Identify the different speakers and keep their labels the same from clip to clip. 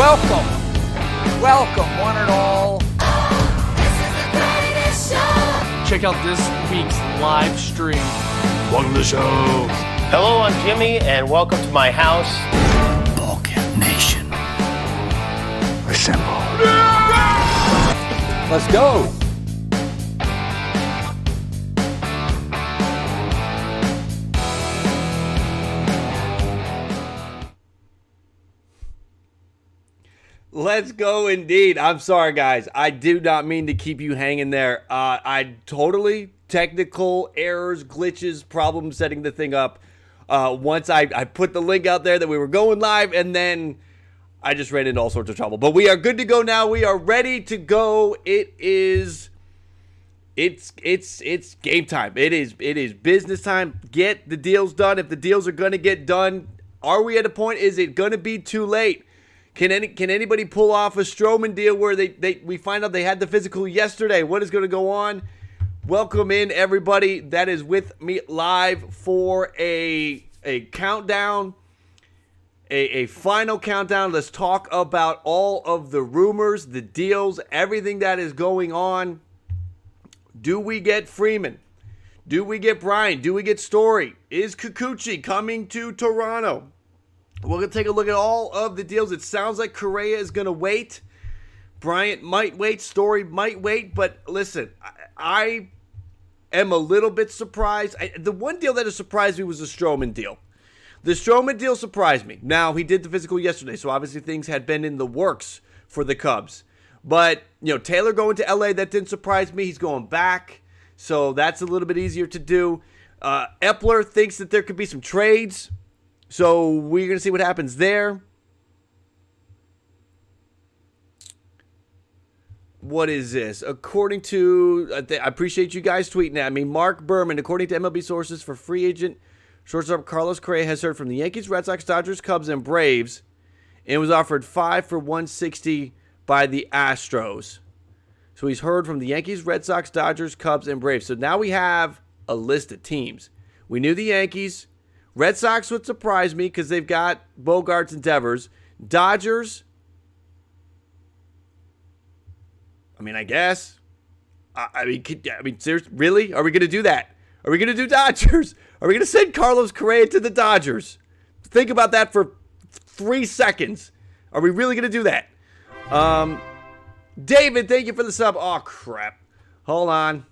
Speaker 1: Welcome, one and all.
Speaker 2: This is the greatest show.
Speaker 3: Check out this week's live stream.
Speaker 4: Welcome to the show.
Speaker 5: Hello, I'm Jimmy, and welcome to my house.
Speaker 6: Ballcat Nation.
Speaker 4: Assemble.
Speaker 1: Let's go. Let's go indeed. I'm sorry, guys. I do not mean to keep you hanging there. I totally technical errors, glitches, problems setting the thing up. Once I put the link out there that we were going live, and then I just ran into all sorts of trouble. But we are good to go now. We are ready to go. It's game time. It is business time. Get the deals done. If the deals are going to get done, are we at a point? Is it going to be too late? Can anybody pull off a Stroman deal where we find out they had the physical yesterday? What is going to go on? Welcome in everybody that is with me live for a countdown, a final countdown. Let's talk about all of the rumors, the deals, everything that is going on. Do we get Freeman? Do we get Bryant? Do we get Story? Is Kikuchi coming to Toronto? We're going to take a look at all of the deals. It sounds like Correa is going to wait. Bryant might wait. Story might wait. But listen, I am a little bit surprised. The one deal that has surprised me was the Stroman deal. The Stroman deal surprised me. Now, he did the physical yesterday, so obviously things had been in the works for the Cubs. But, Taylor going to LA, that didn't surprise me. He's going back, so that's a little bit easier to do. Epler thinks that there could be some trades. So we're going to see what happens there. What is this? According to, I appreciate you guys tweeting at me. Mark Berman, according to MLB sources for free agent shortstop Carlos Correa has heard from the Yankees, Red Sox, Dodgers, Cubs, and Braves, and was offered 5 for $160 by the Astros. So he's heard from the Yankees, Red Sox, Dodgers, Cubs, and Braves. So now we have a list of teams. We knew the Yankees. Red Sox would surprise me because they've got Bogarts and Devers. Dodgers, I guess. I mean, seriously, really? Are we going to do that? Are we going to do Dodgers? Are we going to send Carlos Correa to the Dodgers? Think about that for 3 seconds. Are we really going to do that? David, thank you for the sub. Oh, crap. Hold on.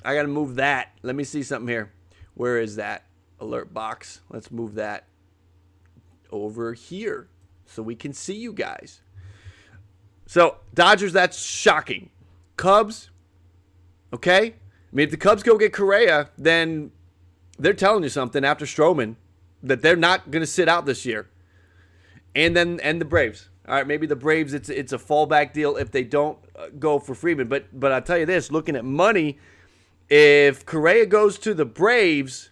Speaker 1: I got to move that. Let me see something here. Where is that? Alert box. Let's move that over here so we can see you guys. So, Dodgers, that's shocking. Cubs, okay? I mean, if the Cubs go get Correa, then they're telling you something after Stroman that they're not going to sit out this year. And the Braves. All right, maybe the Braves, it's a fallback deal if they don't go for Freeman. But I'll tell you this, looking at money, if Correa goes to the Braves,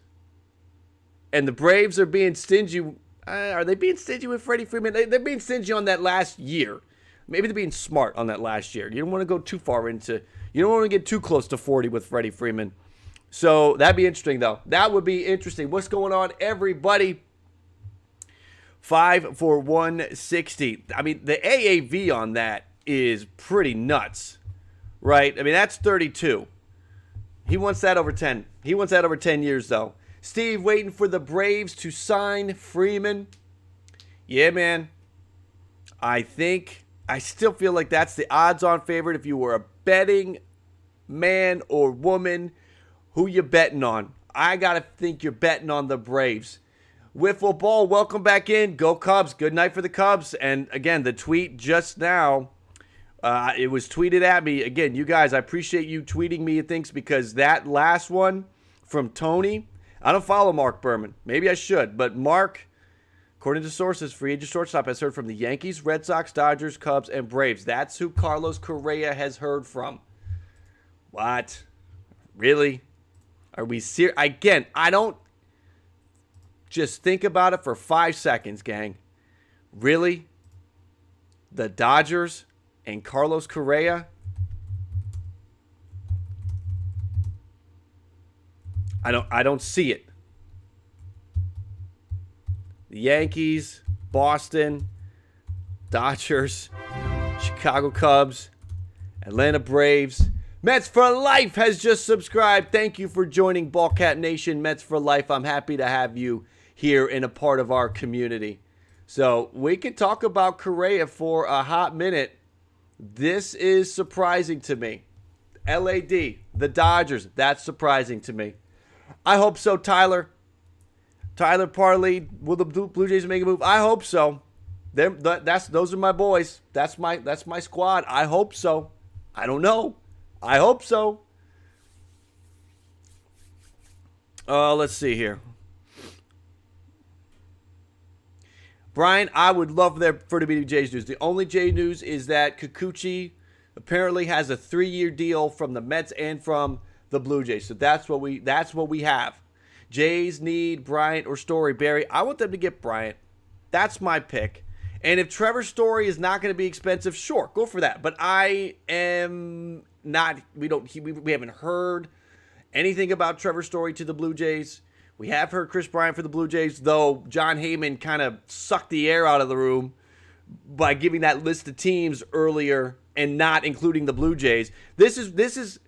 Speaker 1: and the Braves are being stingy. Are they being stingy with Freddie Freeman? They're being stingy on that last year. Maybe they're being smart on that last year. You don't want to go too far into. You don't want to get too close to 40 with Freddie Freeman. So that'd be interesting, though. That would be interesting. What's going on, everybody? 5 for $160. I mean, the AAV on that is pretty nuts, right? I mean, that's 32. He wants that over 10. He wants that over 10 years, though. Steve waiting for the Braves to sign Freeman. Yeah, man. I still feel like that's the odds-on favorite. If you were a betting man or woman, who you betting on? I got to think you're betting on the Braves. Wiffle Ball, welcome back in. Go Cubs. Good night for the Cubs. And, again, the tweet just now, it was tweeted at me. Again, you guys, I appreciate you tweeting me things because that last one from Tony, I don't follow Mark Berman. Maybe I should. But Mark, according to sources, free agent shortstop has heard from the Yankees, Red Sox, Dodgers, Cubs, and Braves. That's who Carlos Correa has heard from. What? Really? Are we serious? Again, I don't. Just think about it for 5 seconds, gang. Really? The Dodgers and Carlos Correa? I don't see it. The Yankees, Boston, Dodgers, Chicago Cubs, Atlanta Braves. Mets for Life has just subscribed. Thank you for joining Ballcat Nation, Mets for Life. I'm happy to have you here and a part of our community. So we can talk about Correa for a hot minute. This is surprising to me. LAD, the Dodgers, that's surprising to me. I hope so, Tyler. Tyler Parley, will the Blue Jays make a move? I hope so. Those are my boys. That's my squad. I hope so. I don't know. I hope so. Let's see here. Bryant, I would love there for to be Jays news. The only Jay news is that Kikuchi apparently has a 3-year deal from the Mets and from the Blue Jays. So that's what we have. Jays need Bryant or Story. Barry, I want them to get Bryant. That's my pick. And if Trevor Story is not going to be expensive, sure, go for that. But I am not. We haven't heard anything about Trevor Story to the Blue Jays. We have heard Chris Bryant for the Blue Jays, though John Heyman kind of sucked the air out of the room by giving that list of teams earlier and not including the Blue Jays. This is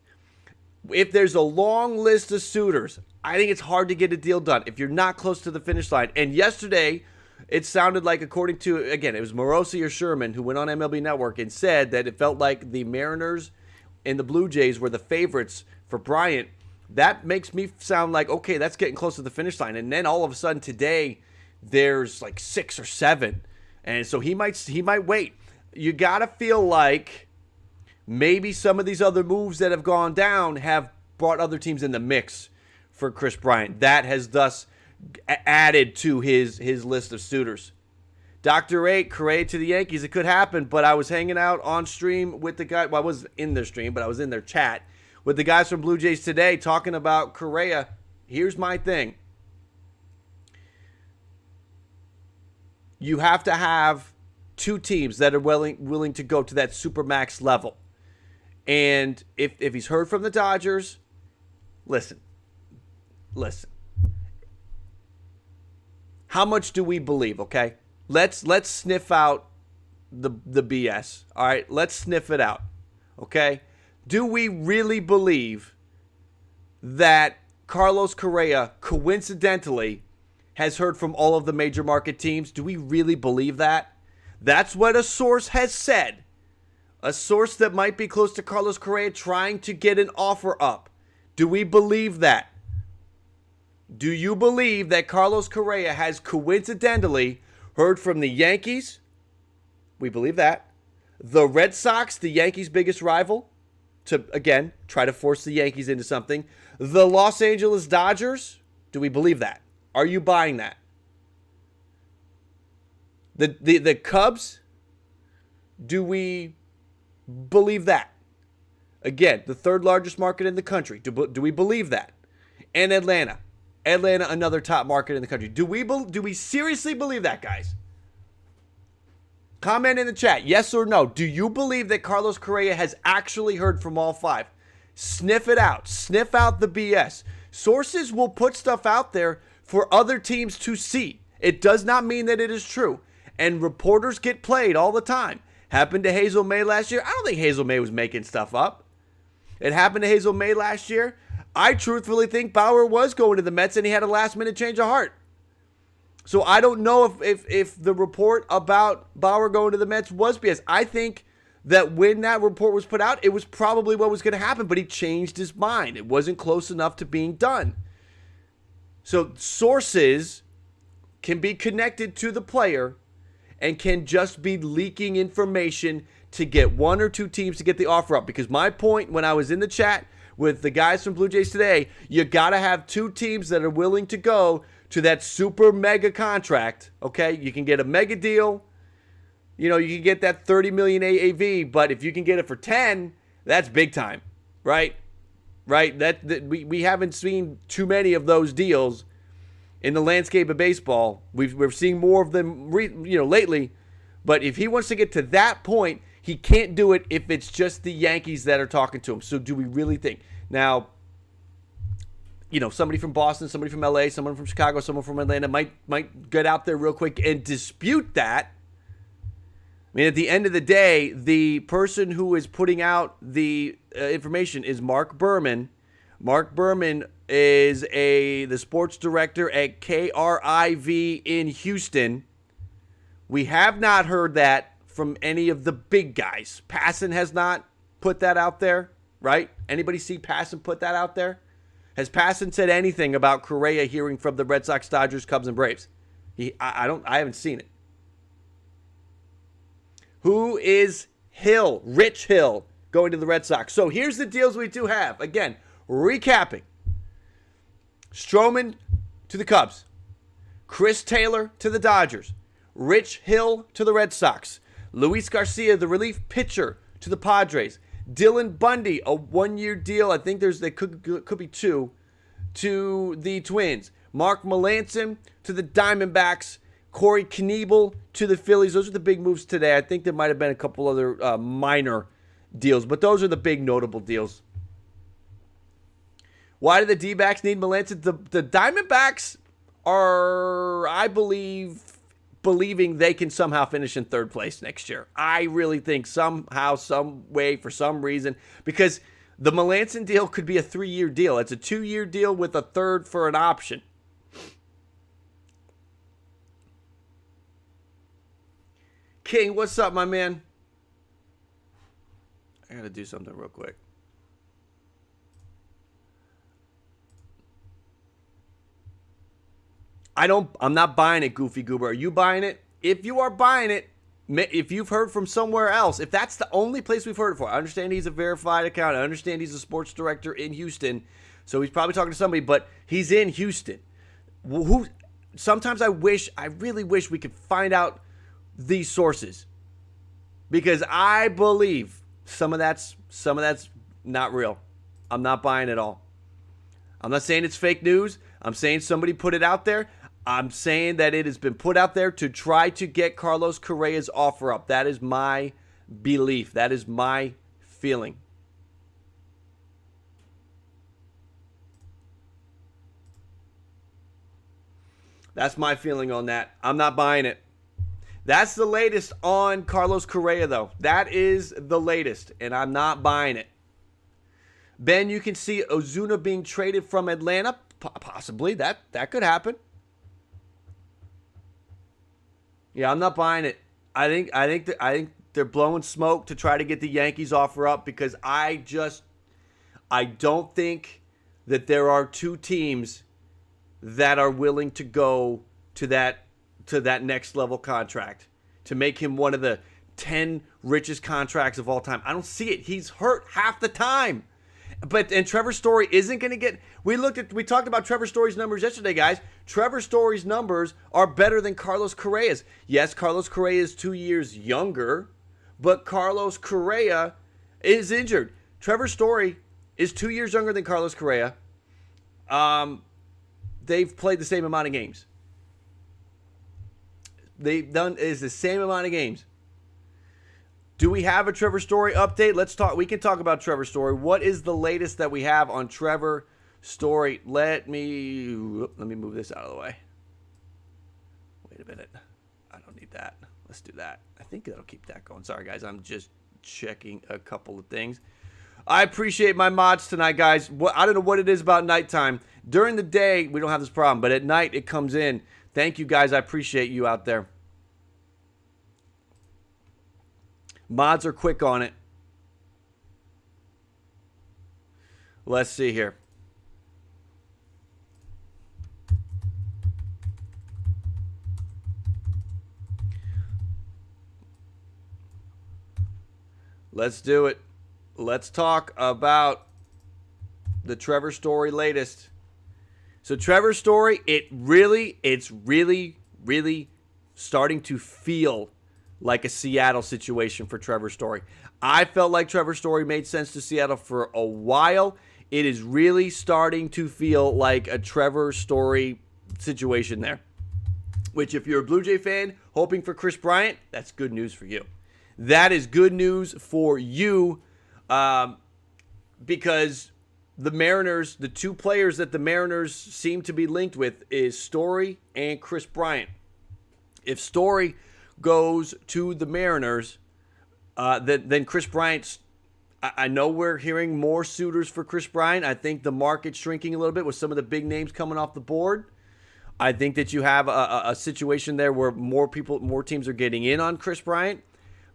Speaker 1: if there's a long list of suitors, I think it's hard to get a deal done if you're not close to the finish line. And yesterday, it sounded like, according to, again, it was Morosi or Sherman who went on MLB Network and said that it felt like the Mariners and the Blue Jays were the favorites for Bryant. That makes me sound like, okay, that's getting close to the finish line. And then all of a sudden today, there's like 6 or 7. And so he might wait. You got to feel like maybe some of these other moves that have gone down have brought other teams in the mix for Chris Bryant. That has thus added to his list of suitors. Dr. 8, Correa to the Yankees. It could happen, but I was hanging out on stream with the guy. Well, I wasn't in their stream, but I was in their chat with the guys from Blue Jays today talking about Correa. Here's my thing. You have to have 2 teams that are willing to go to that supermax level. And if he's heard from the Dodgers, listen. How much do we believe, okay? Let's sniff out the BS. All right, let's sniff it out. Okay? Do we really believe that Carlos Correa coincidentally has heard from all of the major market teams? Do we really believe that? That's what a source has said. A source that might be close to Carlos Correa trying to get an offer up. Do we believe that? Do you believe that Carlos Correa has coincidentally heard from the Yankees? We believe that. The Red Sox, the Yankees' biggest rival, to, again, try to force the Yankees into something. The Los Angeles Dodgers, do we believe that? Are you buying that? The Cubs, do we believe that? Again, the 3rd largest market in the country. Do we believe that? And Atlanta, another top market in the country. Do we seriously believe that, guys? Comment in the chat, yes or no. Do you believe that Carlos Correa has actually heard from all 5? Sniff it out. Sniff out the BS. Sources will put stuff out there for other teams to see. It does not mean that it is true. And reporters get played all the time. Happened to Hazel May last year. I don't think Hazel May was making stuff up. It happened to Hazel May last year. I truthfully think Bauer was going to the Mets and he had a last-minute change of heart. So I don't know if the report about Bauer going to the Mets was BS. I think that when that report was put out, it was probably what was going to happen, but he changed his mind. It wasn't close enough to being done. So sources can be connected to the player and can just be leaking information to get 1 or 2 teams to get the offer up. Because my point when I was in the chat with the guys from Blue Jays today, you got to have 2 teams that are willing to go to that super mega contract, okay? You can get a mega deal. You know, you can get that $30 million AAV, but if you can get it for 10, that's big time, right? Right? We haven't seen too many of those deals in the landscape of baseball. We're seeing more of them, lately. But if he wants to get to that point, he can't do it if it's just the Yankees that are talking to him. So do we really think? Now, somebody from Boston, somebody from LA, someone from Chicago, someone from Atlanta might get out there real quick and dispute that. mean, at the end of the day, the person who is putting out the information is Mark Berman. Mark Berman is the sports director at KRIV in Houston. We have not heard that from any of the big guys. Passan has not put that out there, right? Anybody see Passan put that out there? Has Passan said anything about Correa hearing from the Red Sox, Dodgers, Cubs, and Braves? I haven't seen it. Who is Hill? Rich Hill going to the Red Sox. So here's the deals we do have. Again, recapping. Stroman to the Cubs. Chris Taylor to the Dodgers. Rich Hill to the Red Sox. Luis Garcia, the relief pitcher, to the Padres. Dylan Bundy, a one-year deal. I think they could be two, to the Twins. Mark Melancon to the Diamondbacks. Corey Knebel to the Phillies. Those are the big moves today. I think there might have been a couple other minor deals, but those are the big notable deals. Why do the D-backs need Melancon? The Diamondbacks are, I believing they can somehow finish in third place next year. I really think somehow, some way, for some reason, because the Melancon deal could be a 3-year deal. It's a 2-year deal with a third for an option. King, what's up, my man? I gotta do something real quick. I'm not buying it, Goofy Goober. Are you buying it? If you are buying it, if you've heard from somewhere else, if that's the only place we've heard it for, I understand he's a verified account. I understand he's a sports director in Houston, so he's probably talking to somebody, but he's in Houston. Sometimes I really wish we could find out these sources, because I believe some of that's not real. I'm not buying it all. I'm not saying it's fake news. I'm saying somebody put it out there. I'm saying that it has been put out there to try to get Carlos Correa's offer up. That is my belief. That is my feeling. That's my feeling on that. I'm not buying it. That's the latest on Carlos Correa, though. That is the latest, and I'm not buying it. Ben, you can see Ozuna being traded from Atlanta. Possibly. That could happen. Yeah, I'm not buying it. I think they're blowing smoke to try to get the Yankees offer up, because I don't think that there are two teams that are willing to go to that next level contract to make him one of the 10 richest contracts of all time. I don't see it. He's hurt half the time. And Trevor Story isn't going to get. We talked about Trevor Story's numbers yesterday, guys. Trevor Story's numbers are better than Carlos Correa's. Yes, Carlos Correa is 2 years younger, but Carlos Correa is injured. Trevor Story is 2 years younger than Carlos Correa. They've played the same amount of games. They've done is the same amount of games. Do we have a Trevor Story update? Let's talk. We can talk about Trevor Story. What is the latest that we have on Trevor Story? Let me move this out of the way. Wait a minute. I don't need that. Let's do that. I think that'll keep that going. Sorry, guys. I'm just checking a couple of things. I appreciate my mods tonight, guys. I don't know what it is about nighttime. During the day, we don't have this problem, but at night, it comes in. Thank you, guys. I appreciate you out there. Mods are quick on it. Let's see here. Let's do it. Let's talk about the Trevor Story latest. So Trevor Story, it's really starting to feel like a Seattle situation for Trevor Story. I felt like Trevor Story made sense to Seattle for a while. It is really starting to feel like a Trevor Story situation there. Which, if you're a Blue Jay fan hoping for Chris Bryant, that's good news for you. That is good news for you, because the Mariners, the two players that the Mariners seem to be linked with is Story and Chris Bryant. If Story goes to the Mariners, then Chris Bryant's. I know we're hearing more suitors for Chris Bryant. I think the market's shrinking a little bit with some of the big names coming off the board. I think that you have a situation there where more teams are getting in on Chris Bryant,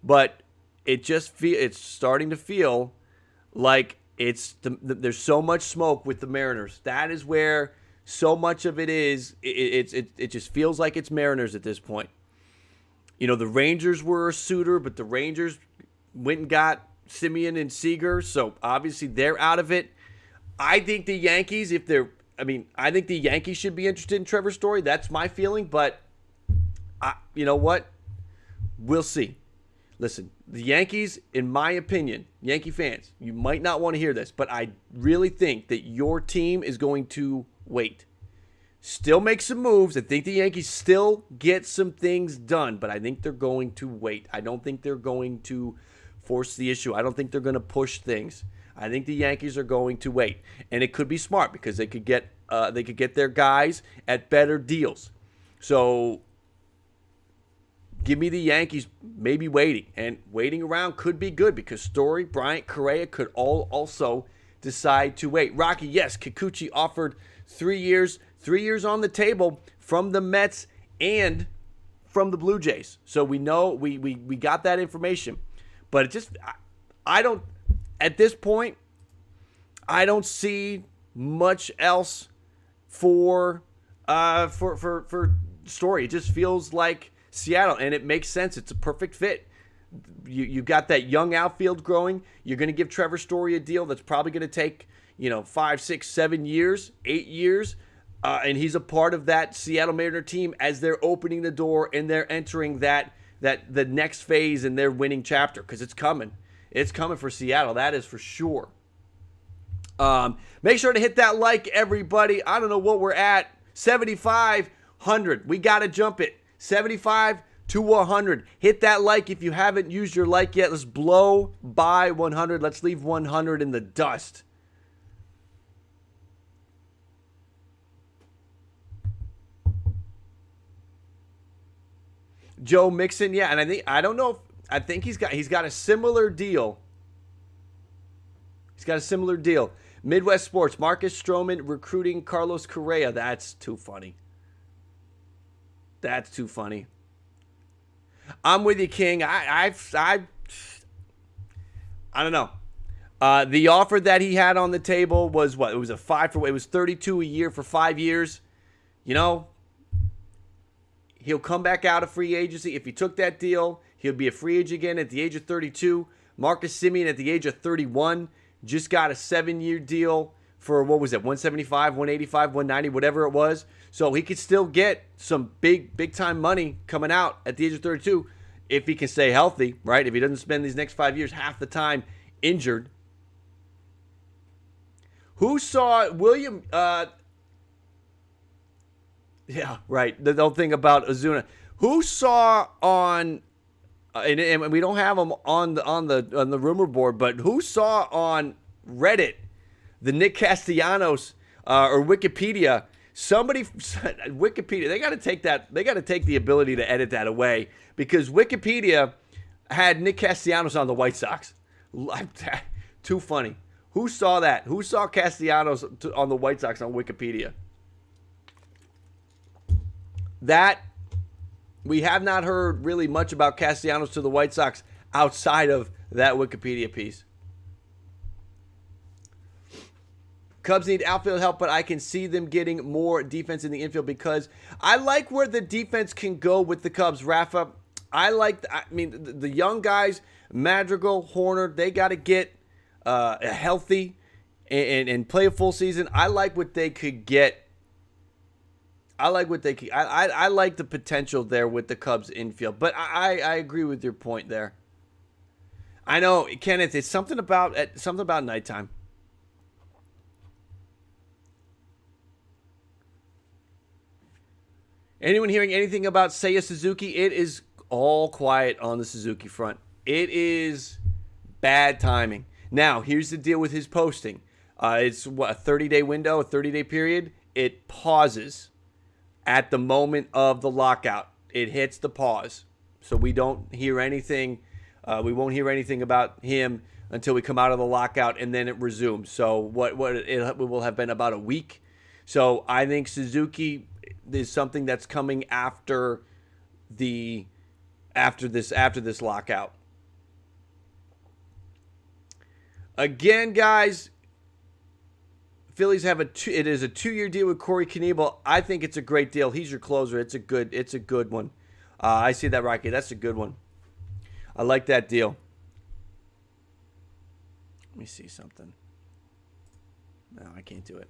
Speaker 1: but it's starting to feel like there's so much smoke with the Mariners. That is where so much of it is. It just feels like it's Mariners at this point. The Rangers were a suitor, but the Rangers went and got Simeon and Seager, so obviously they're out of it. I think the Yankees, I think the Yankees should be interested in Trevor Story. That's my feeling, but you know what? We'll see. Listen, the Yankees, in my opinion, Yankee fans, you might not want to hear this, but I really think that your team is going to wait. Still make some moves. I think the Yankees still get some things done, but I think they're going to wait. I don't think they're going to force the issue. I don't think they're going to push things. I think the Yankees are going to wait, and it could be smart because they could get their guys at better deals. So give me the Yankees maybe waiting, and waiting around could be good because Story, Bryant, Correa could all also decide to wait. Rocky, yes, Kikuchi offered 3 years, 3 years on the table from the Mets and from the Blue Jays. So we know we got that information, but it just I don't. At this point, I don't see much else for Story. It just feels like Seattle, and it makes sense. It's a perfect fit. You got that young outfield growing. You're going to give Trevor Story a deal that's probably going to take 5, 6, 7 years, 8 years, and he's a part of that Seattle Mariner team as they're opening the door and they're entering the next phase in their winning chapter because it's coming. It's coming for Seattle. That is for sure. Make sure to hit that like, everybody. I don't know what we're at. 7,500. We got to jump it. 75 to 100. Hit that like if you haven't used your like yet. Let's blow by 100. Let's leave 100 in the dust. Joe Mixon, yeah, and I think he's got a similar deal. He's got a similar deal. Midwest Sports, Marcus Stroman recruiting Carlos Correa. That's too funny. That's too funny. I'm with you, King. I don't know. The offer that he had on the table was what? It was it was $32 a year for 5 years. He'll come back out of free agency. If he took that deal, he'll be a free agent again at the age of 32. Marcus Semien at the age of 31 just got a 7-year deal for, what was it, 175, 185, 190, whatever it was. So he could still get some big time money coming out at the age of 32 if he can stay healthy, right? If he doesn't spend these next 5 years half the time injured. Who saw William... Yeah, right. The whole thing about Ozuna. Who saw on, and we don't have them on the rumor board, but who saw on Reddit the Nick Castellanos or Wikipedia? Somebody, Wikipedia. They got to take that. They got to take the ability to edit that away because Wikipedia had Nick Castellanos on the White Sox. Too funny. Who saw that? Who saw Castellanos on the White Sox on Wikipedia? That we have not heard really much about Castellanos to the White Sox outside of that Wikipedia piece. Cubs need outfield help, but I can see them getting more defense in the infield because I like where the defense can go with the Cubs, Rafa. The young guys, Madrigal, Horner, they got to get healthy and play a full season. I like what they could get. I like the potential there with the Cubs infield, but I agree with your point there. I know, Kenneth, it's something about nighttime. Anyone hearing anything about Seiya Suzuki? It is all quiet on the Suzuki front. It is bad timing. Now, here's the deal with his posting. It's a 30-day window, a 30-day period. It pauses at the moment of the lockout. It hits the pause. So we don't hear anything. We won't hear anything about him until we come out of the lockout, and then it resumes. So it will have been about a week. So I think Suzuki is something that's coming after this lockout. Again, guys, Phillies have it is a 2-year deal with Corey Knebel. I think it's a great deal. He's your closer. It's a good one. I see that, Rocky. That's a good one. I like that deal. Let me see something. No, I can't do it.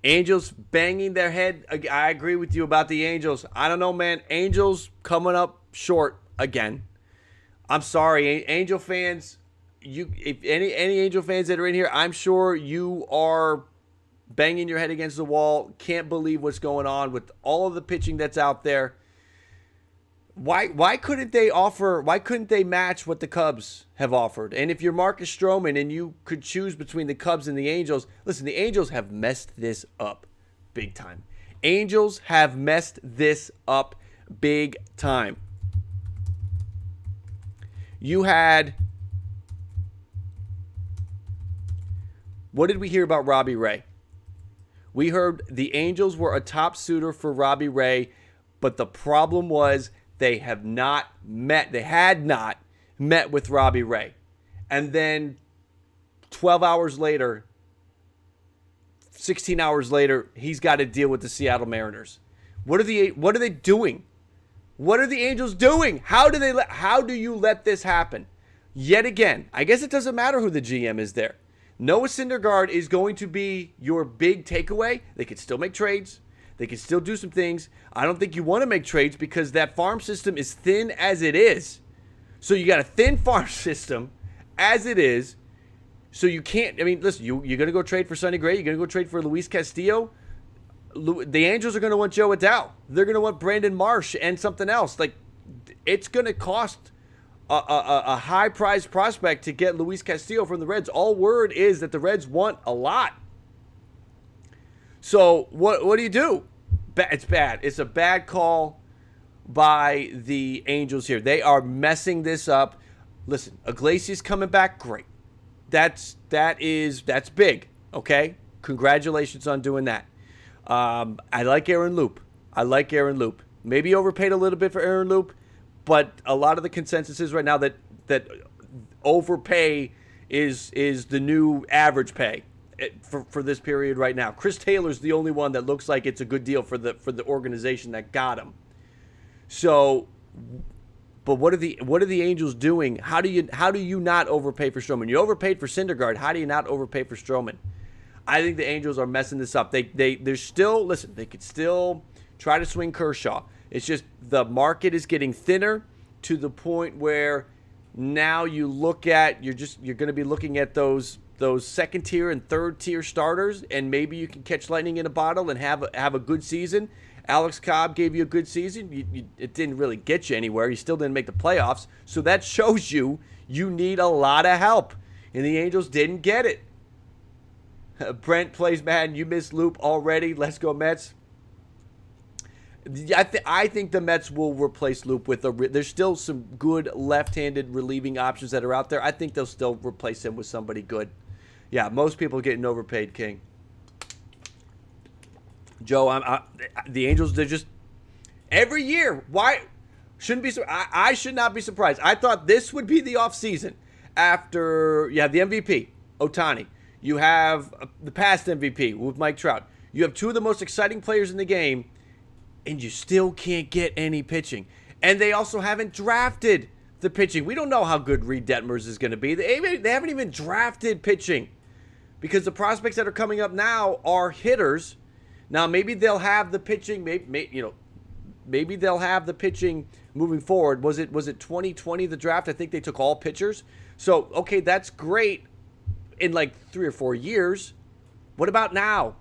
Speaker 1: Angels banging their head. I agree with you about the Angels. I don't know, man. Angels coming up short again. I'm sorry, Angel fans. If any Angel fans that are in here, I'm sure you are banging your head against the wall. Can't believe what's going on with all of the pitching that's out there. Why couldn't they match what the Cubs have offered? And if you're Marcus Stroman and you could choose between the Cubs and the Angels, listen, the Angels have messed this up big time. Angels have messed this up big time. You had, what did we hear about Robbie Ray? We heard the Angels were a top suitor for Robbie Ray, but the problem was they had not met with Robbie Ray. And then 12 hours later, 16 hours later, he's got to deal with the Seattle Mariners. What are they doing? What are the Angels doing? How do you let this happen? Yet again, I guess it doesn't matter who the GM is there. Noah Syndergaard is going to be your big takeaway. They could still make trades. They can still do some things. I don't think you want to make trades because that farm system is thin as it is. So you got a thin farm system as it is. So you can't, I mean, listen, you're going to go trade for Sonny Gray. You're going to go trade for Luis Castillo. The Angels are going to want Joe Adele. They're going to want Brandon Marsh and something else. Like, it's going to cost a high-priced prospect to get Luis Castillo from the Reds. All word is that the Reds want a lot. So what do you do? It's bad. It's a bad call by the Angels here. They are messing this up. Listen, Iglesias coming back, great. That's big. Okay, congratulations on doing that. I like Aaron Loop. Maybe overpaid a little bit for Aaron Loop, but a lot of the consensus is right now that overpay is the new average pay for this period right now. Chris Taylor's the only one that looks like it's a good deal for the organization that got him. So, but what are the Angels doing? How do you not overpay for Stroman? You overpaid for Syndergaard. How do you not overpay for Stroman? I think the Angels are messing this up. They're still, listen, they could still try to swing Kershaw. It's just the market is getting thinner to the point where now you're going to be looking at those second tier and third tier starters, and maybe you can catch lightning in a bottle and have a good season. Alex Cobb gave you a good season. It didn't really get you anywhere. You still didn't make the playoffs. So that shows you need a lot of help, and the Angels didn't get it. Brent plays Madden. You missed Loop already. Let's go Mets. I think the Mets will replace Loop with there's still some good left-handed relieving options that are out there. I think they'll still replace him with somebody good. Yeah, most people are getting overpaid, King. Joe, the Angels, they're just every year. Why shouldn't be? I should not be surprised. I thought this would be the offseason after you have the MVP, Ohtani. You have the past MVP with Mike Trout. You have two of the most exciting players in the game, and you still can't get any pitching. And they also haven't drafted the pitching. We don't know how good Reed Detmers is going to be. They haven't even drafted pitching because the prospects that are coming up now are hitters. Now, maybe they'll have the pitching. Maybe they'll have the pitching moving forward. Was it 2020 the draft? I think they took all pitchers. So okay, that's great. In like 3 or 4 years. What about now?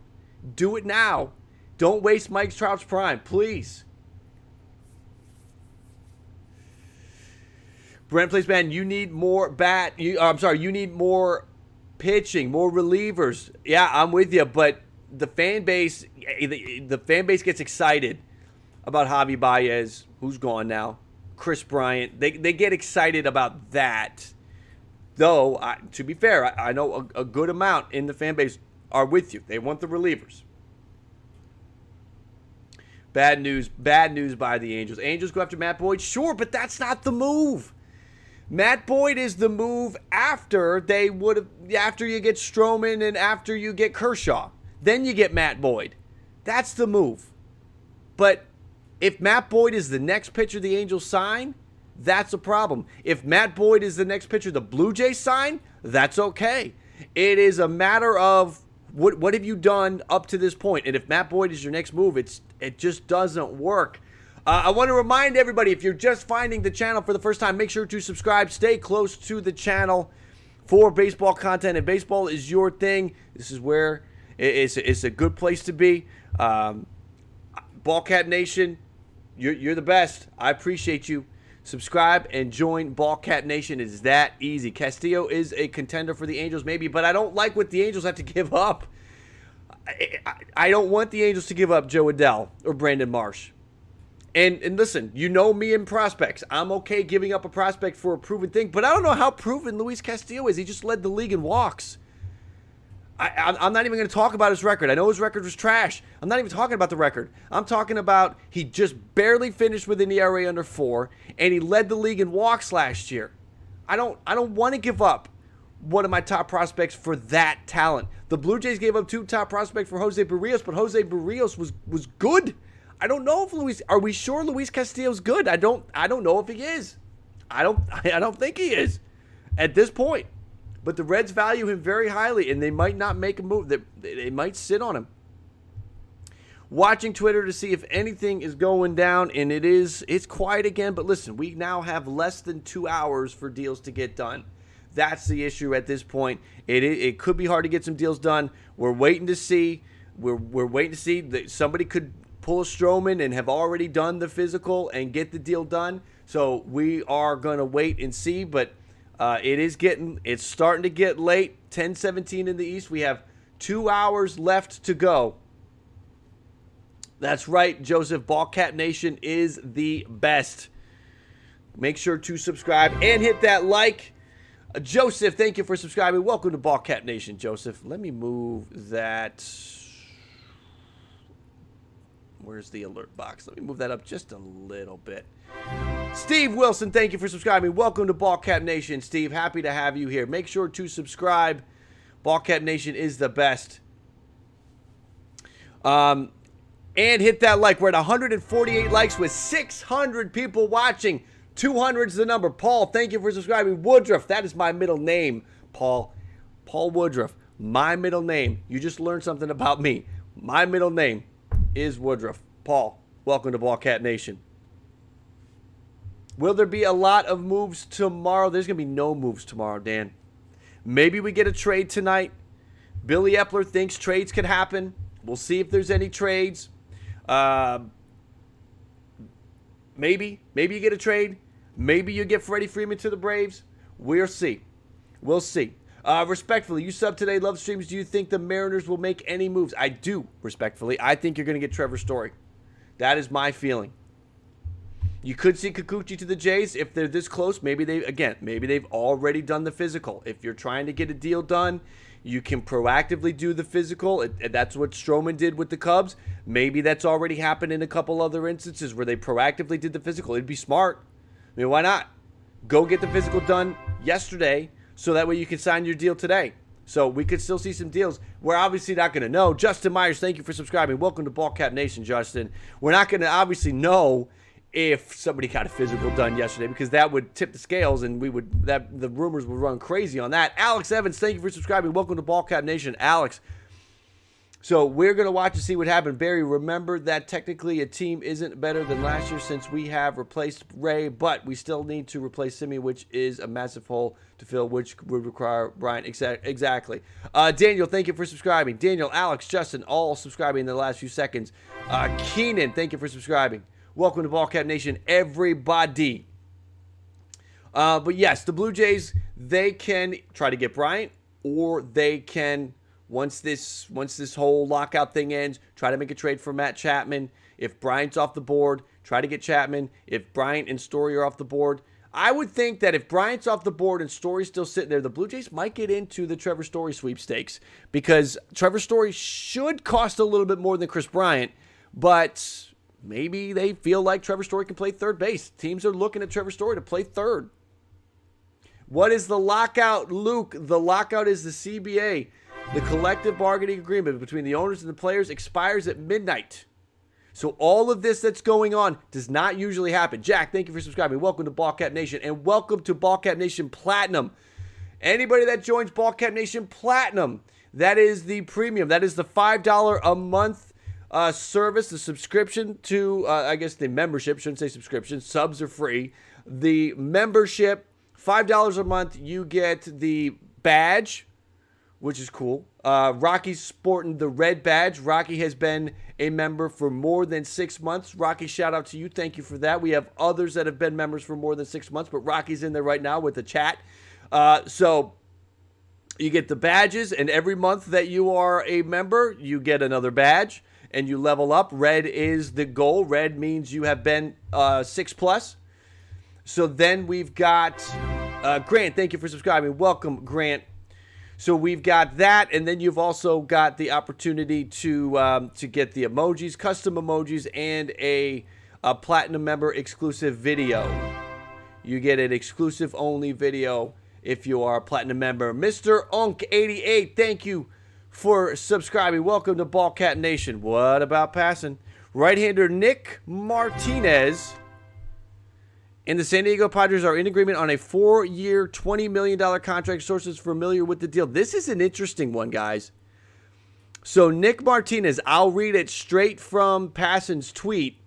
Speaker 1: Do it now. Don't waste Mike Trout's prime, please. Brent plays man. You need more you need more pitching, more relievers. Yeah, I'm with you, but the fan base gets excited about Javi Baez, who's gone now, Chris Bryant. They get excited about that. Though, to be fair, I know a good amount in the fan base are with you. They want the relievers. Bad news by the Angels. Angels go after Matt Boyd? Sure, but that's not the move. Matt Boyd is the move after you get Stroman and after you get Kershaw. Then you get Matt Boyd. That's the move. But if Matt Boyd is the next pitcher the Angels sign, that's a problem. If Matt Boyd is the next pitcher the Blue Jays sign, that's okay. It is a matter of what have you done up to this point? And if Matt Boyd is your next move, it just doesn't work. I want to remind everybody, if you're just finding the channel for the first time, make sure to subscribe. Stay close to the channel for baseball content. If baseball is your thing, this is where it's a good place to be. Ballcat Nation, you're the best. I appreciate you. Subscribe and join Ballcat Nation. It's that easy. Castillo is a contender for the Angels, maybe, but I don't like what the Angels have to give up. I don't want the Angels to give up Joe Adell or Brandon Marsh. And listen, you know me in prospects. I'm okay giving up a prospect for a proven thing, but I don't know how proven Luis Castillo is. He just led the league in walks. I'm not even going to talk about his record. I know his record was trash. I'm not even talking about the record. I'm talking about he just barely finished with an ERA under 4, and he led the league in walks last year. I don't want to give up one of my top prospects for that talent. The Blue Jays gave up 2 top prospects for Jose Barrios, but Jose Barrios was good. I don't know if are we sure Luis Castillo's good? I don't know if he is. I don't think he is at this point. But the Reds value him very highly, and they might not make a move. They might sit on him. Watching Twitter to see if anything is going down, and it's quiet again. But listen, we now have less than 2 hours for deals to get done. That's the issue at this point. It could be hard to get some deals done. We're waiting to see. We're waiting to see that somebody could pull a Stroman and have already done the physical and get the deal done. So we are going to wait and see, but it's starting to get late. 10:17 in the East. We have 2 hours left to go. That's right, Joseph. Ballcat Nation is the best. Make sure to subscribe and hit that like. Joseph, thank you for subscribing. Welcome to Ballcat Nation, Joseph. Let me move that. Where's the alert box? Let me move that up just a little bit. Steve Wilson, thank you for subscribing. Welcome to Ballcat Nation, Steve. Happy to have you here. Make sure to subscribe. Ballcat Nation is the best. And hit that like. We're at 148 likes with 600 people watching. 200 is the number. Paul, thank you for subscribing. Woodruff, that is my middle name, Paul. Paul Woodruff, my middle name. You just learned something about me. My middle name is Woodruff. Paul, welcome to Ballcat Nation. Will there be a lot of moves tomorrow? There's going to be no moves tomorrow, Dan. Maybe we get a trade tonight. Billy Epler thinks trades could happen. We'll see if there's any trades. Maybe you get a trade. Maybe you get Freddie Freeman to the Braves. We'll see. We'll see. Respectfully, you sub today, love streams. Do you think the Mariners will make any moves? I do, respectfully. I think you're going to get Trevor Story. That is my feeling. You could see Kikuchi to the Jays if they're this close. Maybe they've already done the physical. If you're trying to get a deal done, you can proactively do the physical. That's what Stroman did with the Cubs. Maybe that's already happened in a couple other instances where they proactively did the physical. It'd be smart. I mean, why not? Go get the physical done yesterday so that way you can sign your deal today. So we could still see some deals. We're obviously not going to know. Justin Myers, thank you for subscribing. Welcome to Ballcat Nation, Justin. We're not going to obviously know if somebody got a physical done yesterday because that would tip the scales and the rumors would run crazy on that. Alex Evans, thank you for subscribing. Welcome to Ballcat Nation, Alex. So we're going to watch and see what happened. Barry, remember that technically a team isn't better than last year since we have replaced Ray, but we still need to replace Simi, which is a massive hole to fill, which would require Bryant. Exactly. Daniel, thank you for subscribing. Daniel, Alex, Justin, all subscribing in the last few seconds. Keenan, thank you for subscribing. Welcome to Ballcat Nation, everybody. But yes, the Blue Jays, they can try to get Bryant, or they can, once this whole lockout thing ends, try to make a trade for Matt Chapman, If Bryant's off the board, try to get Chapman. If Bryant and Story are off the board, I would think that if Bryant's off the board and Story's still sitting there, the Blue Jays might get into the Trevor Story sweepstakes because Trevor Story should cost a little bit more than Chris Bryant, but maybe they feel like Trevor Story can play third base. Teams are looking at Trevor Story to play third. What is the lockout, Luke? The lockout is the CBA. The collective bargaining agreement between the owners and the players expires at midnight. So all of this that's going on does not usually happen. Jack, thank you for subscribing. Welcome to Ballcap Nation, and welcome to Ballcap Nation Platinum. Anybody that joins Ballcap Nation Platinum, that is the premium. That is the $5 a month service, the subscription to, I guess the membership. Shouldn't say subscription. Subs are free. The membership, $5 a month, you get the badge, which is cool. Rocky's sporting the red badge. Rocky has been a member for more than 6 months. Rocky, shout out to you. Thank you for that. We have others that have been members for more than 6 months, but Rocky's in there right now with the chat. So you get the badges, and every month that you are a member, you get another badge, and you level up. Red is the goal. Red means you have been 6+. So then we've got Grant. Thank you for subscribing. Welcome, Grant. So we've got that, and then you've also got the opportunity to get the emojis, custom emojis, and a platinum member exclusive video. You get an exclusive only video if you are a platinum member. Mr. Unk88, thank you for subscribing. Welcome to Ballcat Nation. What about passing? Right-hander Nick Martinez and the San Diego Padres are in agreement on a 4-year, $20 million contract. Sources familiar with the deal. This is an interesting one, guys. So Nick Martinez, I'll read it straight from Passan's tweet.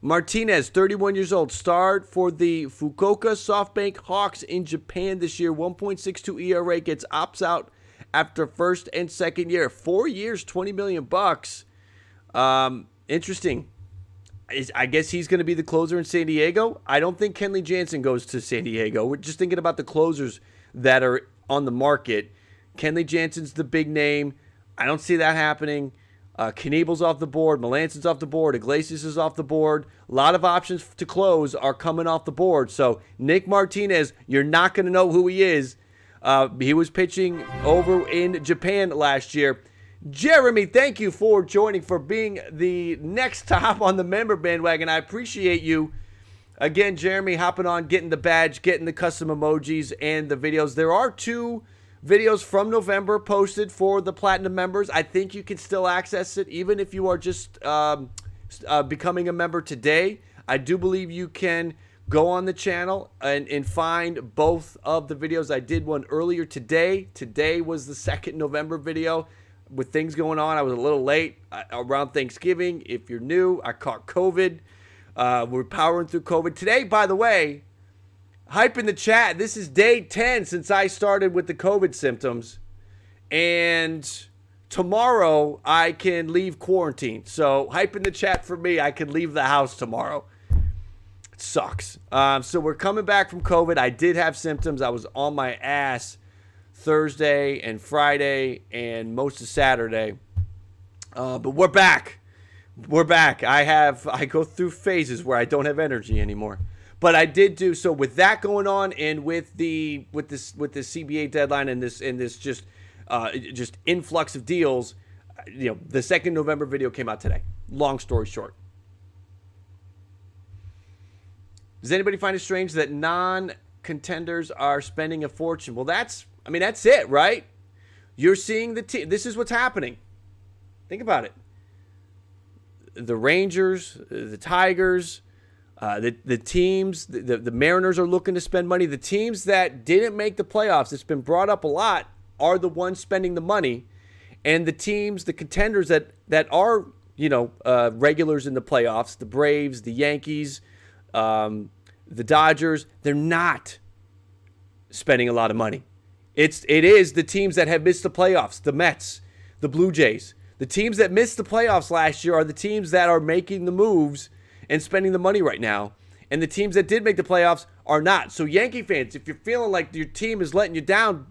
Speaker 1: Martinez, 31 years old, starred for the Fukuoka SoftBank Hawks in Japan this year. 1.62 ERA, gets opts out after first and second year. 4 years, $20 million bucks. Interesting. I guess he's going to be the closer in San Diego. I don't think Kenley Jansen goes to San Diego. We're just thinking about the closers that are on the market. Kenley Jansen's the big name. I don't see that happening. Knievel's off the board. Melanson's off the board. Iglesias is off the board. A lot of options to close are coming off the board. So Nick Martinez, you're not going to know who he is. He was pitching over in Japan last year. Jeremy, thank you for joining, for being the next to hop on the member bandwagon. I appreciate you. Again, Jeremy, hopping on, getting the badge, getting the custom emojis and the videos. There are 2 videos from November posted for the Platinum members. I think you can still access it, even if you are just becoming a member today. I do believe you can go on the channel and find both of the videos. I did one earlier today. Today was the 2nd November video. With things going on, I was a little late around Thanksgiving. If you're new, I caught COVID. We're powering through COVID. Today, by the way, hype in the chat. This is day 10 since I started with the COVID symptoms. And tomorrow, I can leave quarantine. So hype in the chat for me. I can leave the house tomorrow. It sucks. So we're coming back from COVID. I did have symptoms. I was on my ass Thursday and Friday and most of Saturday, but we're back. I go through phases where I don't have energy anymore, but I did do so with that going on, and with the CBA deadline and this just influx of deals. The 2nd November video came out today. Long story short, does anybody find it strange that non-contenders are spending a fortune? Well, that's it, right? You're seeing the team. This is what's happening. Think about it. The Rangers, the Tigers, the teams, the Mariners are looking to spend money. The teams that didn't make the playoffs, it's been brought up a lot, are the ones spending the money. And the teams, the contenders that are, regulars in the playoffs, the Braves, the Yankees, the Dodgers, they're not spending a lot of money. It is the teams that have missed the playoffs, the Mets, the Blue Jays. The teams that missed the playoffs last year are the teams that are making the moves and spending the money right now. And the teams that did make the playoffs are not. So Yankee fans, if you're feeling like your team is letting you down,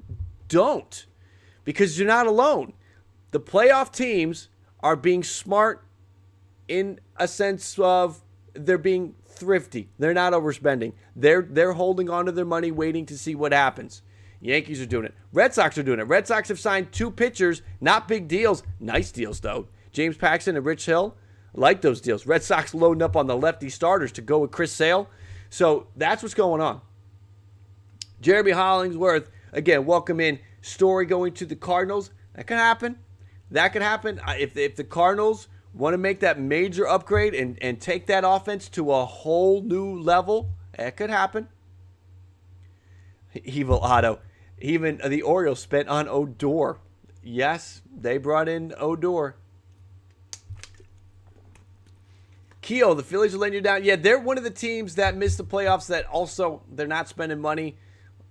Speaker 1: don't. Because you're not alone. The playoff teams are being smart in a sense of they're being thrifty. They're not overspending. They're holding on to their money, waiting to see what happens. Yankees are doing it. Red Sox are doing it. Red Sox have signed 2 pitchers. Not big deals. Nice deals, though. James Paxton and Rich Hill. I like those deals. Red Sox loading up on the lefty starters to go with Chris Sale. So that's what's going on. Jeremy Hollingsworth, again, welcome in. Story going to the Cardinals. That could happen. That could happen. If the Cardinals want to make that major upgrade and take that offense to a whole new level, that could happen. Evil Otto. Even the Orioles spent on Odor. Yes, they brought in Odor. Keo, the Phillies are letting you down. Yeah, they're one of the teams that missed the playoffs that also they're not spending money.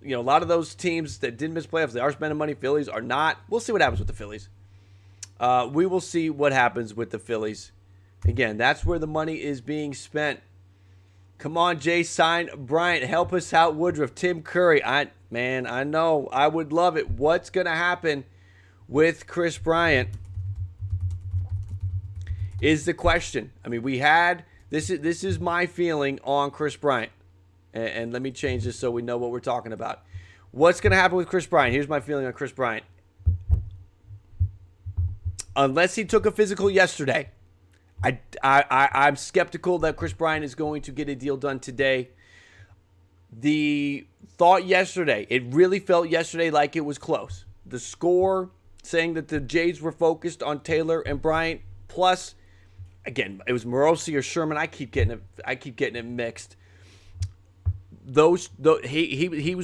Speaker 1: You know, a lot of those teams that didn't miss playoffs, they are spending money. Phillies are not. We'll see what happens with the Phillies. We will see what happens with the Phillies. Again, that's where the money is being spent. Come on, Jay, sign Bryant. Help us out, Woodruff. Tim Curry. I know. I would love it. What's going to happen with Chris Bryant is the question. I mean, we had this is my feeling on Chris Bryant. And let me change this so we know what we're talking about. What's going to happen with Chris Bryant? Here's my feeling on Chris Bryant. Unless he took a physical yesterday, I'm skeptical that Chris Bryant is going to get a deal done today. The thought yesterday, it really felt yesterday like it was close. The score saying that the Jays were focused on Taylor and Bryant. Plus, again, it was Morosi or Sherman. I keep getting it mixed. He was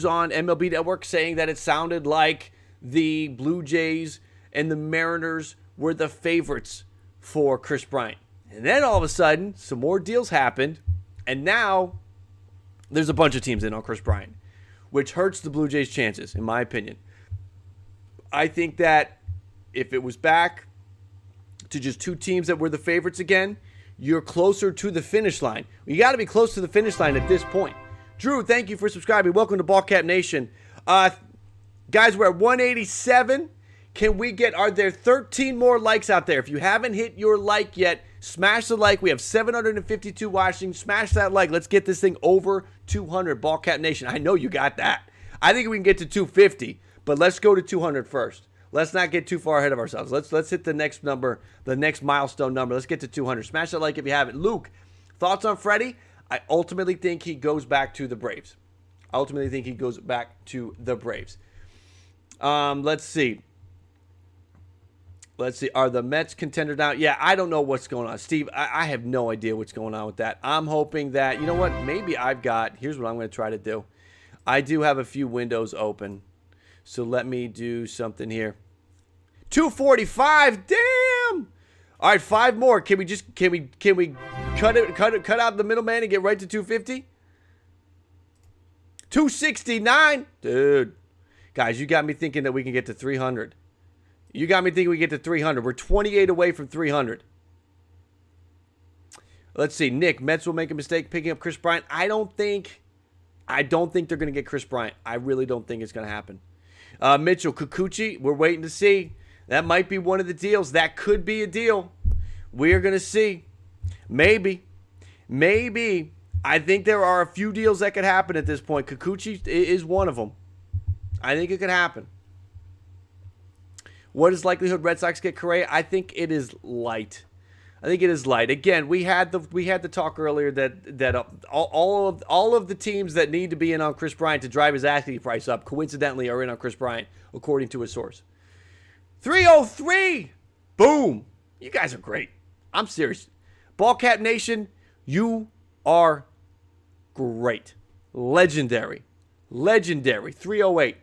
Speaker 1: on MLB Network saying that it sounded like the Blue Jays and the Mariners were the favorites for Chris Bryant. And then all of a sudden, some more deals happened, and now there's a bunch of teams in on Chris Bryant, which hurts the Blue Jays' chances, in my opinion. I think that if it was back to just 2 teams that were the favorites again, you're closer to the finish line. You got to be close to the finish line at this point. Drew, thank you for subscribing. Welcome to Ballcap Nation. Guys, we're at 187. Are there 13 more likes out there? If you haven't hit your like yet, smash the like. We have 752 watching. Smash that like. Let's get this thing over 200. Ballcap Nation. I know you got that. I think we can get to 250, but let's go to 200 first. Let's not get too far ahead of ourselves. Let's hit the next number, the next milestone number. Let's get to 200. Smash that like if you haven't. Luke, thoughts on Freddie? I ultimately think he goes back to the Braves. Let's see. Are the Mets contender now? Yeah, I don't know what's going on. Steve, I have no idea what's going on with that. I'm hoping that, you know what, maybe here's what I'm going to try to do. I do have a few windows open. So let me do something here. 245, damn! All right, 5 more. Can we cut out the middleman and get right to 250? 269, dude. Guys, you got me thinking that we can get to 300. We're 28 away from 300. Let's see. Nick, Mets will make a mistake picking up Chris Bryant. I don't think they're going to get Chris Bryant. I really don't think it's going to happen. Mitchell, Kikuchi, we're waiting to see. That might be one of the deals. That could be a deal. We're going to see. Maybe. I think there are a few deals that could happen at this point. Kikuchi is one of them. I think it could happen. What is likelihood Red Sox get Correa? I think it is light. Again, we had the talk earlier that all of the teams that need to be in on Chris Bryant to drive his asking price up, coincidentally, are in on Chris Bryant, according to a source. 303. Boom. You guys are great. I'm serious. Ballcap Nation, you are great. Legendary. 308.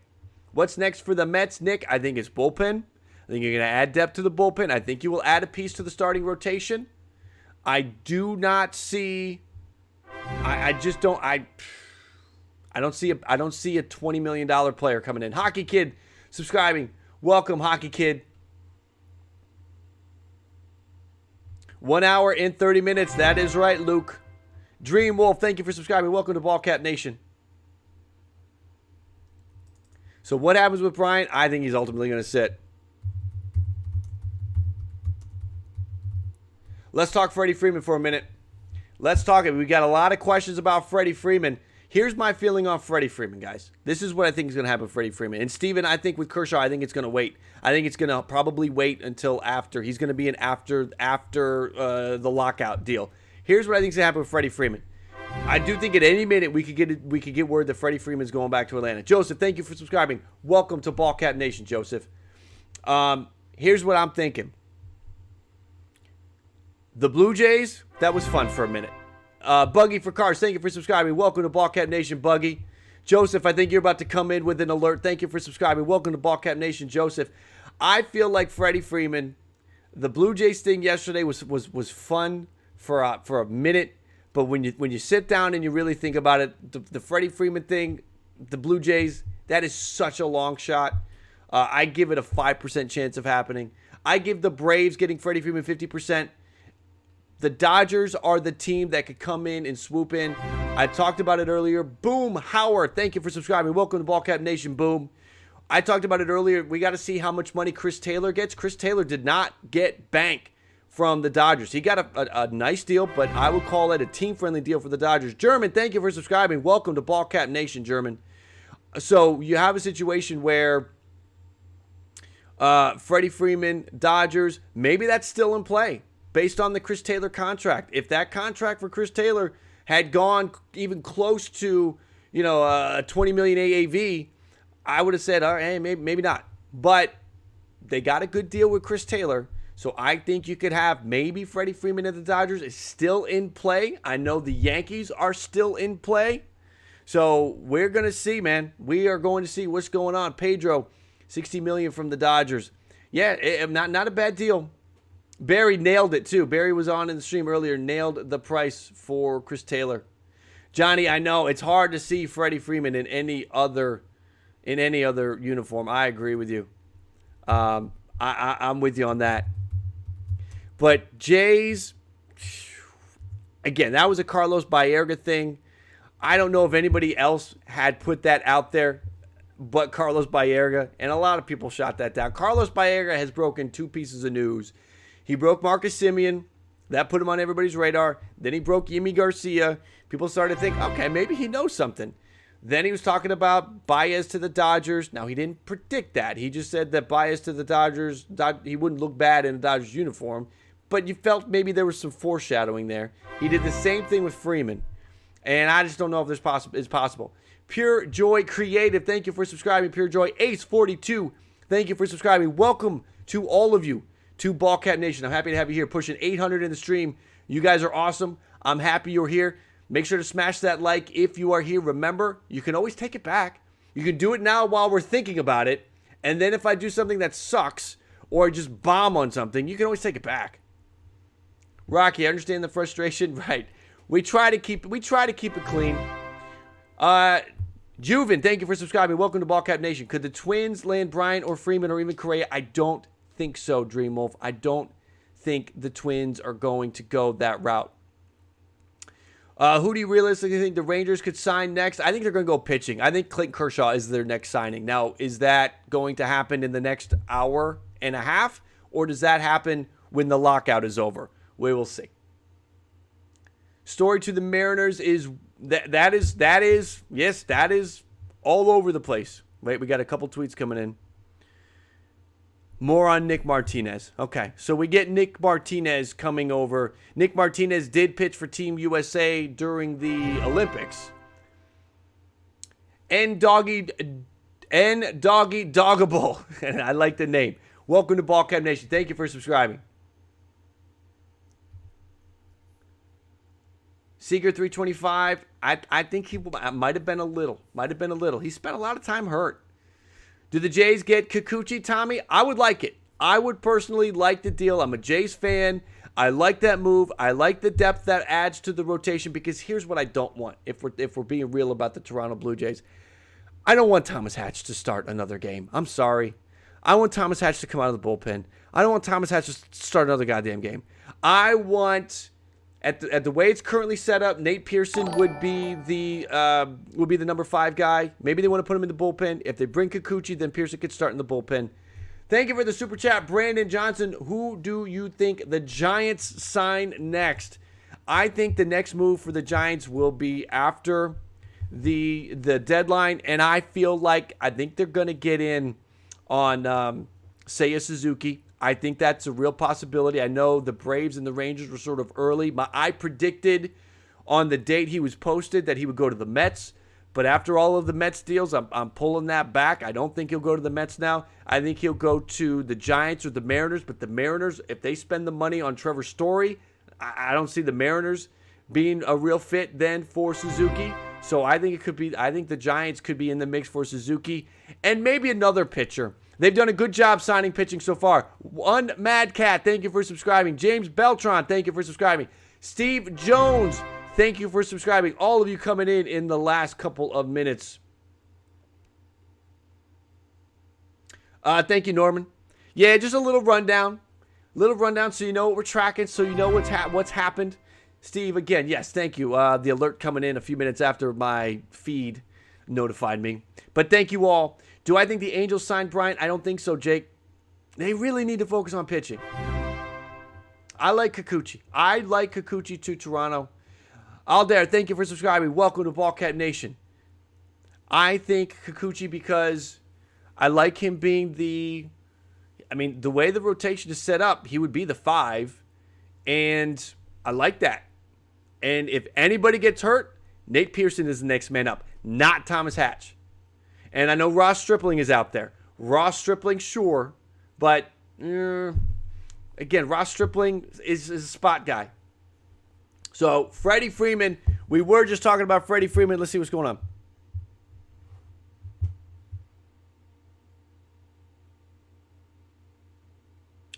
Speaker 1: What's next for the Mets, Nick? I think it's bullpen. I think you're going to add depth to the bullpen. I think you will add a piece to the starting rotation. I do not see. I don't see a $20 million player coming in. Hockey Kid subscribing. Welcome, Hockey Kid. 1 hour and 30 minutes. That is right, Luke. Dream Wolf, thank you for subscribing. Welcome to Ballcap Nation. So what happens with Bryant? I think he's ultimately going to sit. Let's talk Freddie Freeman for a minute. Let's talk it. We got a lot of questions about Freddie Freeman. Here's my feeling on Freddie Freeman, guys. This is what I think is going to happen with Freddie Freeman. And Steven, I think with Kershaw, I think it's going to wait. I think it's going to probably wait until after. He's going to be after the lockout deal. Here's what I think is going to happen with Freddie Freeman. I do think at any minute we could get word that Freddie Freeman's going back to Atlanta. Joseph, thank you for subscribing. Welcome to Ballcat Nation, Joseph. Here's what I'm thinking. The Blue Jays, that was fun for a minute. Buggy for Cars, thank you for subscribing. Welcome to Ballcat Nation, Buggy. Joseph, I think you're about to come in with an alert. Thank you for subscribing. Welcome to Ballcat Nation, Joseph. I feel like Freddie Freeman, the Blue Jays thing yesterday was fun for a minute, but when you sit down and you really think about it, the Freddie Freeman thing, the Blue Jays, that is such a long shot. I give it a 5% chance of happening. I give the Braves getting Freddie Freeman 50%. The Dodgers are the team that could come in and swoop in. I talked about it earlier. Boom, Howard, thank you for subscribing. Welcome to Ballcat Nation, Boom. I talked about it earlier. We got to see how much money Chris Taylor gets. Chris Taylor did not get bank from the Dodgers. He got a nice deal, but I would call it a team-friendly deal for the Dodgers. German, thank you for subscribing. Welcome to Ballcat Nation, German. So you have a situation where Freddie Freeman, Dodgers, maybe that's still in play. Based on the Chris Taylor contract. If that contract for Chris Taylor had gone even close to, a $20 million AAV, I would have said, all right, hey, maybe not. But they got a good deal with Chris Taylor. So I think you could have maybe Freddie Freeman at the Dodgers is still in play. I know the Yankees are still in play. So we're going to see, man. We are going to see what's going on. Pedro, $60 million from the Dodgers. Yeah, not a bad deal. Barry nailed it, too. Barry was on in the stream earlier, nailed the price for Chris Taylor. Johnny, I know it's hard to see Freddie Freeman in any other uniform. I agree with you. I'm with you on that. But Jays, again, that was a Carlos Baerga thing. I don't know if anybody else had put that out there but Carlos Baerga, and a lot of people shot that down. Carlos Baerga has broken two pieces of news. He broke Marcus Semien. That put him on everybody's radar. Then he broke Yimi Garcia. People started to think, okay, maybe he knows something. Then he was talking about Baez to the Dodgers. Now, he didn't predict that. He just said that Baez to the Dodgers, he wouldn't look bad in a Dodgers uniform. But you felt maybe there was some foreshadowing there. He did the same thing with Freeman. And I just don't know if it's possible. Pure Joy Creative, thank you for subscribing. Pure Joy Ace 42, thank you for subscribing. Welcome to all of you to Ballcat Nation. I'm happy to have you here, pushing 800 in the stream. You guys are awesome. I'm happy you're here. Make sure to smash that like if you are here. Remember, you can always take it back. You can do it now while we're thinking about it. And then if I do something that sucks or just bomb on something, you can always take it back. Rocky, I understand the frustration. Right. We try to keep it clean. Juven, thank you for subscribing. Welcome to Ballcat Nation. Could the Twins land Bryant or Freeman or even Correa? I don't think so, Dreamwolf. I don't think the Twins are going to go that route. Who do you realistically think the Rangers could sign next? I think they're going to go pitching. I think Clayton Kershaw is their next signing. Now, is that going to happen in the next hour and a half, or does that happen when the lockout is over? We will see. Story to the Mariners is that is all over the place. Wait, we got a couple tweets coming in. More on Nick Martinez. Okay, so we get Nick Martinez coming over. Nick Martinez did pitch for Team USA during the Olympics. And Doggy Doggable. And I like the name. Welcome to Ballcat Nation. Thank you for subscribing. Seeger 325. I think he might have been a little. He spent a lot of time hurt. Do the Jays get Kikuchi, Tommy? I would like it. I would personally like the deal. I'm a Jays fan. I like that move. I like the depth that adds to the rotation, because here's what I don't want, if we're being real about the Toronto Blue Jays. I don't want Thomas Hatch to start another game. I'm sorry. I want Thomas Hatch to come out of the bullpen. I don't want Thomas Hatch to start another goddamn game. I want, at the way it's currently set up, Nate Pearson would be the number 5 guy. Maybe they want to put him in the bullpen. If they bring Kikuchi, then Pearson could start in the bullpen. Thank you for the super chat, Brandon Johnson. Who do you think the Giants sign next? I think the next move for the Giants will be after the deadline, and I think they're going to get in on Seiya Suzuki. I think that's a real possibility. I know the Braves and the Rangers were sort of early. I predicted on the date he was posted that he would go to the Mets. But after all of the Mets deals, I'm pulling that back. I don't think he'll go to the Mets now. I think he'll go to the Giants or the Mariners. But the Mariners, if they spend the money on Trevor Story, I don't see the Mariners being a real fit then for Suzuki. So I think the Giants could be in the mix for Suzuki and maybe another pitcher. They've done a good job signing pitching so far. One Mad Cat, thank you for subscribing. James Beltran, thank you for subscribing. Steve Jones, thank you for subscribing. All of you coming in the last couple of minutes. Thank you, Norman. Yeah, just a little rundown. So you know what we're tracking, so you know what's happened. Steve, again, yes, thank you. The alert coming in a few minutes after my feed notified me. But thank you all. Do I think the Angels signed Bryant? I don't think so, Jake. They really need to focus on pitching. I like Kikuchi. To Toronto. Aldair, thank you for subscribing. Welcome to Ballcat Nation. I think Kikuchi because I like him being the way the rotation is set up, he would be the 5, and I like that. And if anybody gets hurt, Nate Pearson is the next man up, not Thomas Hatch. And I know Ross Stripling is out there. Ross Stripling, sure, but again, Ross Stripling is a spot guy. So, Freddie Freeman, we were just talking about Freddie Freeman. Let's see what's going on.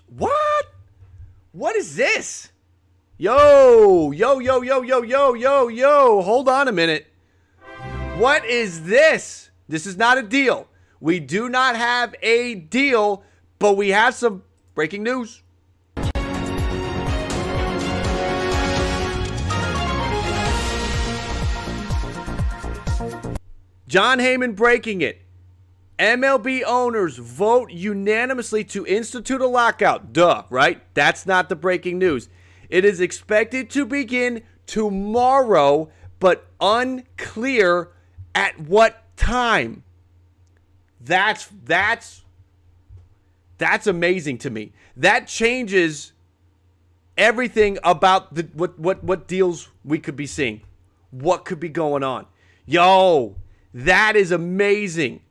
Speaker 1: What? What is this? Yo. Hold on a minute. What is this? This is not a deal. We do not have a deal, but we have some breaking news. John Heyman breaking it. MLB owners vote unanimously to institute a lockout. Duh, right? That's not the breaking news. It is expected to begin tomorrow, but unclear at what time. That's amazing to me. That changes everything about what deals we could be seeing. What could be going on. Yo, that is amazing.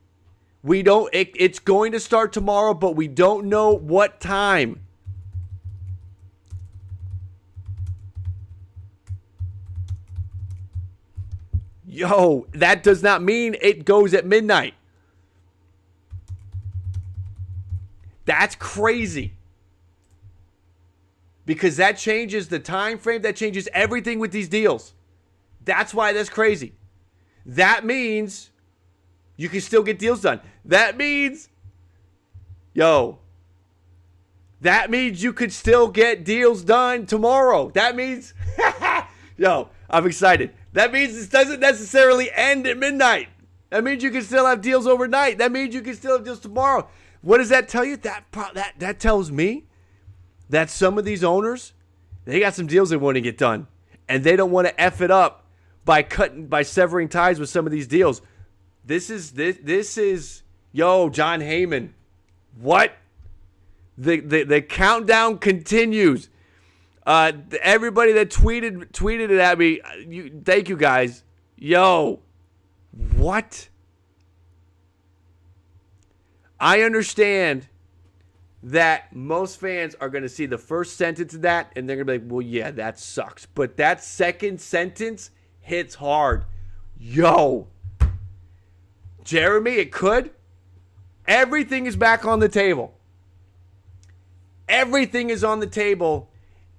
Speaker 1: It's going to start tomorrow, but we don't know what time. Yo, that does not mean it goes at midnight. That's crazy. Because that changes the time frame, that changes everything with these deals. That's why that's crazy. That means you can still get deals done. That means you could still get deals done tomorrow. That means, I'm excited. That means this doesn't necessarily end at midnight. That means you can still have deals overnight. That means you can still have deals tomorrow. What does that tell you? That tells me that some of these owners, they got some deals they want to get done. And they don't want to F it up by severing ties with some of these deals. This is John Heyman. What? The countdown continues. Everybody that tweeted it at me, thank you guys. Yo, what? I understand that most fans are going to see the first sentence of that and they're going to be like, well, yeah, that sucks. But that second sentence hits hard. Yo, Jeremy, it could. Everything is back on the table. Everything is on the table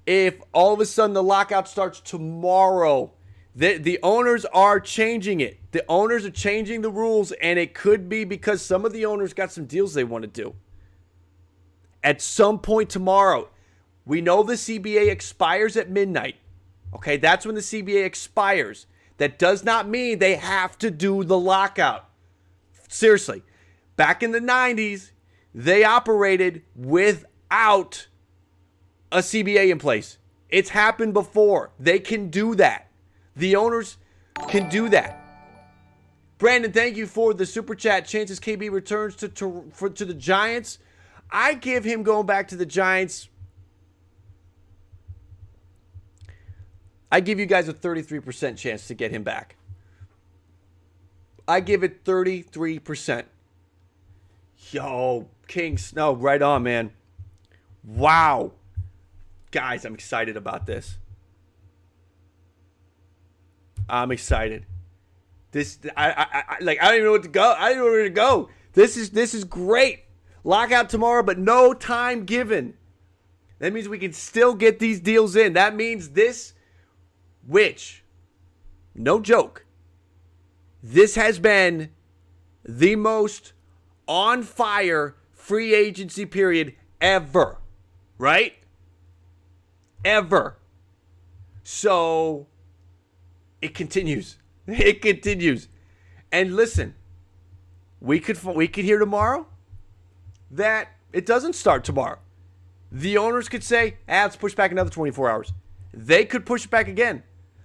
Speaker 1: if all of a sudden the lockout starts tomorrow. The owners are changing it. The owners are changing the rules, and it could be because some of the owners got some deals they want to do. At some point tomorrow, we know the CBA expires at midnight. Okay, that's when the CBA expires. That does not mean they have to do the lockout. Seriously, back in the 90s, they operated without a CBA in place. It's happened before. They can do that. The owners can do that. Brandon, thank you for the super chat. Chances KB returns to the Giants. I give him going back to the Giants. I give you guys a 33% chance to get him back. I give it 33%. Yo, King Snow, right on, man. Wow. Guys, I'm excited about this. I'm excited. I don't even know what to go. I don't even know where to go. This is great. Lockout tomorrow, but no time given. That means we can still get these deals in. That means this, which, no joke, this has been the most on fire free agency period ever. Right? Ever. So it continues. It continues. And listen, we could hear tomorrow that it doesn't start tomorrow. The owners could say, let's push back another 24 hours. They could push it back again.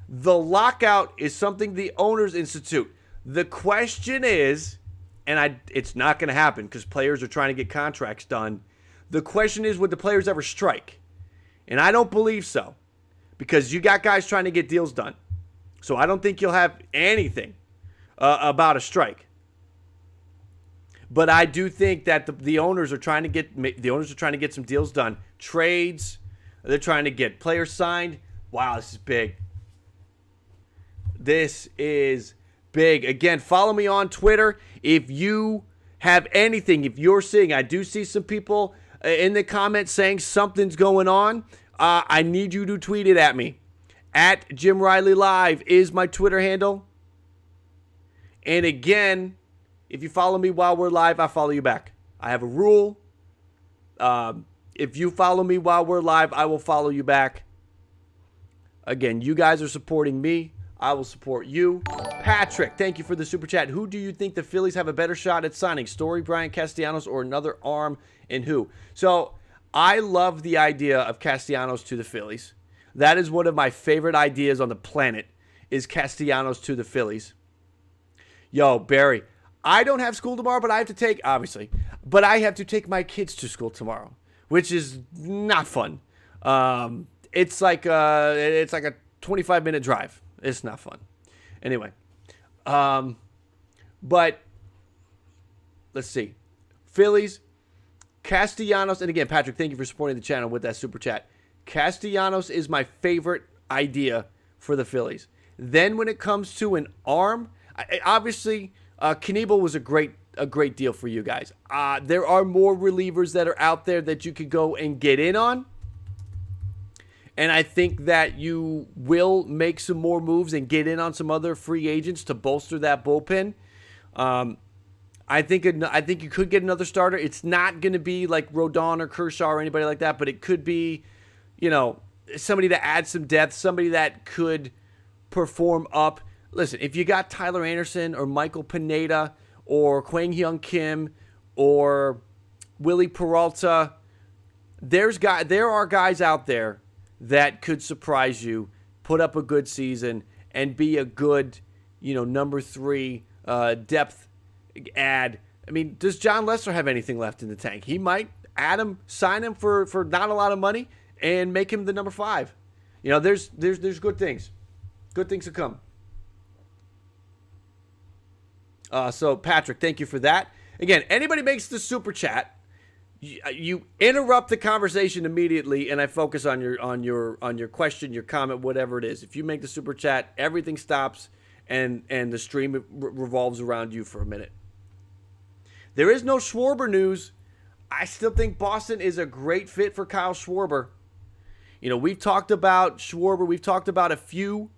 Speaker 1: The lockout is something the owners institute. The question is, and it's not going to happen because players are trying to get contracts done. The question is, would the players ever strike? And I don't believe so, because you got guys trying to get deals done. So I don't think you'll have anything about a strike. But I do think that the owners are trying to get some deals done. Trades, they're trying to get players signed. Wow, this is big. This is big. Again, follow me on Twitter if you have anything. If you're seeing, I do see some people in the comments saying something's going on. I need you to tweet it at me. At Jim Riley Live is my Twitter handle. And again, if you follow me while we're live, I follow you back. I have a rule. If you follow me while we're live, I will follow you back. Again, you guys are supporting me. I will support you. Patrick, thank you for the super chat. Who do you think the Phillies have a better shot at signing? Story, Bryant, Castellanos, or another arm, and who? So I love the idea of Castellanos to the Phillies. That is one of my favorite ideas on the planet, is Castellanos to the Phillies. Yo, Barry, I don't have school tomorrow, but I have to take, obviously, but I have to take my kids to school tomorrow, which is not fun. It's like a 25-minute drive. It's not fun. Anyway, but let's see. Phillies, Castellanos, and again, Patrick, thank you for supporting the channel with that super chat. Castellanos is my favorite idea for the Phillies. Then when it comes to an arm, obviously, Knebel was a great deal for you guys. There are more relievers that are out there that you could go and get in on. And I think that you will make some more moves and get in on some other free agents to bolster that bullpen. I think you could get another starter. It's not going to be like Rodon or Kershaw or anybody like that, but it could be, somebody to add some depth, somebody that could perform up. Listen, if you got Tyler Anderson or Michael Pineda or Kwang Hyun Kim or Willie Peralta, there are guys out there that could surprise you, put up a good season, and be a good, number 3 depth add. I mean, does John Lester have anything left in the tank? He might add him, sign him for not a lot of money, and make him the number 5. There's good things. Good things to come. So, Patrick, thank you for that. Again, anybody makes the super chat, you interrupt the conversation immediately, and I focus on your question, your comment, whatever it is. If you make the super chat, everything stops, and the stream revolves around you for a minute. There is no Schwarber news. I still think Boston is a great fit for Kyle Schwarber. We've talked about Schwarber. We've talked about a few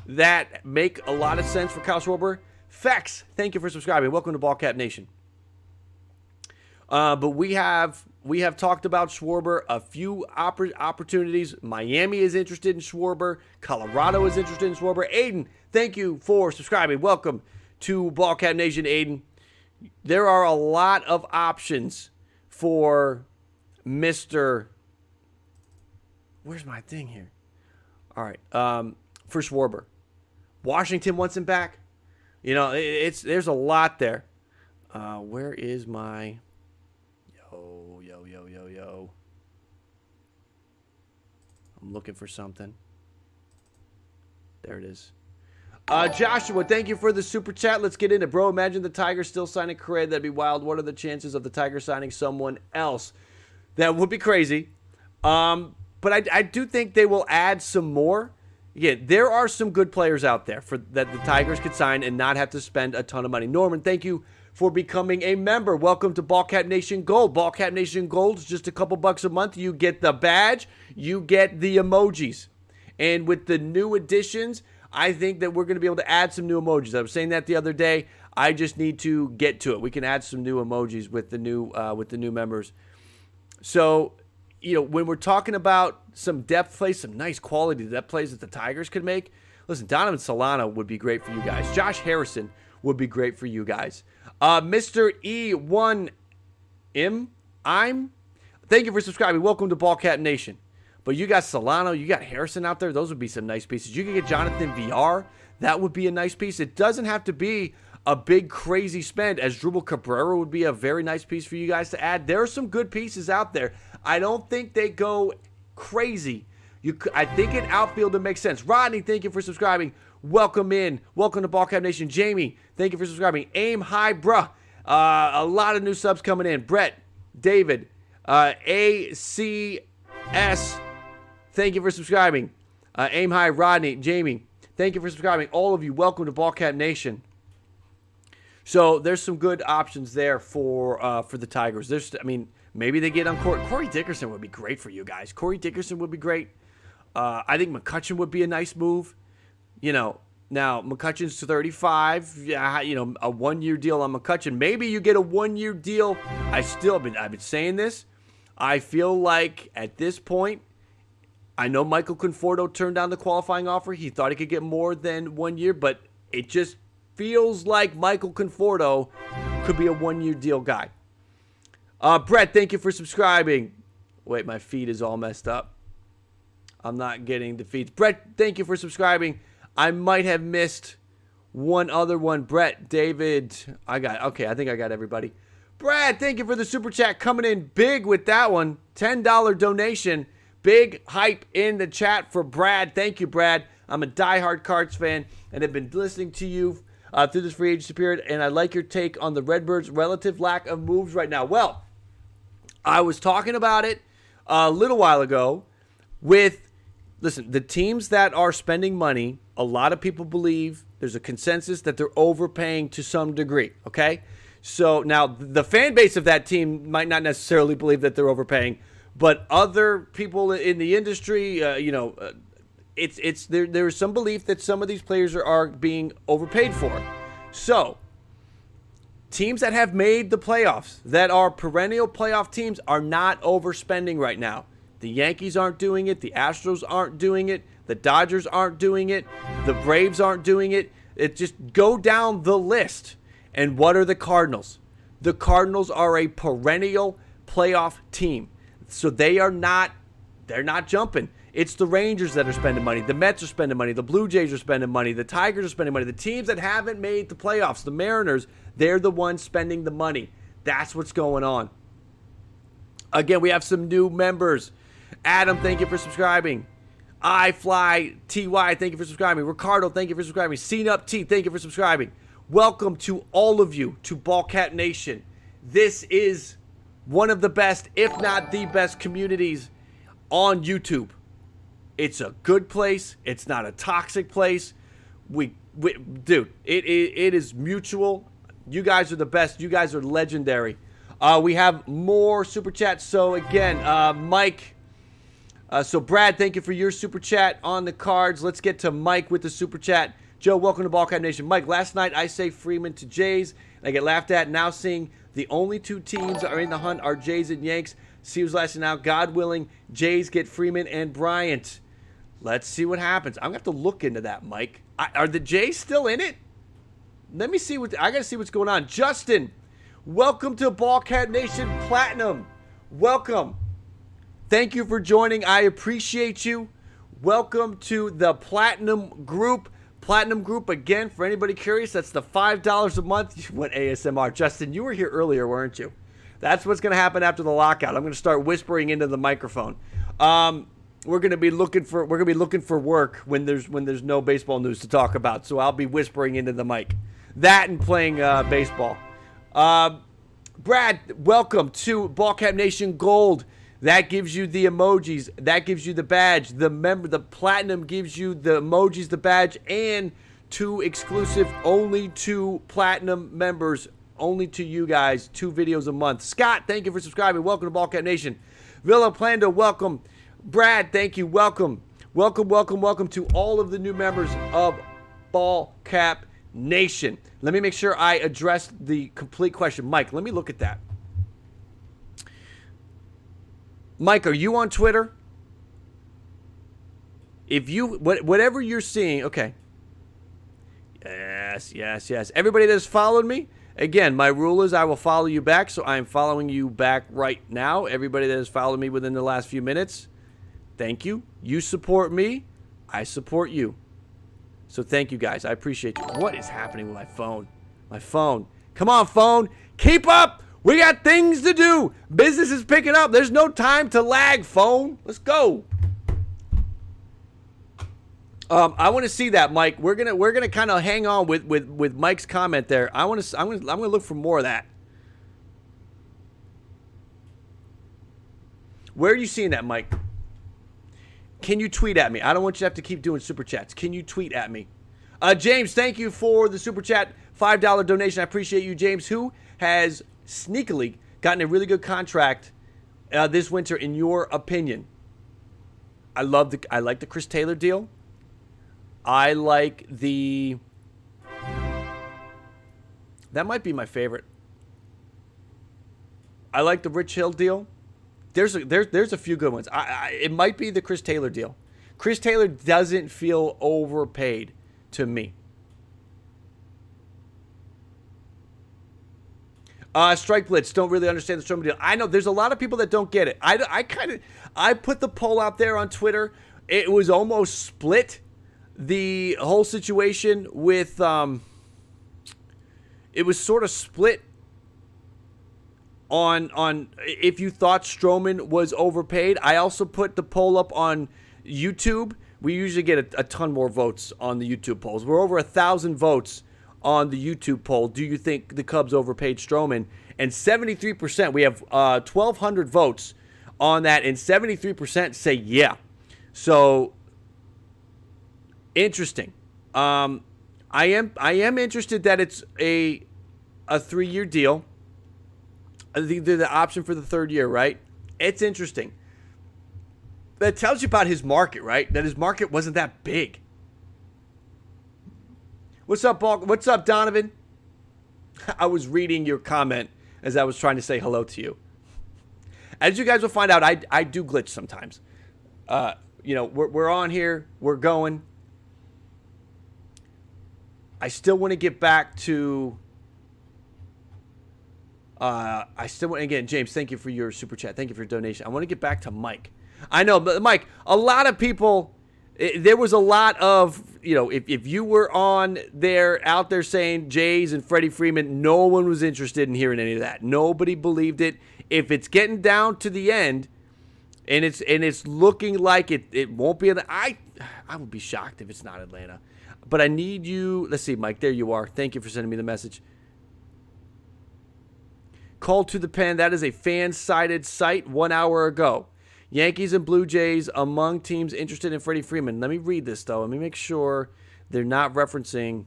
Speaker 1: that make a lot of sense for Kyle Schwarber. Fex, thank you for subscribing. Welcome to Ballcap Nation. But we have talked about Schwarber, a few opportunities. Miami is interested in Schwarber. Colorado is interested in Schwarber. Aiden, thank you for subscribing. Welcome to Ballcap Nation, Aiden. There are a lot of options for Mr. Where's my thing here? All right. For Schwarber. Washington wants him back. You know, there's a lot there. Where is my... Yo. I'm looking for something. There it is. Joshua, thank you for the super chat. Let's get into it, bro. Imagine the Tigers still signing Correa. That'd be wild. What are the chances of the Tigers signing someone else? That would be crazy. But I do think they will add some more. Again, there are some good players out there that the Tigers could sign and not have to spend a ton of money. Norman, thank you for becoming a member. Welcome to Ballcap Nation Gold. Ballcap Nation Gold is just a couple bucks a month. You get the badge. You get the emojis. And with the new additions, I think that we're going to be able to add some new emojis. I was saying that the other day. I just need to get to it. We can add some new emojis with the new members. So, you know, when we're talking about some depth plays, some nice quality depth plays that the Tigers could make, listen, Donovan Solano would be great for you guys. Josh Harrison would be great for you guys. Mr. E1M, thank you for subscribing. Welcome to Ballcat Nation. But you got Solano, you got Harrison out there. Those would be some nice pieces. You could get Jonathan VR. That would be a nice piece. It doesn't have to be a big, crazy spend, as Drupal Cabrera would be a very nice piece for you guys to add. There are some good pieces out there. I don't think they go crazy. I think an outfielder makes sense. Rodney, thank you for subscribing. Welcome in. Welcome to Ballcap Nation. Jamie, thank you for subscribing. Aim high, bruh. A lot of new subs coming in. Brett, David, ACS, thank you for subscribing. Aim high, Rodney, Jamie, thank you for subscribing. All of you, welcome to Ballcap Nation. So there's some good options there for the Tigers. Maybe they get on Corey Dickerson would be great for you guys. Corey Dickerson would be great. I think McCutchen would be a nice move. You know, now McCutchen's 35. Yeah, you know, a 1-year deal on McCutchen. Maybe you get a 1-year deal. I've been saying this. I feel like at this point, I know Michael Conforto turned down the qualifying offer. He thought he could get more than 1 year, but it just feels like Michael Conforto could be a 1-year deal guy. Brett, thank you for subscribing. Wait, my feed is all messed up. I'm not getting the feeds. Brett, thank you for subscribing. I might have missed one other one. Brett, David, I think I got everybody. Brad, thank you for the super chat, coming in big with that one. $10 donation. Big hype in the chat for Brad. Thank you, Brad. I'm a diehard Cards fan and have been listening to you through this free agency period, and I like your take on the Redbirds' relative lack of moves right now. Well, I was talking about it a little while ago listen, the teams that are spending money, a lot of people believe there's a consensus that they're overpaying to some degree, okay? So now the fan base of that team might not necessarily believe that they're overpaying, but other people in the industry, there's some belief that some of these players are being overpaid for. So teams that have made the playoffs, that are perennial playoff teams, are not overspending right now. The Yankees aren't doing it. The Astros aren't doing it. The Dodgers aren't doing it. The Braves aren't doing it. It just go down the list. And what are the Cardinals? The Cardinals are a perennial playoff team. So they're not jumping. It's the Rangers that are spending money. The Mets are spending money. The Blue Jays are spending money. The Tigers are spending money. The teams that haven't made the playoffs, the Mariners, they're the ones spending the money. That's what's going on. Again, we have some new members. Adam, thank you for subscribing. iFlyTY, thank you for subscribing. Ricardo, thank you for subscribing. CNUPT, thank you for subscribing. Welcome to all of you to Ballcat Nation. This is one of the best, if not the best, communities on YouTube. It's a good place. It's not a toxic place. Dude, it is mutual. You guys are the best. You guys are legendary. We have more super chats. So again, Mike. So Brad, thank you for your super chat on the Cards. Let's get to Mike with the super chat. Joe, welcome to Ballcat Nation. Mike, last night I say Freeman to Jays, and I get laughed at. Now seeing the only two teams that are in the hunt are Jays and Yanks. Seems lasting now. God willing, Jays get Freeman and Bryant. Let's see what happens. I'm going to have to look into that, Mike. Are the Jays still in it? Let me see I got to see what's going on. Justin, Welcome to Ballcat Nation Platinum. Welcome. Thank you for joining. I appreciate you. Welcome to the Platinum Group. Platinum Group, again, for anybody curious, that's the $5 a month. You went ASMR. Justin, you were here earlier, weren't you? That's what's going to happen after the lockout. I'm going to start whispering into the microphone. We're going to be looking for work when there's no baseball news to talk about. So I'll be whispering into the mic. That and playing baseball. Brad, welcome to Ballcat Nation Gold. That gives you the emojis. That gives you the badge. The platinum gives you the emojis, the badge, and 2 exclusive, only to platinum members, only to you guys, 2 videos a month. Scott, thank you for subscribing. Welcome to Ballcat Nation. Villa Plando, welcome. Brad, thank you. Welcome. Welcome to all of the new members of Ballcat Nation. Let me make sure I address the complete question. Mike, let me look at that. Mike, are you on Twitter? If you, whatever you're seeing, okay. Yes. Everybody that's followed me, again, my rule is I will follow you back, so I'm following you back right now. Everybody that has followed me within the last few minutes, thank you. You support me, I support you. So thank you guys, I appreciate you. What is happening with my phone? My phone. Come on, phone. Keep up. We got things to do. Business is picking up. There's no time to lag, phone. Let's go. I want to see that, Mike. We're gonna kind of hang on with Mike's comment there. I'm gonna look for more of that. Where are you seeing that, Mike? Can you tweet at me? I don't want you to have to keep doing super chats. Can you tweet at me? James, thank you for the super chat, $5 donation. I appreciate you, James, who has sneakily gotten a really good contract this winter, in your opinion. I like the Chris Taylor deal. I like the, that might be my favorite. I like the Rich Hill deal. There's a few good ones. It might be the Chris Taylor deal. Chris Taylor doesn't feel overpaid to me. Strike Blitz, don't really understand the Stroman deal. I know there's a lot of people that don't get it. I put the poll out there on Twitter. It was almost split. The whole situation with it was sort of split on if you thought Stroman was overpaid. I also put the poll up on YouTube. We usually get a ton more votes on the YouTube polls. We're over 1,000 votes on the YouTube poll. Do you think the Cubs overpaid Stroman? And 73%, we have 1,200 votes on that, and 73% say yeah. So interesting. I am interested that it's a 3-year deal. I think they're the option for the 3rd year, right? It's interesting. That tells you about his market, right? That his market wasn't that big. What's up, Paul? What's up, Donovan? I was reading your comment as I was trying to say hello to you. As you guys will find out, I do glitch sometimes. We're on here. We're going. I still want to get back to... again, James, thank you for your super chat. Thank you for your donation. I want to get back to Mike. I know, but Mike, a lot of people... there was a lot of, if you were out there saying Jays and Freddie Freeman, no one was interested in hearing any of that. Nobody believed it. If it's getting down to the end, and it's looking like it won't be, I would be shocked if it's not Atlanta. But I need you. Let's see, Mike. There you are. Thank you for sending me the message. Call to the pen. That is a fan-sided site 1 hour ago. Yankees and Blue Jays among teams interested in Freddie Freeman. Let me read this, though. Let me make sure they're not referencing.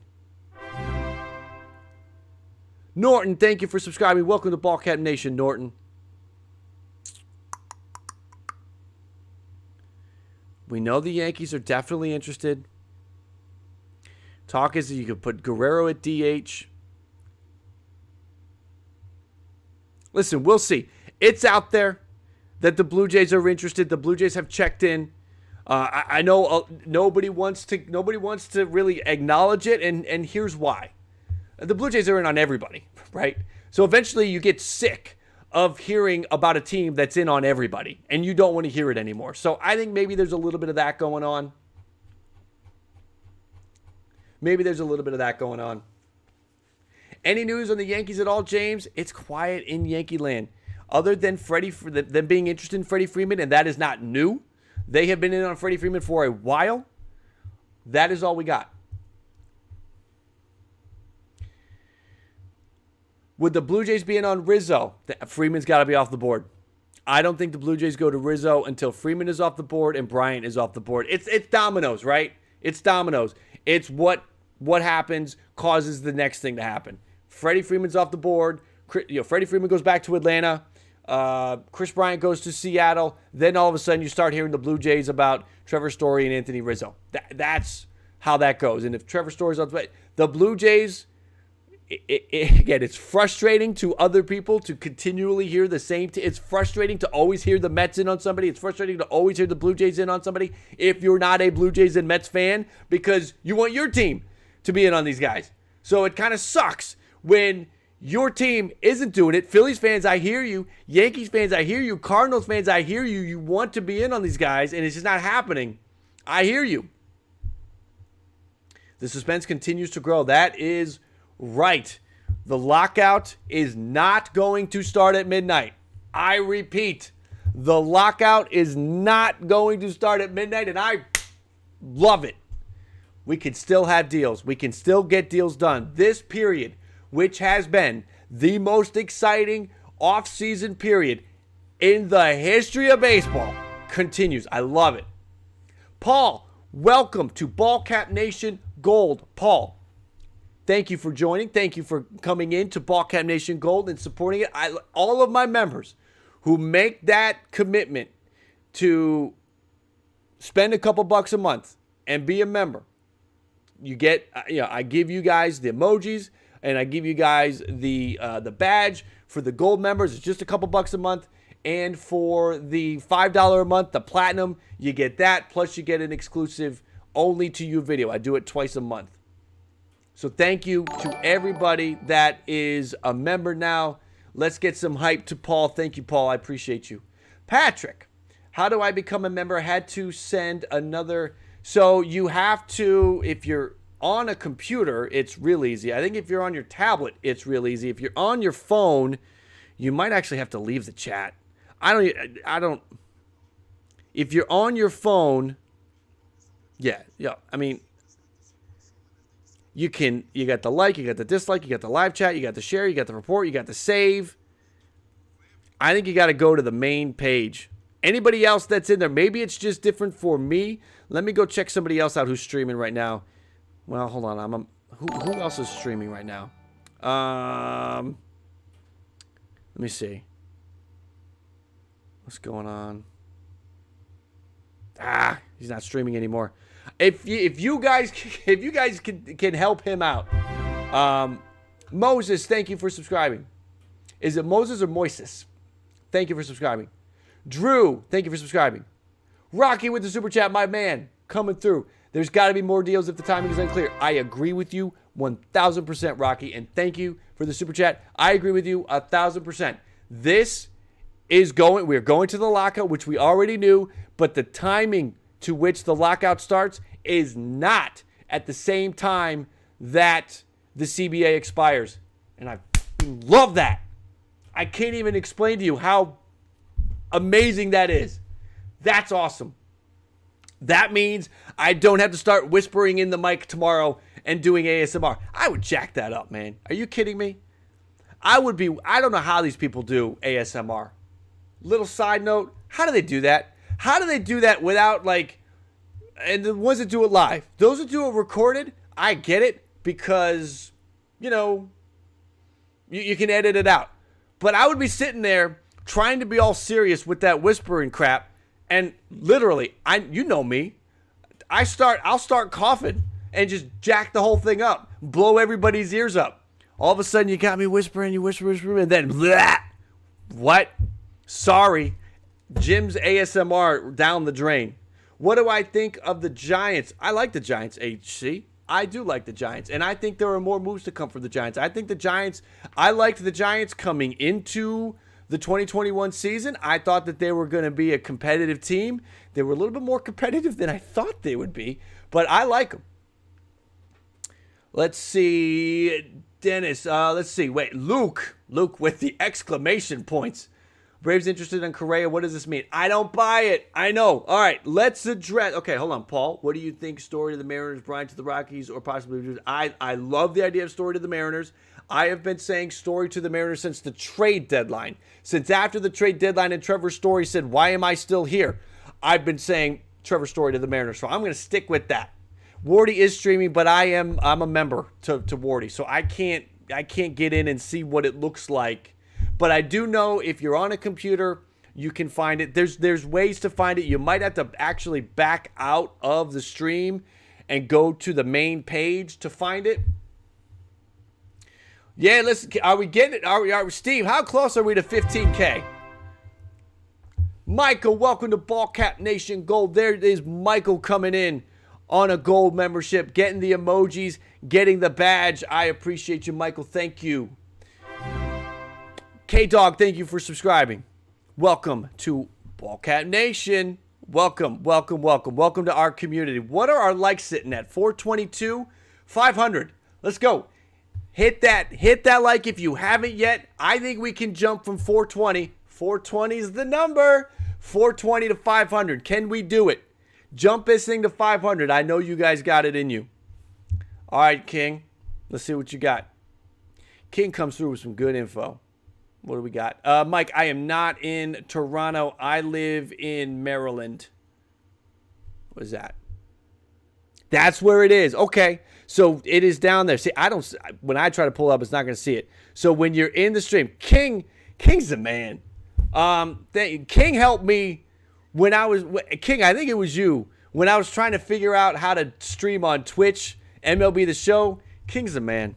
Speaker 1: Norton, thank you for subscribing. Welcome to Ballcat Nation, Norton. We know the Yankees are definitely interested. Talk is that you could put Guerrero at DH. Listen, we'll see. It's out there that the Blue Jays are interested. The Blue Jays have checked in. I know nobody wants to really acknowledge it, and here's why. The Blue Jays are in on everybody, right? So eventually you get sick of hearing about a team that's in on everybody, and you don't want to hear it anymore. So I think maybe there's a little bit of that going on. Any news on the Yankees at all, James? It's quiet in Yankee land. Other than them being interested in Freddie Freeman, and that is not new. They have been in on Freddie Freeman for a while. That is all we got. Would the Blue Jays be in on Rizzo? Freeman's got to be off the board. I don't think the Blue Jays go to Rizzo until Freeman is off the board and Bryant is off the board. It's dominoes, right? It's dominoes. It's what happens causes the next thing to happen. Freddie Freeman's off the board. Freddie Freeman goes back to Atlanta. Chris Bryant goes to Seattle. Then all of a sudden you start hearing the Blue Jays about Trevor Story and Anthony Rizzo. That's how that goes. And if Trevor Story's on the Blue Jays, again, it's frustrating to other people to continually hear the same. It's frustrating to always hear the Mets in on somebody. It's frustrating to always hear the Blue Jays in on somebody if you're not a Blue Jays and Mets fan, because you want your team to be in on these guys. So it kind of sucks when your team isn't doing it. Phillies fans, I hear you. Yankees fans, I hear you. Cardinals fans, I hear you. You want to be in on these guys, and it's just not happening. I hear you. The suspense continues to grow. That is right. The lockout is not going to start at midnight. I repeat, the lockout is not going to start at midnight, and I love it. We can still have deals. We can still get deals done. This period, which has been the most exciting offseason period in the history of baseball, continues. I love it. Paul, welcome to Ballcap Nation Gold. Paul, thank you for joining. Thank you for coming in to Ballcap Nation Gold and supporting it. All of my members who make that commitment to spend a couple bucks a month and be a member, you get, I give you guys the emojis and I give you guys the badge. For the gold members, it's just a couple bucks a month. And for the $5 a month, the platinum, you get that. Plus you get an exclusive only to you video. I do it twice a month. So thank you to everybody that is a member now. Let's get some hype to Paul. Thank you, Paul. I appreciate you. Patrick, how do I become a member? I had to send another. So you have to, if you're on a computer, it's real easy. I think if you're on your tablet, it's real easy. If you're on your phone, you might actually have to leave the chat. I don't. If you're on your phone, yeah. I mean, you got the like, you got the dislike, you got the live chat, you got the share, you got the report, you got the save. I think you got to go to the main page. Anybody else that's in there, maybe it's just different for me. Let me go check somebody else out who's streaming right now. Well, hold on. Who else is streaming right now? Let me see. What's going on? He's not streaming anymore. If you guys can help him out. Moses, thank you for subscribing. Is it Moses or Moises? Thank you for subscribing. Drew, thank you for subscribing. Rocky with the super chat, my man, coming through. There's got to be more deals if the timing is unclear. I agree with you 1,000%, Rocky, and thank you for the super chat. I agree with you 1,000%. We're going to the lockout, which we already knew, but the timing to which the lockout starts is not at the same time that the CBA expires. And I love that. I can't even explain to you how amazing that is. That's awesome. That means I don't have to start whispering in the mic tomorrow and doing ASMR. I would jack that up, man. Are you kidding me? I don't know how these people do ASMR. Little side note, how do they do that? How do they do that without and the ones that do it live, those that do it recorded, I get it because, you can edit it out. But I would be sitting there trying to be all serious with that whispering crap. And literally, you know me, I'll start coughing and just jack the whole thing up, blow everybody's ears up. All of a sudden, you got me whispering, you whisper, and then blah. What? Sorry, Jim's ASMR down the drain. What do I think of the Giants? I like the Giants, HC. I do like the Giants, and I think there are more moves to come for the Giants. I think the Giants, I liked the Giants coming into the 2021 season. I thought that they were going to be a competitive team. They were a little bit more competitive than I thought they would be, but I like them. Let's see, Dennis. Let's see. Wait, Luke with the exclamation points. Braves interested in Correa. What does this mean? I don't buy it. I know. All right, let's address. Okay, hold on, Paul. What do you think? Story to the Mariners, Bryant to the Rockies, or possibly? I love the idea of story to the Mariners. I have been saying story to the Mariners since the trade deadline. Since after the trade deadline and Trevor Story said, "Why am I still here?" I've been saying Trevor Story to the Mariners. So I'm going to stick with that. Wardy is streaming, but I'm a member to Wardy, so I can't get in and see what it looks like. But I do know if you're on a computer, you can find it. There's ways to find it. You might have to actually back out of the stream and go to the main page to find it. Yeah, are we getting it? Are we, Steve, how close are we to 15K? Michael, welcome to Ballcap Nation Gold. There is Michael coming in on a gold membership, getting the emojis, getting the badge. I appreciate you, Michael. Thank you. K-Dog, thank you for subscribing. Welcome to Ballcat Nation. Welcome to our community. What are our likes sitting at? 422, 500. Let's go. Hit that like if you haven't yet. I think we can jump from 420. 420 is the number. 420 to 500. Can we do it? Jump this thing to 500. I know you guys got it in you. All right, King. Let's see what you got. King comes through with some good info. What do we got? Mike, I am not in Toronto. I live in Maryland. What is that? That's where it is. Okay. So it is down there. See, when I try to pull up, it's not going to see it. So when you're in the stream, King's the man. King helped me when I was, King, I think it was you, when I was trying to figure out how to stream on Twitch, MLB The Show. King's the man.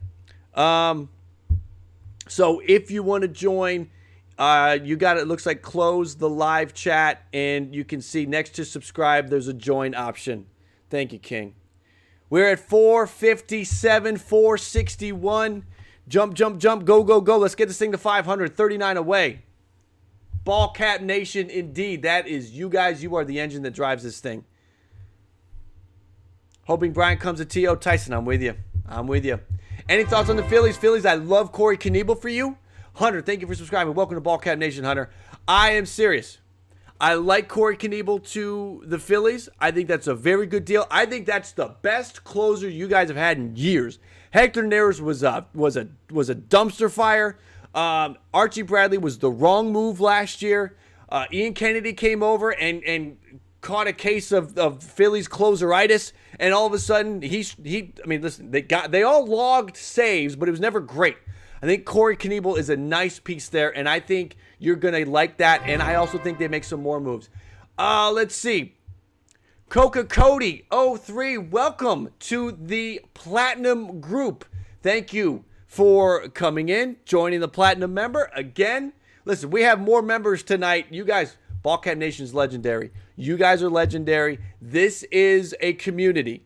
Speaker 1: So if you want to join, you got it looks like close the live chat, and you can see next to subscribe, there's a join option. Thank you, King. We're at 457, 461. Jump, go. Let's get this thing to 500, 39 away. Ballcat Nation, indeed. That is you guys. You are the engine that drives this thing. Hoping Bryant comes to T.O. Tyson. I'm with you. Any thoughts on the Phillies? Phillies, I love Corey Knebel for you. Hunter, thank you for subscribing. Welcome to Ballcat Nation, Hunter. I am serious. I like Corey Knebel to the Phillies. I think that's a very good deal. I think that's the best closer you guys have had in years. Hector Neris was a dumpster fire. Archie Bradley was the wrong move last year. Ian Kennedy came over and caught a case of Phillies closeritis, and all of a sudden listen, they all logged saves, but it was never great. I think Corey Knebel is a nice piece there, and I think you're gonna like that. And I also think they make some more moves. Let's see. Coca Cody 03, welcome to the Platinum Group. Thank you for coming in, joining the Platinum member again. Listen, we have more members tonight. You guys, Ballcat Nation's legendary. You guys are legendary. This is a community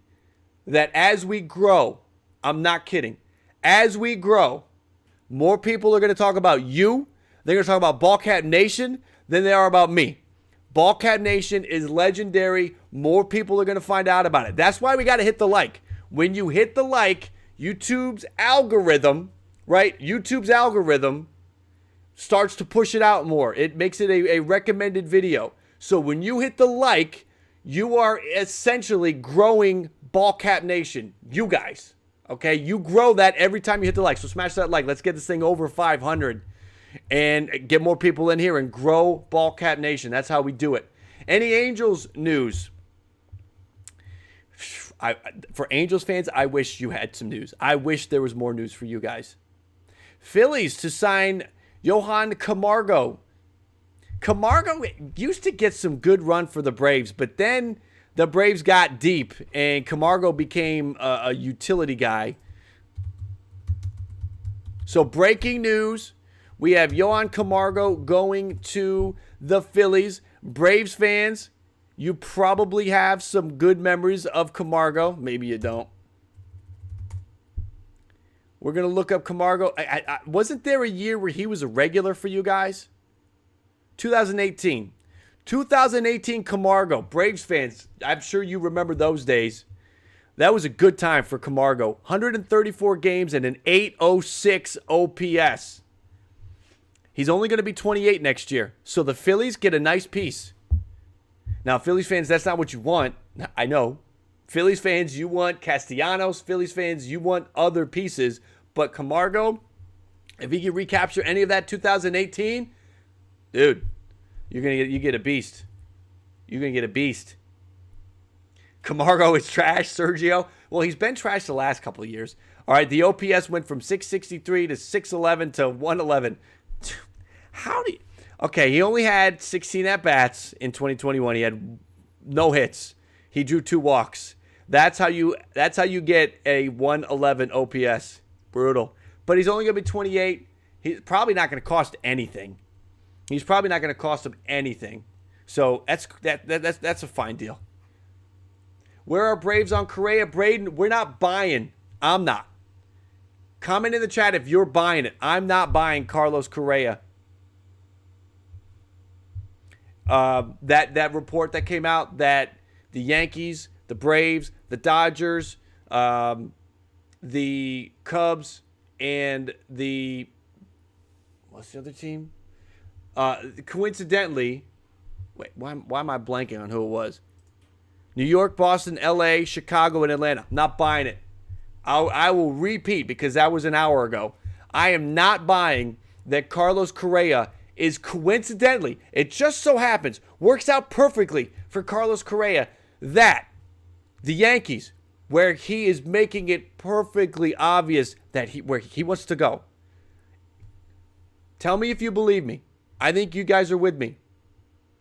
Speaker 1: that as we grow, I'm not kidding, as we grow, more people are going to talk about you. They're going to talk about Ballcat Nation than they are about me. Ballcat Nation is legendary. More people are going to find out about it. That's why we got to hit the like. When you hit the like, YouTube's algorithm, right? YouTube's algorithm starts to push it out more. It makes it a recommended video. So when you hit the like, you are essentially growing Ballcat Nation. You guys, okay? You grow that every time you hit the like. So smash that like. Let's get this thing over 500 and get more people in here and grow Ballcat Nation. That's how we do it. Any Angels news? For Angels fans, I wish you had some news. I wish there was more news for you guys. Phillies to sign Johan Camargo. Camargo used to get some good run for the Braves, but then the Braves got deep, and Camargo became a utility guy. So breaking news, we have Johan Camargo going to the Phillies. Braves fans, you probably have some good memories of Camargo. Maybe you don't. We're going to look up Camargo. Wasn't there a year where he was a regular for you guys? 2018. 2018 Camargo. Braves fans, I'm sure you remember those days. That was a good time for Camargo. 134 games and an 806 OPS. He's only going to be 28 next year. So the Phillies get a nice piece. Now, Phillies fans, that's not what you want. I know. Phillies fans, you want Castellanos. Phillies fans, you want other pieces. But Camargo, if he can recapture any of that 2018, dude, you get a beast. You're going to get a beast. Camargo is trash, Sergio. Well, he's been trash the last couple of years. All right, the OPS went from 663 to 611 to 111. How do you... Okay, he only had 16 at-bats in 2021. He had no hits. He drew 2 walks. That's how you get a 111 OPS. Brutal. But he's only going to be 28. He's probably not going to cost anything. He's probably not going to cost him anything. So that's a fine deal. Where are Braves on Correa? Braden, we're not buying. I'm not. Comment in the chat if you're buying it. I'm not buying Carlos Correa. That report that came out that the Yankees, the Braves, the Dodgers, the Cubs, and what's the other team? Coincidentally, wait, why am I blanking on who it was? New York, Boston, LA, Chicago, and Atlanta. Not buying it. I will repeat because that was an hour ago. I am not buying that Carlos Correa is coincidentally, it just so happens, works out perfectly for Carlos Correa that the Yankees, where he is making it perfectly obvious that where he wants to go. Tell me if you believe me. I think you guys are with me.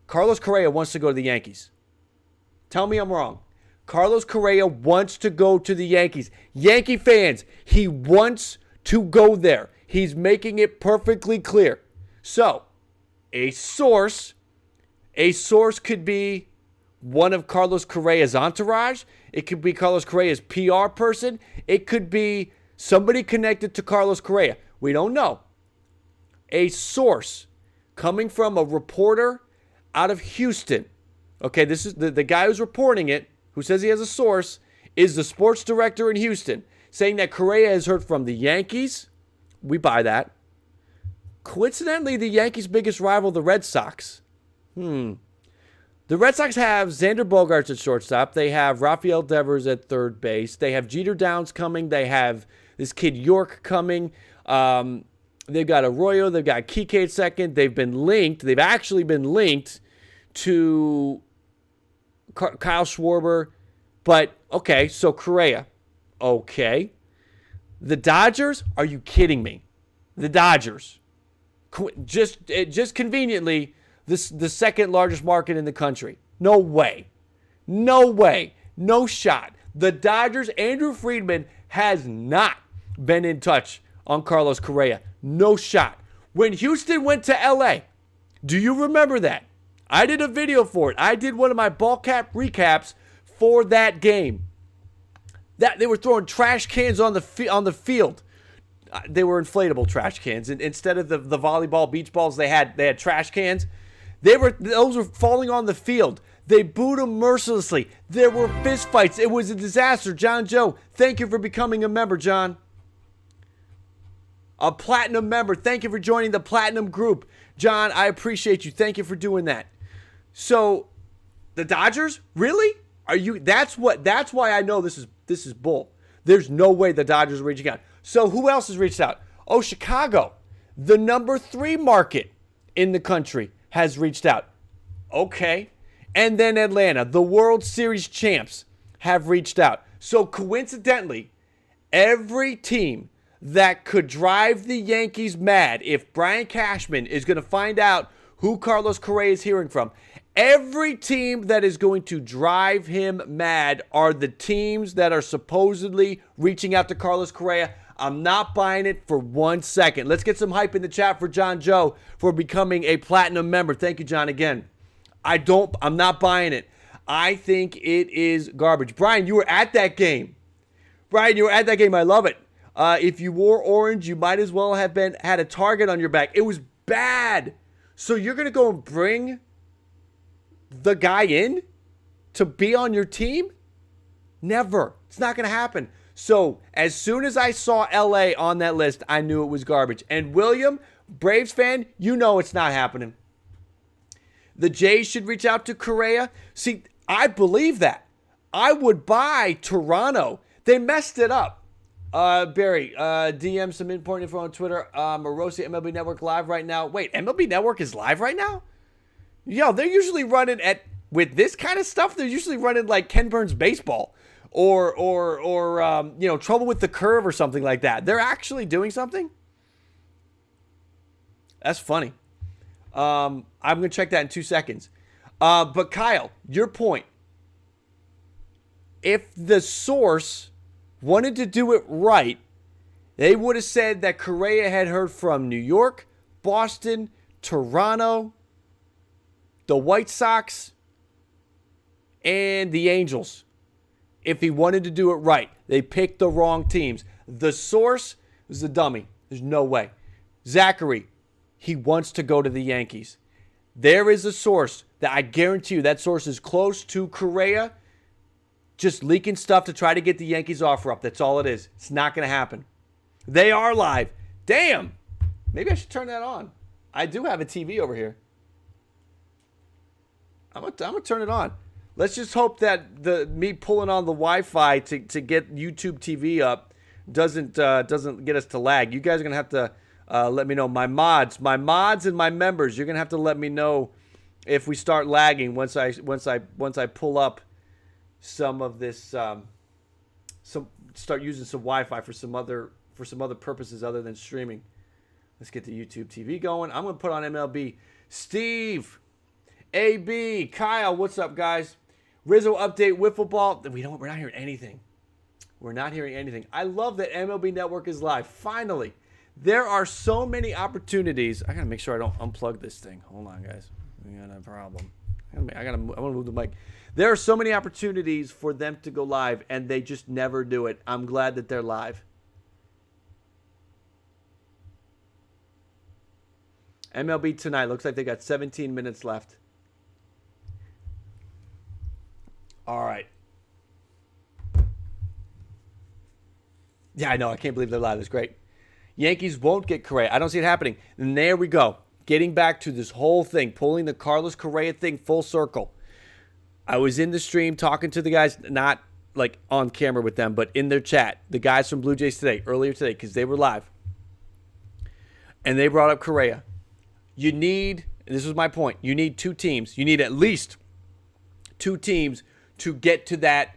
Speaker 1: Carlos Correa wants to go to the Yankees. Tell me I'm wrong. Carlos Correa wants to go to the Yankees. Yankee fans, he wants to go there. He's making it perfectly clear. So, a source could be one of Carlos Correa's entourage. It could be Carlos Correa's PR person. It could be somebody connected to Carlos Correa. We don't know. A source coming from a reporter out of Houston. Okay, this is the guy who's reporting it, who says he has a source, is the sports director in Houston, saying that Correa has heard from the Yankees. We buy that. Coincidentally, the Yankees' biggest rival, the Red Sox. The Red Sox have Xander Bogaerts at shortstop. They have Rafael Devers at third base. They have Jeter Downs coming. They have this kid York coming. They've got Arroyo. They've got Kike at second. They've been linked. They've actually been linked to Kyle Schwarber. But, okay, so Correa. Okay. The Dodgers? Are you kidding me? The Dodgers. Just conveniently, the second largest market in the country. No way. No way. No shot. The Dodgers, Andrew Friedman has not been in touch on Carlos Correa. No shot. When Houston went to LA, do you remember that? I did a video for it. I did one of my ball cap recaps for that game. That they were throwing trash cans on the field. They were inflatable trash cans. Instead of the volleyball beach balls, they had trash cans. Those were falling on the field. They booed them mercilessly. There were fist fights. It was a disaster. John Joe, thank you for becoming a member, John. A platinum member. Thank you for joining the platinum group. John, I appreciate you. Thank you for doing that. So, the Dodgers? Really? That's why I know this is bull. There's no way the Dodgers are reaching out. So who else has reached out? Oh, Chicago, the number 3 market in the country, has reached out. Okay. And then Atlanta, the World Series champs, have reached out. So coincidentally, every team that could drive the Yankees mad, if Brian Cashman is going to find out who Carlos Correa is hearing from, every team that is going to drive him mad are the teams that are supposedly reaching out to Carlos Correa. I'm not buying it for 1 second. Let's get some hype in the chat for John Joe for becoming a platinum member. Thank you, John, again. I'm not buying it. I think it is garbage. Brian, you were at that game. I love it. If you wore orange, you might as well have had a target on your back. It was bad. So you're going to go and bring the guy in to be on your team? Never. It's not going to happen. So as soon as I saw LA on that list, I knew it was garbage. And William, Braves fan, you know it's not happening. The Jays should reach out to Correa. See, I believe that. I would buy Toronto. They messed it up. Barry, DM some important info on Twitter. Morosi MLB Network live right now. Wait, MLB Network is live right now? Yo, they're usually running with this kind of stuff, they're usually running like Ken Burns baseball or Trouble with the Curve or something like that. They're actually doing something? That's funny. I'm going to check that in 2 seconds. But Kyle, your point. If the source wanted to do it right, they would have said that Correa had heard from New York, Boston, Toronto, the White Sox, and the Angels. If he wanted to do it right, they picked the wrong teams. The source was a dummy. There's no way. Zachary, he wants to go to the Yankees. There is a source that I guarantee you that source is close to Correa, just leaking stuff to try to get the Yankees offer up. That's all it is. It's not going to happen. They are live. Damn. Maybe I should turn that on. I do have a TV over here. I'm gonna turn it on. Let's just hope that me pulling on the Wi-Fi to get YouTube TV up doesn't get us to lag. You guys are gonna have to let me know. My mods and my members. You're gonna have to let me know if we start lagging once I pull up some of this. Start using some Wi-Fi for some other purposes other than streaming. Let's get the YouTube TV going. I'm gonna put on MLB. Steve, AB, Kyle, what's up, guys? Rizzo update wiffle ball. We're not hearing anything. We're not hearing anything. I love that MLB Network is live. Finally, there are so many opportunities. I gotta make sure I don't unplug this thing. Hold on, guys. We got a problem. I want to move the mic. There are so many opportunities for them to go live, and they just never do it. I'm glad that they're live. MLB Tonight. Looks like they got 17 minutes left. All right. Yeah, I know. I can't believe they're live. That's great. Yankees won't get Correa. I don't see it happening. And there we go. Getting back to this whole thing, pulling the Carlos Correa thing full circle. I was in the stream talking to the guys, not like on camera with them, but in their chat. The guys from Blue Jays earlier today, because they were live. And they brought up Correa. You need, and this was my point, you need two teams. You need at least two teams to get to that,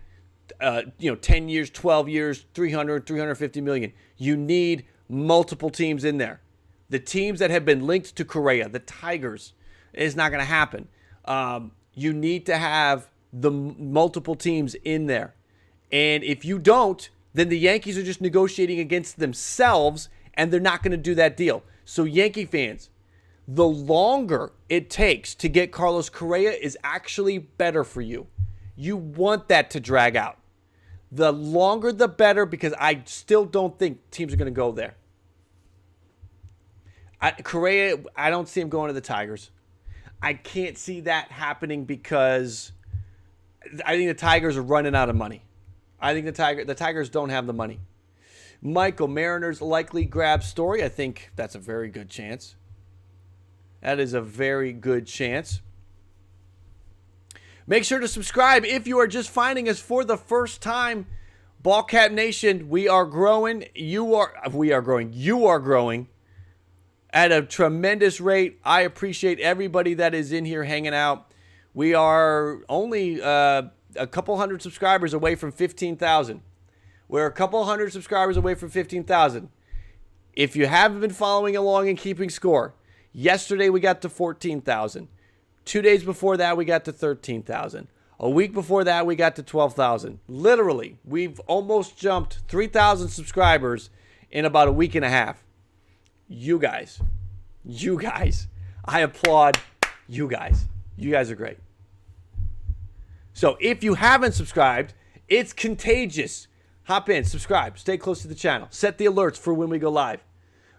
Speaker 1: 10 years, 12 years, 300, 350 million. You need multiple teams in there. The teams that have been linked to Correa, the Tigers, is not going to happen. You need to have the multiple teams in there. And if you don't, then the Yankees are just negotiating against themselves, and they're not going to do that deal. So Yankee fans, the longer it takes to get Carlos Correa is actually better for you. You want that to drag out. The longer the better, because I still don't think teams are going to go there. Correa, I don't see him going to the Tigers. I can't see that happening because I think the Tigers are running out of money. I think the Tigers don't have the money. Michael, Mariners likely grab Story. I think that's a very good chance. That is a very good chance. Make sure to subscribe if you are just finding us for the first time. Ballcap Nation, we are growing. We are growing. You are growing at a tremendous rate. I appreciate everybody that is in here hanging out. We are only a couple hundred subscribers away from 15,000. We're a couple hundred subscribers away from 15,000. If you haven't been following along and keeping score, yesterday we got to 14,000. 2 days before that, we got to 13,000. A week before that, we got to 12,000. Literally, we've almost jumped 3,000 subscribers in about a week and a half. You guys, I applaud you guys. You guys are great. So if you haven't subscribed, it's contagious Hop in, subscribe, stay close to the channel. Set the alerts for when we go live.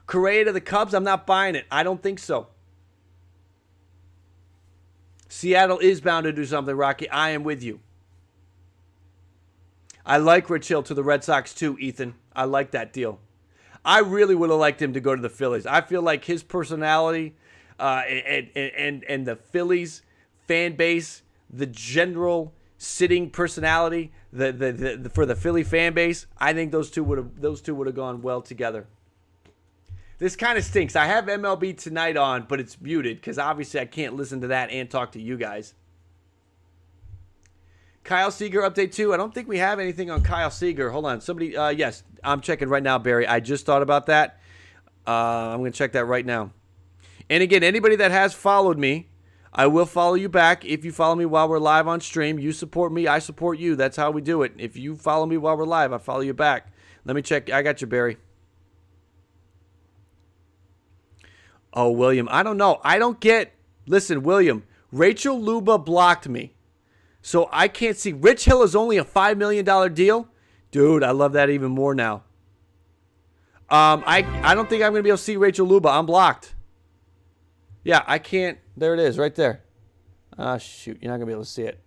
Speaker 1: Correa to the Cubs, I'm not buying it. I don't think so. Seattle is bound to do something, Rocky. I am with you. I like Rich Hill to the Red Sox too, Ethan. I like that deal. I really would have liked him to go to the Phillies. I feel like his personality and the Phillies fan base, the general sitting personality, for the Philly fan base, I think those two would have gone well together. This kind of stinks. I have MLB Tonight on, but it's muted because obviously I can't listen to that and talk to you guys. Kyle Seager update 2. I don't think we have anything on Kyle Seager. Hold on. Somebody, yes, I'm checking right now, Barry. I just thought about that. I'm going to check that right now. And again, anybody that has followed me, I will follow you back. If you follow me while we're live on stream, you support me, I support you. That's how we do it. If you follow me while we're live, I follow you back. Let me check. I got you, Barry. Oh, William, I don't know. I don't get. Listen, William, Rachel Luba blocked me. So I can't see. Rich Hill is only a $5 million deal. Dude, I love that even more now. I don't think I'm going to be able to see Rachel Luba. I'm blocked. Yeah, I can't. There it is, right there. Ah, shoot. You're not going to be able to see it.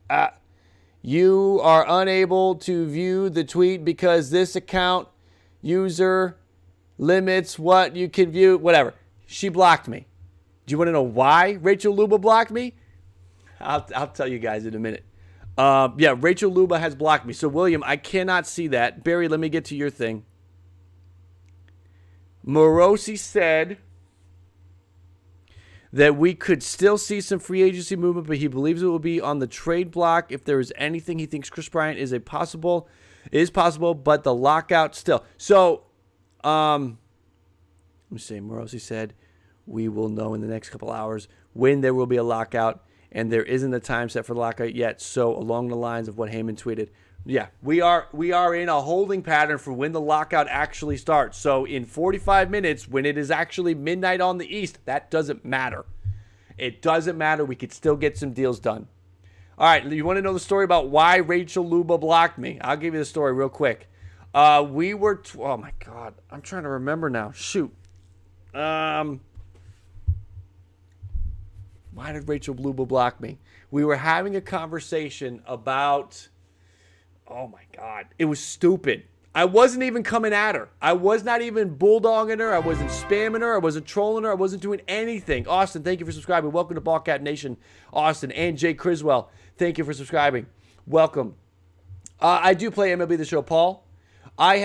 Speaker 1: You are unable to view the tweet because this account user limits what you can view. Whatever. She blocked me. Do you want to know why Rachel Luba blocked me? I'll tell you guys in a minute. Yeah, Rachel Luba has blocked me. So, William, I cannot see that. Barry, let me get to your thing. Morosi said that we could still see some free agency movement, but he believes it will be on the trade block. If there is anything, he thinks Chris Bryant is possible, but the lockout still. So, let me see. Morosi said, we will know in the next couple hours when there will be a lockout, and there isn't a time set for the lockout yet. So along the lines of what Heyman tweeted, yeah, we are in a holding pattern for when the lockout actually starts. So in 45 minutes, when it is actually midnight on the East, that doesn't matter. It doesn't matter. We could still get some deals done. All right, you want to know the story about why Rachel Luba blocked me? I'll give you the story real quick. Oh my God, I'm trying to remember now. Shoot. Why did Rachel Luba block me? We were having a conversation about, oh my God, it was stupid. I wasn't even coming at her. I was not even bulldogging her. I wasn't spamming her. I wasn't trolling her. I wasn't doing anything. Austin, thank you for subscribing. Welcome to Ballcat Nation. Austin and Jay Criswell, thank you for subscribing. Welcome. I do play MLB The Show, Paul. I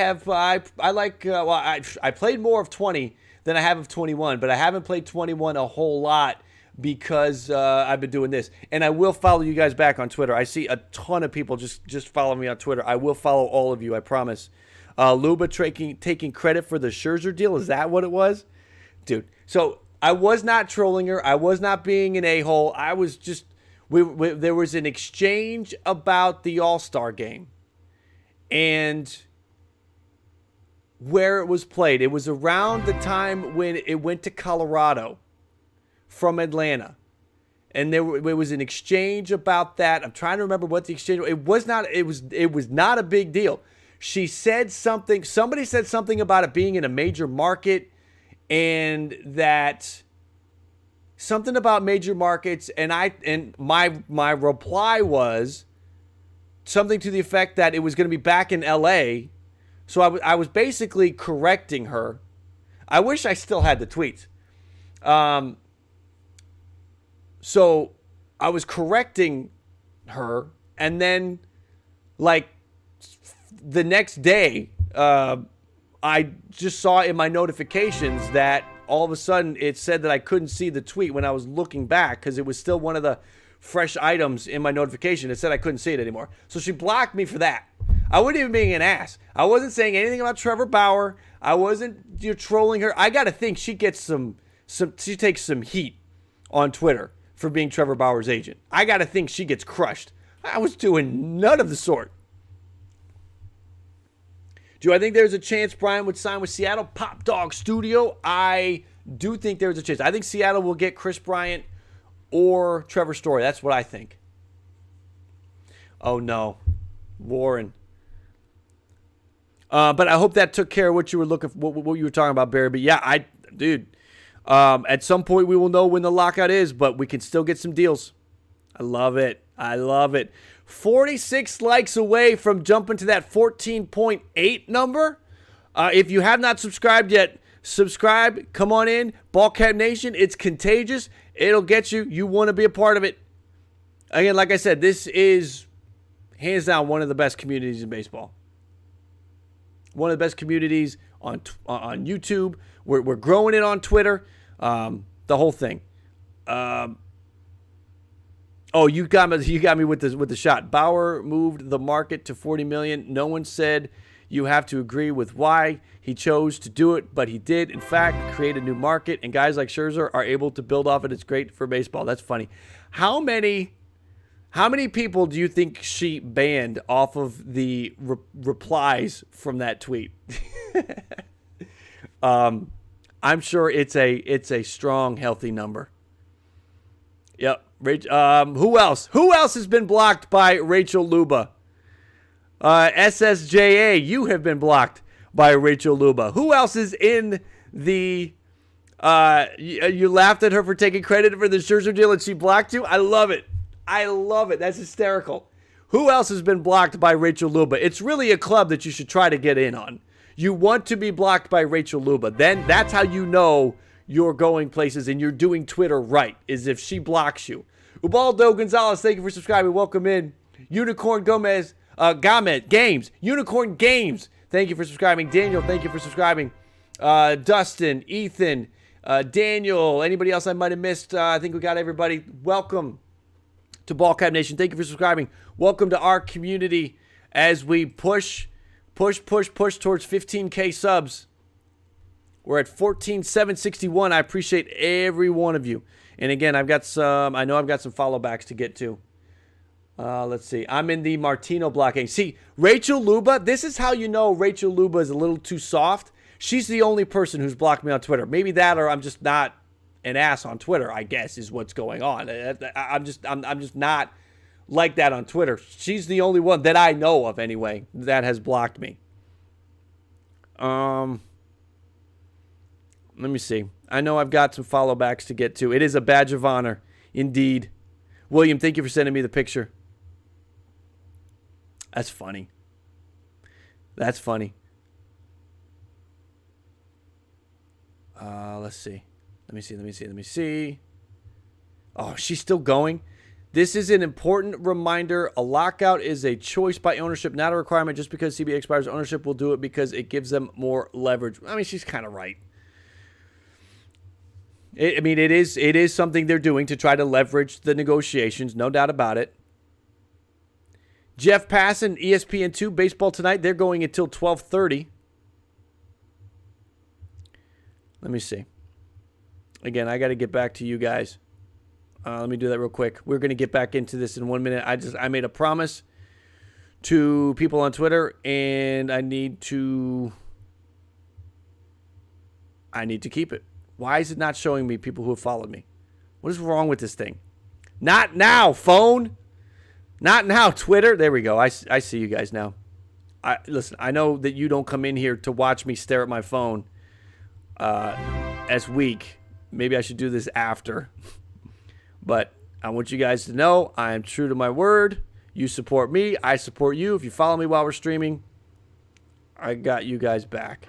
Speaker 1: played more of 20 than I have of 21, but I haven't played 21 a whole lot because I've been doing this. And I will follow you guys back on Twitter. I see a ton of people just follow me on Twitter. I will follow all of you, I promise. Luba taking credit for the Scherzer deal. Is that what it was? Dude, so I was not trolling her. I was not being an a-hole. I was just, there was an exchange about the All-Star game. And where it was played. It was around the time when it went to Colorado from Atlanta. And there was an exchange about that. I'm trying to remember what the exchange was. It was not a big deal. She said something, somebody said something about it being in a major market, and that something about major markets, and my reply was something to the effect that it was going to be back in LA. So I was basically correcting her. I wish I still had the tweets. So I was correcting her, and then like the next day, I just saw in my notifications that all of a sudden it said that I couldn't see the tweet when I was looking back because it was still one of the fresh items in my notification. It said I couldn't see it anymore. So she blocked me for that. I wasn't even being an ass. I wasn't saying anything about Trevor Bauer. I wasn't trolling her. I got to think she gets she takes some heat on Twitter for being Trevor Bauer's agent. I got to think she gets crushed. I was doing none of the sort. Do I think there's a chance Bryant would sign with Seattle? Pop Dog Studio. I do think there's a chance. I think Seattle will get Chris Bryant or Trevor Story. That's what I think. Oh, no. Warren. But I hope that took care of what you were what you were talking about, Barry. But yeah, dude, at some point we will know when the lockout is, but we can still get some deals. I love it. 46 likes away from jumping to that 14.8 number. If you have not subscribed yet, subscribe. Come on in. Ballcap Nation, it's contagious. It'll get you. You want to be a part of it. Again, like I said, this is hands down one of the best communities in baseball. One of the best communities on YouTube. We're growing it on Twitter. The whole thing. You got me with the shot. Bauer moved the market to $40 million. No one said you have to agree with why he chose to do it, but he did, in fact, create a new market, and guys like Scherzer are able to build off it. It's great for baseball. That's funny. How many people do you think she banned off of the replies from that tweet? I'm sure it's a strong, healthy number. Yep. Who else? Who else has been blocked by Rachel Luba? SSJA, you have been blocked by Rachel Luba. Who else is in the... you laughed at her for taking credit for the Scherzer deal and she blocked you? I love it. That's hysterical. Who else has been blocked by Rachel Luba? It's really a club that you should try to get in on. You want to be blocked by Rachel Luba. Then that's how you know you're going places and you're doing Twitter right, is if she blocks you. Ubaldo Gonzalez, thank you for subscribing. Welcome in. Unicorn Games. Unicorn Games, thank you for subscribing. Daniel, thank you for subscribing. Dustin, Ethan, Daniel, anybody else I might have missed? I think we got everybody. Welcome to Ballcap Nation. Thank you for subscribing. Welcome to our community as we push towards 15K subs. We're at 14,761. I appreciate every one of you. And again, I know I've got some follow backs to get to. Let's see. I'm in the Martino blocking. See, Rachel Luba, this is how you know Rachel Luba is a little too soft. She's the only person who's blocked me on Twitter. Maybe that, or I'm just not an ass on Twitter, I guess, is what's going on. I'm just not like that on Twitter. She's the only one that I know of, anyway, that has blocked me. Let me see. I know I've got some follow backs to get to. It is a badge of honor, indeed. William, thank you for sending me the picture. That's funny. Let's see. Let me see. Oh, she's still going. This is an important reminder. A lockout is a choice by ownership, not a requirement. Just because CBA expires, ownership will do it because it gives them more leverage. I mean, she's kind of right. It is something they're doing to try to leverage the negotiations, no doubt about it. Jeff Passan, ESPN2, Baseball Tonight, they're going until 12:30. Let me see. Again, I got to get back to you guys. Let me do that real quick. We're going to get back into this in 1 minute. I made a promise to people on Twitter, and I need to keep it. Why is it not showing me people who have followed me? What is wrong with this thing? Not now, phone. Not now, Twitter. There we go. I see you guys now. Listen, I know that you don't come in here to watch me stare at my phone as weak. Maybe I should do this after. But I want you guys to know I am true to my word. You support me. I support you. If you follow me while we're streaming, I got you guys back.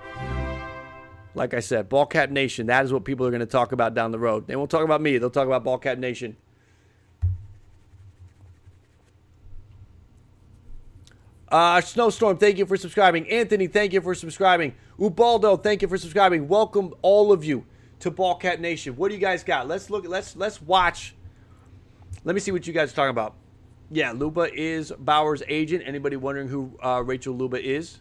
Speaker 1: Like I said, Ballcat Nation, that is what people are going to talk about down the road. They won't talk about me. They'll talk about Ballcat Nation. Snowstorm, thank you for subscribing. Anthony, thank you for subscribing. Ubaldo, thank you for subscribing. Welcome all of you to Ballcat Nation. What do you guys got? Let's watch. Let me see what you guys are talking about. Yeah, Luba is Bauer's agent. Anybody wondering who Rachel Luba is?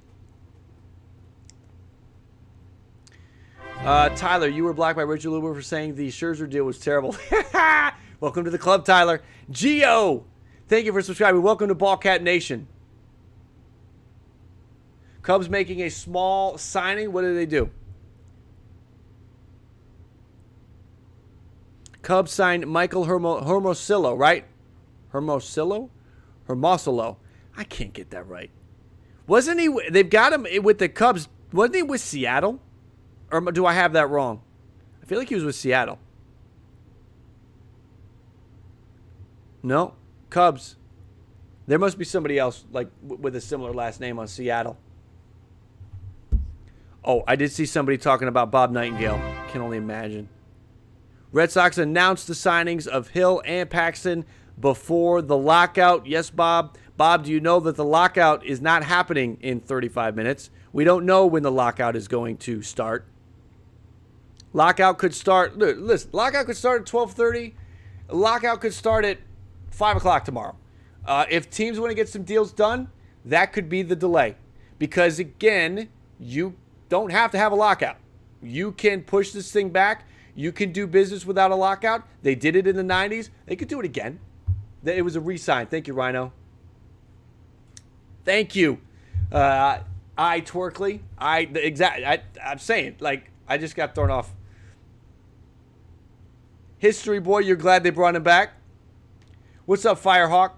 Speaker 1: Tyler, you were blocked by Rachel Luba for saying the Scherzer deal was terrible. Welcome to the club, Tyler. Gio, thank you for subscribing. Welcome to Ballcat Nation. Cubs making a small signing. What do they do? Cubs signed Michael Hermosillo, right? Hermosillo? I can't get that right. Wasn't he? They've got him with the Cubs. Wasn't he with Seattle? Or do I have that wrong? I feel like he was with Seattle. No, Cubs. There must be somebody else like with a similar last name on Seattle. Oh, I did see somebody talking about Bob Nightingale. Can only imagine. Red Sox announced the signings of Hill and Paxton before the lockout. Yes, Bob. Bob, do you know that the lockout is not happening in 35 minutes? We don't know when the lockout is going to start. Lockout could start. Listen, lockout could start at 12:30. Lockout could start at 5 o'clock tomorrow. If teams want to get some deals done, that could be the delay. Because, again, you don't have to have a lockout. You can push this thing back. You can do business without a lockout. They did it in the 90s. They could do it again. It was a re-sign. Thank you, Rhino. Thank you. Twerkly. I'm saying, like, I just got thrown off. History boy, you're glad they brought him back? What's up, Firehawk?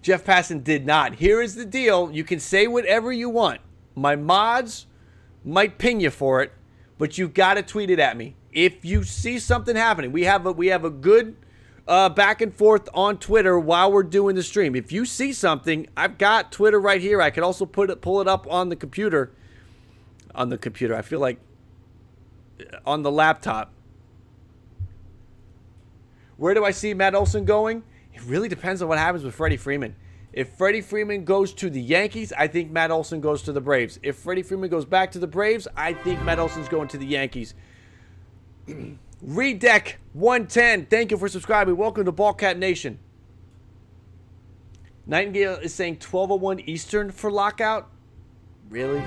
Speaker 1: Jeff Passan did not. Here is the deal. You can say whatever you want. My mods might ping you for it, but you got to tweet it at me. If you see something happening, we have a good back and forth on Twitter while we're doing the stream. If you see something, I've got Twitter right here. I can also pull it up on the computer. On the computer. I feel like on the laptop. Where do I see Matt Olson going? It really depends on what happens with Freddie Freeman. If Freddie Freeman goes to the Yankees, I think Matt Olson goes to the Braves. If Freddie Freeman goes back to the Braves, I think Matt Olson's going to the Yankees. Redeck 110, thank you for subscribing. Welcome to Ballcat Nation. Nightingale is saying 12:01 Eastern for lockout. Really?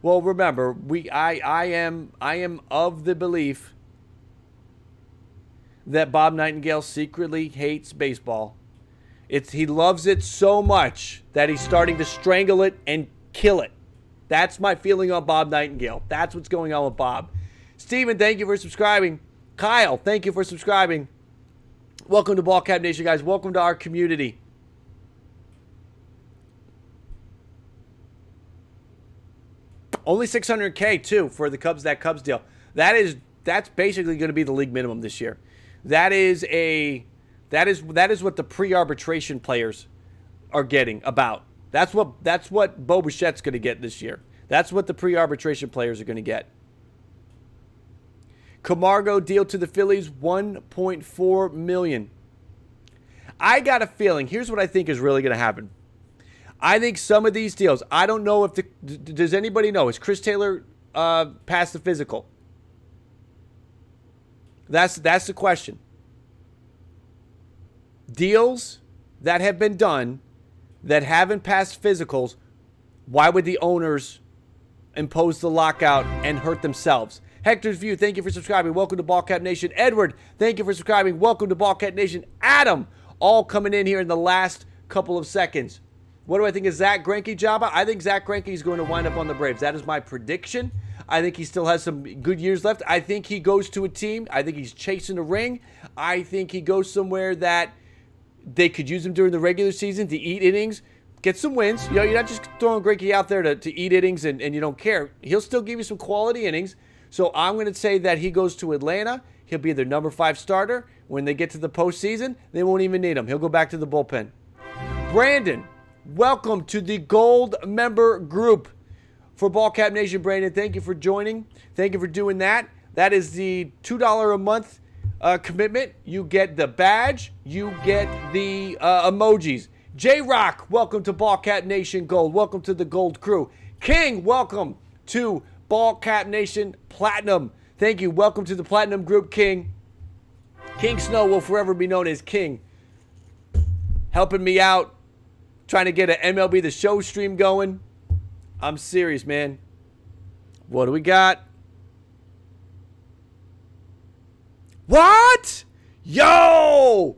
Speaker 1: Well, remember, I am of the belief that Bob Nightingale secretly hates baseball. He loves it so much that he's starting to strangle it and kill it. That's my feeling on Bob Nightingale. That's what's going on with Bob. Steven, thank you for subscribing. Kyle, thank you for subscribing. Welcome to Ballcap Nation, guys. Welcome to our community. Only $600K too for the Cubs. That Cubs deal. That's basically going to be the league minimum this year. That is what the pre-arbitration players are getting about. That's what Bo Bichette's going to get this year. That's what the pre-arbitration players are going to get. Camargo deal to the Phillies, $1.4 million. I got a feeling. Here's what I think is really going to happen. I think some of these deals. I don't know if does anybody know? Is Chris Taylor past the physical? That's the question. Deals that have been done that haven't passed physicals, why would the owners impose the lockout and hurt themselves? Hector's View, thank you for subscribing. Welcome to Ballcat Nation. Edward, thank you for subscribing. Welcome to Ballcat Nation. Adam, all coming in here in the last couple of seconds. What do I think of Zach Greinke, Jabba? I think Zach Greinke is going to wind up on the Braves. That is my prediction. I think he still has some good years left. I think he goes to a team. I think he's chasing a ring. I think he goes somewhere that they could use him during the regular season to eat innings, get some wins. You know, you're not just throwing Greinke out there to eat innings and you don't care. He'll still give you some quality innings. So I'm going to say that he goes to Atlanta. He'll be their number 5 starter. When they get to the postseason, they won't even need him. He'll go back to the bullpen. Brandon, welcome to the gold member group for Ballcap Nation. Brandon, thank you for joining. Thank you for doing that. That is the $2 a month commitment. You get the badge. You get the emojis. J-Rock, welcome to Ballcat Nation Gold. Welcome to the Gold Crew. King, welcome to Ballcat Nation Platinum. Thank you. Welcome to the Platinum Group, King. King Snow will forever be known as King. Helping me out. Trying to get an MLB The Show stream going. I'm serious, man. What do we got? What? Yo!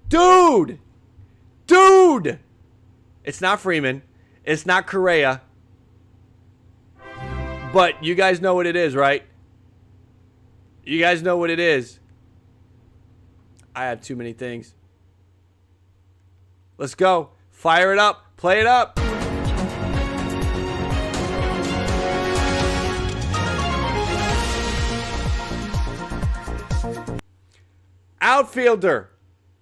Speaker 1: Dude! It's not Freeman. It's not Correa. But you guys know what it is, right? You guys know what it is. I have too many things. Let's go. Fire it up. Play it up. Outfielder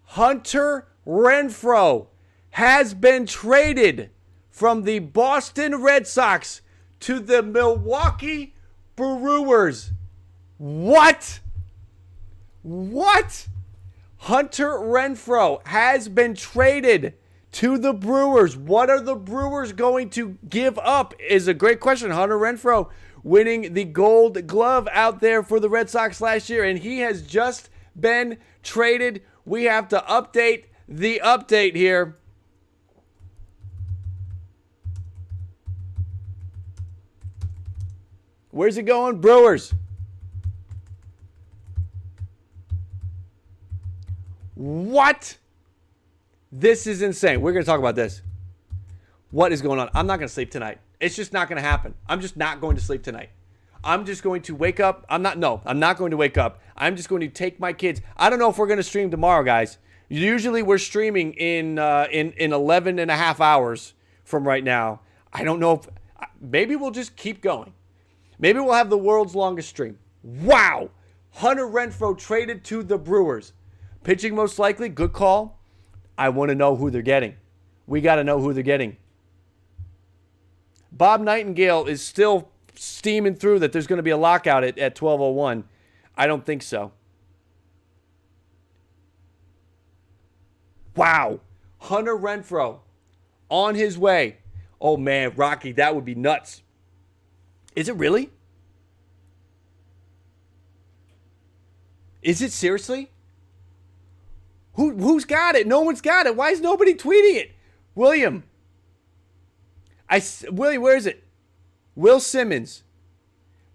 Speaker 1: Hunter Renfroe has been traded from the Boston Red Sox to the Milwaukee Brewers. What? Hunter Renfroe has been traded to the Brewers. What are the Brewers going to give up is a great question. Hunter Renfroe winning the Gold Glove out there for the Red Sox last year, and he has just been traded. We have to update the update here. Where's it going? Brewers. What? This is insane. We're going to talk about this. What is going on? I'm not going to sleep tonight. It's just not going to happen. I'm just not going to sleep tonight. I'm just going to wake up. I'm not going to wake up. I'm just going to take my kids. I don't know if we're going to stream tomorrow, guys. Usually we're streaming in 11 and a half hours from right now. I don't know if maybe we'll just keep going. Maybe we'll have the world's longest stream. Wow. Hunter Renfroe traded to the Brewers. Pitching most likely. Good call. I want to know who they're getting. We got to know who they're getting. Bob Nightingale is still steaming through that there's going to be a lockout at 12:01. I don't think so. Wow. Hunter Renfroe on his way. Oh, man, Rocky, that would be nuts. Is it really? Is it seriously? Who's got it? No one's got it. Why is nobody tweeting it? William, where is it? Will Simmons.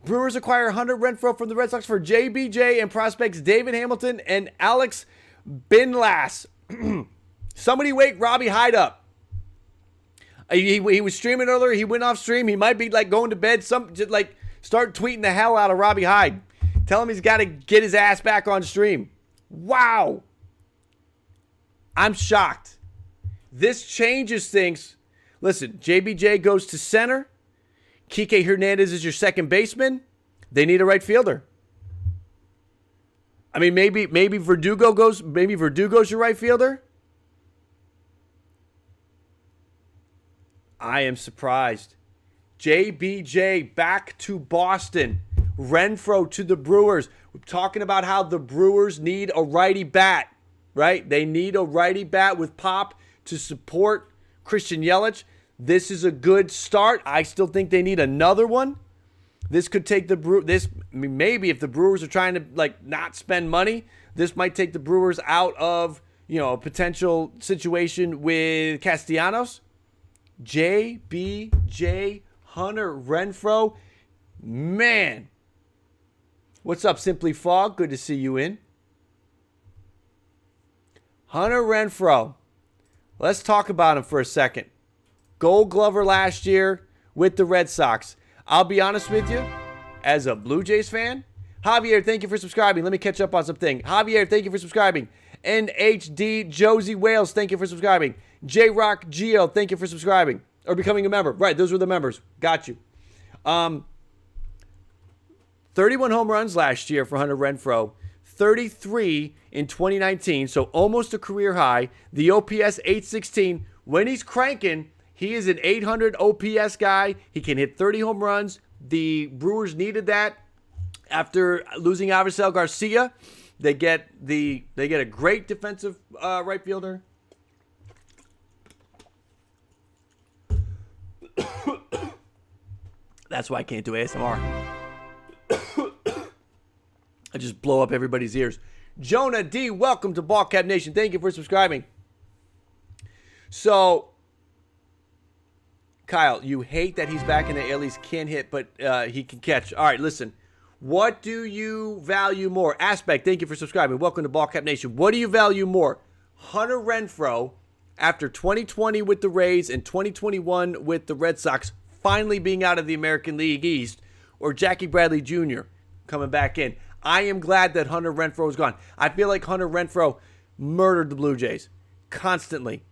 Speaker 1: Brewers acquire Hunter Renfroe from the Red Sox for JBJ and prospects David Hamilton and Alex Binlass. Somebody wake Robbie Hyde up. He was streaming earlier. He went off stream. He might be like going to bed. Just like start tweeting the hell out of Robbie Hyde. Tell him he's got to get his ass back on stream. Wow. I'm shocked. This changes things. Listen, JBJ goes to center. Kike Hernandez is your second baseman. They need a right fielder. I mean, maybe Verdugo goes. Maybe Verdugo's your right fielder. I am surprised. JBJ back to Boston. Renfroe to the Brewers. We're talking about how the Brewers need a righty bat, right? They need a righty bat with pop to support Christian Yelich. This is a good start. I still think they need another one. This could take the maybe if the Brewers are trying to like not spend money, this might take the Brewers out of, a potential situation with Castellanos. JBJ Hunter Renfroe. Man. What's up, Simply Fog? Good to see you in. Hunter Renfroe. Let's talk about him for a second. Gold Glover last year with the Red Sox. I'll be honest with you, as a Blue Jays fan, Javier, thank you for subscribing. Let me catch up on something. Javier, thank you for subscribing. NHD Josie Wales, thank you for subscribing. J-Rock Geo, thank you for subscribing. Or becoming a member. Right, those were the members. Got you. 31 home runs last year for Hunter Renfroe. 33 in 2019, so almost a career high. The OPS 816. When he's cranking, he is an 800 OPS guy. He can hit 30 home runs. The Brewers needed that after losing Avisel Garcia. They get a great defensive right fielder. That's why I can't do ASMR. I just blow up everybody's ears. Jonah D, welcome to Ballcap Nation. Thank you for subscribing. So, Kyle, you hate that he's back in the AL East, can't hit, but he can catch. All right, listen. What do you value more? Aspect, thank you for subscribing. Welcome to Ballcap Nation. What do you value more? Hunter Renfroe, after 2020 with the Rays and 2021 with the Red Sox, finally being out of the American League East, or Jackie Bradley Jr. coming back in? I am glad that Hunter Renfroe is gone. I feel like Hunter Renfroe murdered the Blue Jays constantly.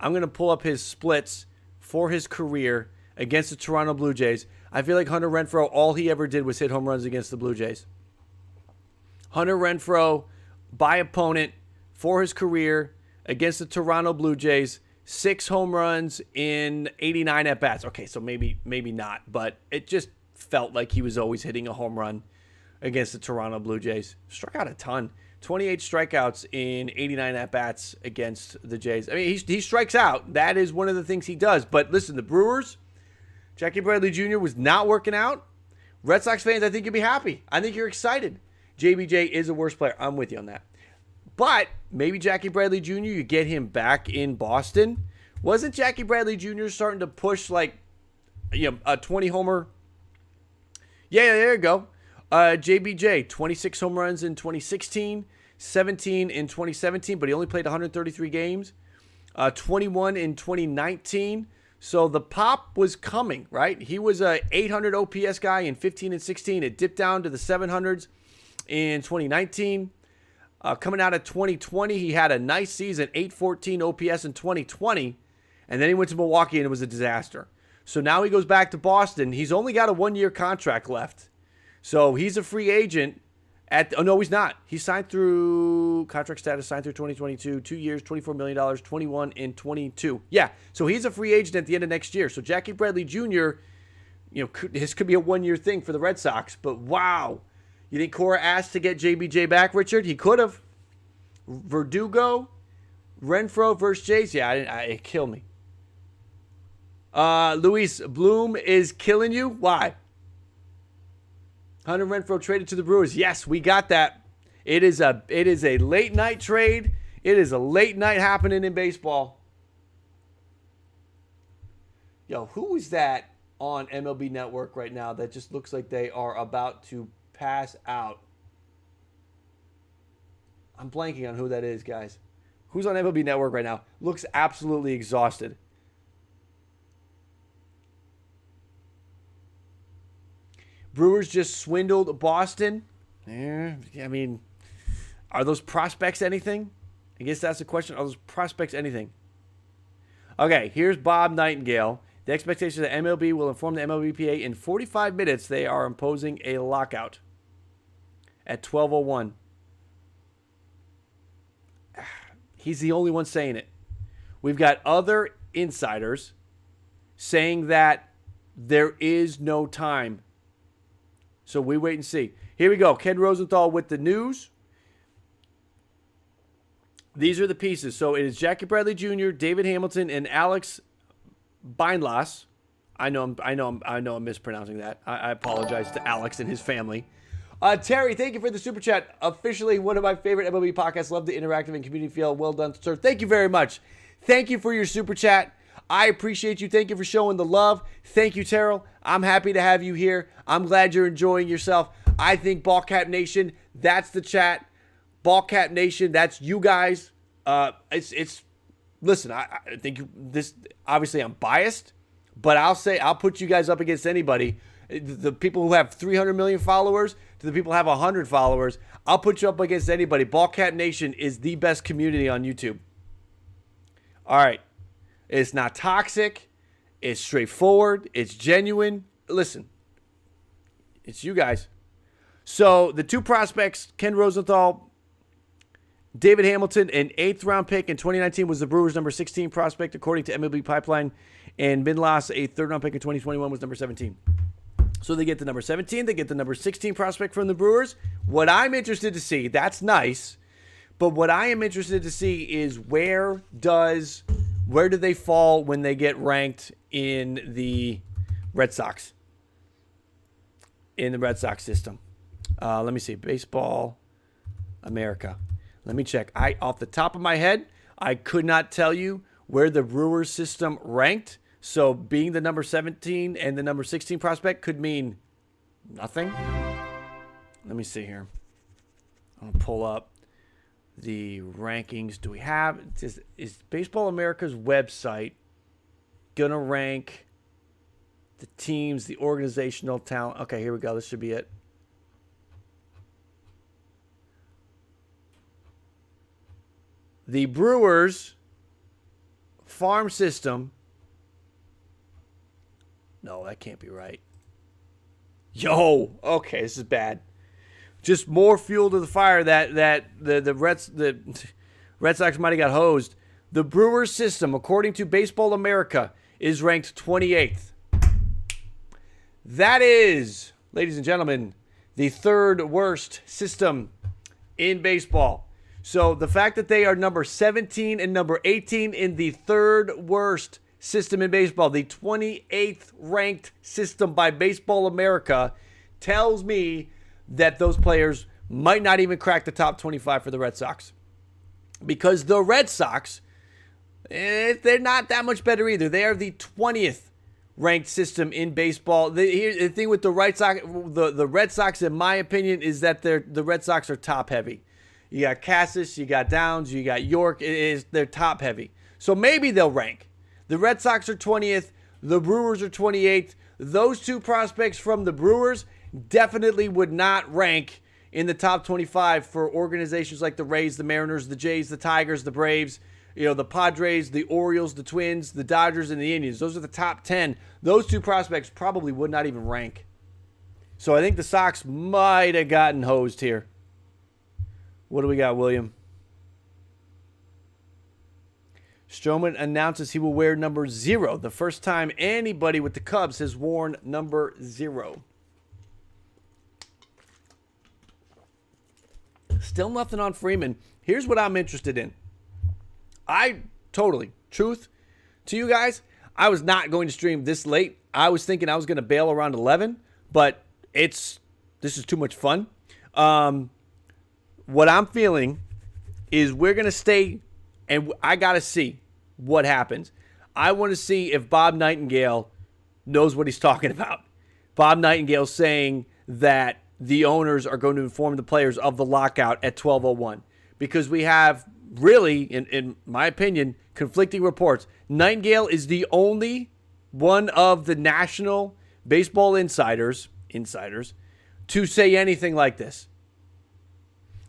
Speaker 1: I'm going to pull up his splits for his career against the Toronto Blue Jays. I feel like Hunter Renfroe, all he ever did was hit home runs against the Blue Jays. Hunter Renfroe, by opponent, for his career against the Toronto Blue Jays, 6 home runs in 89 at-bats. Okay, so maybe not, but it just felt like he was always hitting a home run against the Toronto Blue Jays. Struck out a ton. 28 strikeouts in 89 at-bats against the Jays. I mean, he strikes out. That is one of the things he does. But listen, the Brewers, Jackie Bradley Jr. was not working out. Red Sox fans, I think you'll be happy. I think you're excited. JBJ is a worse player. I'm with you on that. But maybe Jackie Bradley Jr., you get him back in Boston. Wasn't Jackie Bradley Jr. starting to push like, a 20 homer? Yeah, there you go. JBJ, 26 home runs in 2016, 17 in 2017, but he only played 133 games. 21 in 2019. So the pop was coming, right? He was a 800 OPS guy in 15 and 16. It dipped down to the 700s in 2019. Coming out of 2020, he had a nice season, 814 OPS in 2020, and then he went to Milwaukee and it was a disaster. So now he goes back to Boston. He's only got a 1-year contract left. So he's a free agent no, he's not. He's signed through contract status, signed through 2022, 2 years, $24 million, 21 and 22. Yeah, so he's a free agent at the end of next year. So Jackie Bradley Jr., this could be a 1-year thing for the Red Sox. But wow, you think Correa asked to get JBJ back, Richard? He could have. Verdugo, Renfroe versus Jays. Yeah, it killed me. Luis, Bloom is killing you. Why? Hunter Renfroe traded to the Brewers. Yes, we got that. It is a late night trade. It is a late night happening in baseball. Yo, who is that on MLB Network right now that just looks like they are about to pass out? I'm blanking on who that is, guys. Who's on MLB Network right now? Looks absolutely exhausted. Brewers just swindled Boston. Yeah, I mean, are those prospects anything? I guess that's the question. Are those prospects anything? Okay, here's Bob Nightingale. The expectation that MLB will inform the MLBPA in 45 minutes they are imposing a lockout at 12:01. He's the only one saying it. We've got other insiders saying that there is no time. So we wait and see. Here we go. Ken Rosenthal with the news. These are the pieces. So it is Jackie Bradley Jr., David Hamilton, and Alex Bindlas. I know I'm mispronouncing that. I apologize to Alex and his family. Terry, thank you for the super chat. Officially one of my favorite MLB podcasts. Love the interactive and community feel. Well done, sir. Thank you very much. Thank you for your super chat. I appreciate you. Thank you for showing the love. Thank you, Terrell. I'm happy to have you here. I'm glad you're enjoying yourself. I think Ballcap Nation, that's the chat. Ballcap Nation, that's you guys. Listen, I think this, obviously I'm biased, but I'll put you guys up against anybody. The people who have 300 million followers to the people who have 100 followers, I'll put you up against anybody. Ballcap Nation is the best community on YouTube. All right. It's not toxic. It's straightforward. It's genuine. Listen, it's you guys. So the two prospects, Ken Rosenthal, David Hamilton, an 8th round pick in 2019 was the Brewers' number 16 prospect, according to MLB Pipeline. And Bindlas, a 3rd round pick in 2021, was number 17. So they get the number 17. They get the number 16 prospect from the Brewers. What I'm interested to see, that's nice. But what I am interested to see is where do they fall when they get ranked in the Red Sox? In the Red Sox system. Let me see. Baseball America. Let me check. Off the top of my head, I could not tell you where the Brewers system ranked. So being the number 17 and the number 16 prospect could mean nothing. Let me see here. I'm going to pull up the rankings. Do we have, is Baseball America's website gonna rank the teams, the organizational talent? Okay, here we go. This should be it. The Brewers farm system. No, that can't be right. Yo, okay, this is bad. Just more fuel to the fire that the Red Sox might have got hosed. The Brewers system, according to Baseball America, is ranked 28th. That is, ladies and gentlemen, the third worst system in baseball. So the fact that they are number 17 and number 18 in the third worst system in baseball, the 28th ranked system by Baseball America, tells me that those players might not even crack the top 25 for the Red Sox. Because the Red Sox, they're not that much better either. They are the 20th ranked system in baseball. The thing with the Red Sox, the Red Sox, in my opinion, is that the Red Sox are top heavy. You got Cassis, you got Downs, you got York. They're top heavy. So maybe they'll rank. The Red Sox are 20th. The Brewers are 28th. Those two prospects from the Brewers definitely would not rank in the top 25 for organizations like the Rays, the Mariners, the Jays, the Tigers, the Braves, the Padres, the Orioles, the Twins, the Dodgers, and the Indians. Those are the top 10. Those two prospects probably would not even rank. So I think the Sox might have gotten hosed here. What do we got, William? Stroman announces he will wear number 0. The first time anybody with the Cubs has worn number 0. Still nothing on Freeman. Here's what I'm interested in. Truth to you guys, I was not going to stream this late. I was thinking I was going to bail around 11, but this is too much fun. What I'm feeling is we're going to stay, and I got to see what happens. I want to see if Bob Nightingale knows what he's talking about. Bob Nightingale saying that the owners are going to inform the players of the lockout at 12:01, because we have really, in my opinion, conflicting reports. Nightingale is the only one of the national baseball insiders to say anything like this.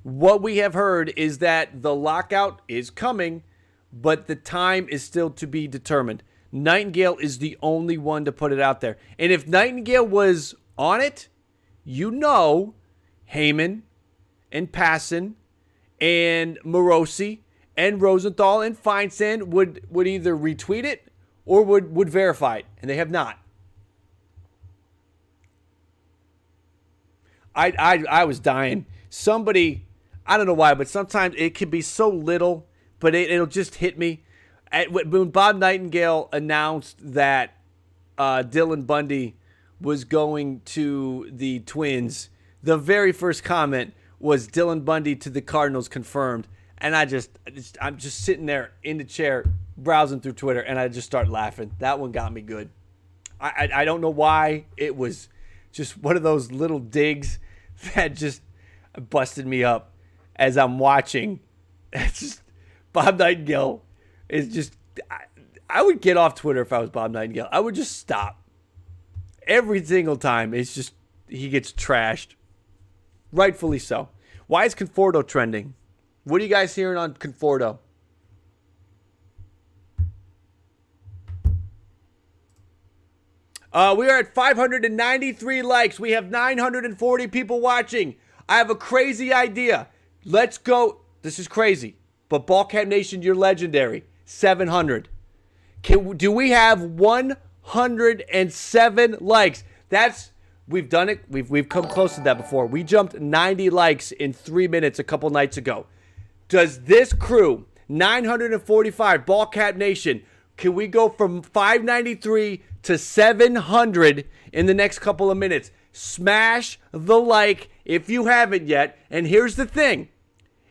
Speaker 1: What we have heard is that the lockout is coming, but the time is still to be determined. Nightingale is the only one to put it out there. And if Nightingale was on it, Heyman and Passan and Morosi and Rosenthal and Feinstein would either retweet it or would verify it, and they have not. I was dying. Somebody, I don't know why, but sometimes it can be so little, but it'll just hit me. When Bob Nightingale announced that Dylan Bundy was going to the Twins, the very first comment was Dylan Bundy to the Cardinals confirmed. And I'm just sitting there in the chair browsing through Twitter, and I just start laughing. That one got me good. I don't know why. It was just one of those little digs that just busted me up as I'm watching. It's just Bob Nightingale is just. I would get off Twitter if I was Bob Nightingale. I would just stop. Every single time, it's just he gets trashed. Rightfully so. Why is Conforto trending? What are you guys hearing on Conforto? We are at 593 likes. We have 940 people watching. I have a crazy idea. Let's go. This is crazy. But Ballcat Nation, you're legendary. 700. Do we have 107 likes? We've done it. We've come close to that before. We jumped 90 likes in 3 minutes a couple nights ago. Does this crew, 945, Ballcat Nation, can we go from 593 to 700 in the next couple of minutes? Smash the like if you haven't yet. And here's the thing.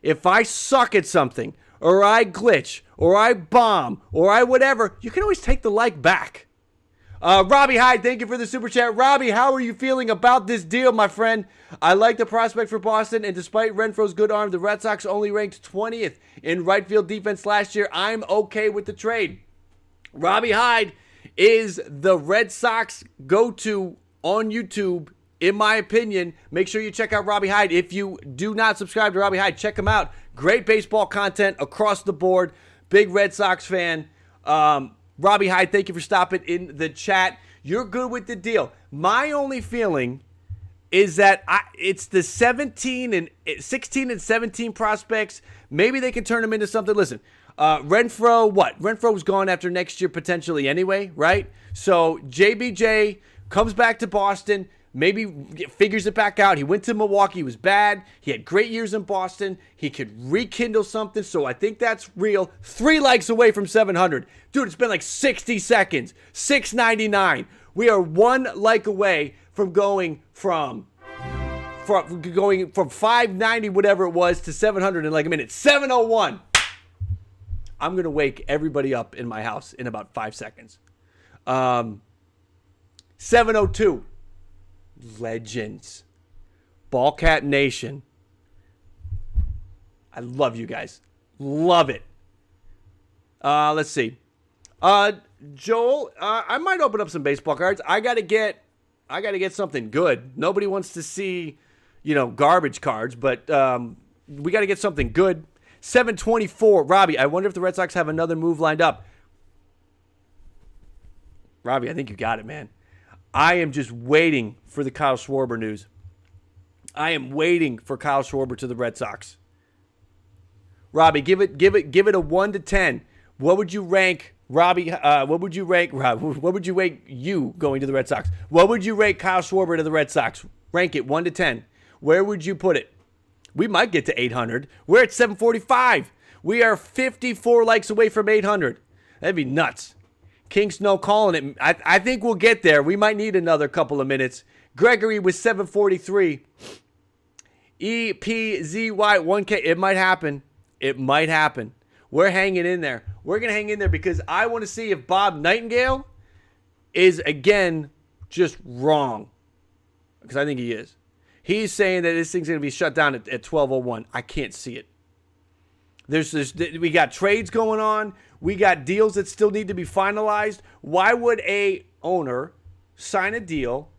Speaker 1: If I suck at something, or I glitch, or I bomb, or I whatever, you can always take the like back. Robbie Hyde, thank you for the super chat. Robbie, how are you feeling about this deal, my friend? I like the prospect for Boston, and despite Renfroe's good arm, the Red Sox only ranked 20th in right field defense last year. I'm okay with the trade. Robbie Hyde is the Red Sox go-to on YouTube, in my opinion. Make sure you check out Robbie Hyde. If you do not subscribe to Robbie Hyde, check him out. Great baseball content across the board. Big Red Sox fan. Robbie Hyde, thank you for stopping in the chat. You're good with the deal. My only feeling is that it's the 16 and 17 prospects. Maybe they can turn them into something. Listen, Renfroe, what? Renfroe's gone after next year potentially anyway, right? So JBJ comes back to Boston, maybe figures it back out. He went to Milwaukee. He was bad. He had great years in Boston. He could rekindle something, so I think that's real. 3 likes away from 700. Dude, it's been like 60 seconds. 699. We are 1 like away from going from 590, whatever it was, to 700 in like a minute. 701. I'm going to wake everybody up in my house in about 5 seconds. 702. Legends. Ballcat Nation. I love you guys. Love it. Let's see. Joel, I might open up some baseball cards. I gotta get something good. Nobody wants to see, garbage cards, but we gotta get something good. 724. Robbie, I wonder if the Red Sox have another move lined up. Robbie, I think you got it, man. I am just waiting for the Kyle Schwarber news. I am waiting for Kyle Schwarber to the Red Sox. Robbie, give it a 1 to 10. What would you rank, Robbie? What would you rank you going to the Red Sox? What would you rank Kyle Schwarber to the Red Sox? Rank it 1 to 10. Where would you put it? We might get to 800. We're at 745. We are 54 likes away from 800. That'd be nuts. King Snow calling it. I think we'll get there. We might need another couple of minutes. Gregory with 743. EPZY1K. It might happen. It might happen. We're hanging in there. We're going to hang in there because I want to see if Bob Nightingale is, again, just wrong. Because I think he is. He's saying that this thing's going to be shut down at 12:01. I can't see it. We got trades going on. We got deals that still need to be finalized. Why would a owner sign a deal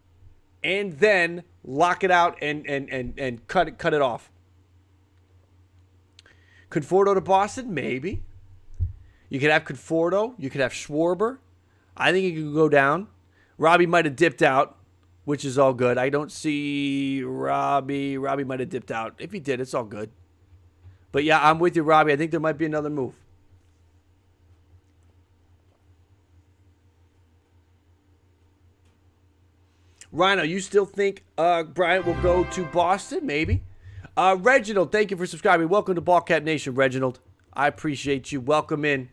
Speaker 1: and then lock it out and cut it off? Conforto to Boston? Maybe. You could have Conforto. You could have Schwarber. I think he could go down. Robbie might have dipped out, which is all good. I don't see Robbie. Robbie might have dipped out. If he did, it's all good. But yeah, I'm with you, Robbie. I think there might be another move. Rhino, you still think Bryant will go to Boston? Maybe. Reginald, thank you for subscribing. Welcome to Ballcat Nation, Reginald. I appreciate you. Welcome in.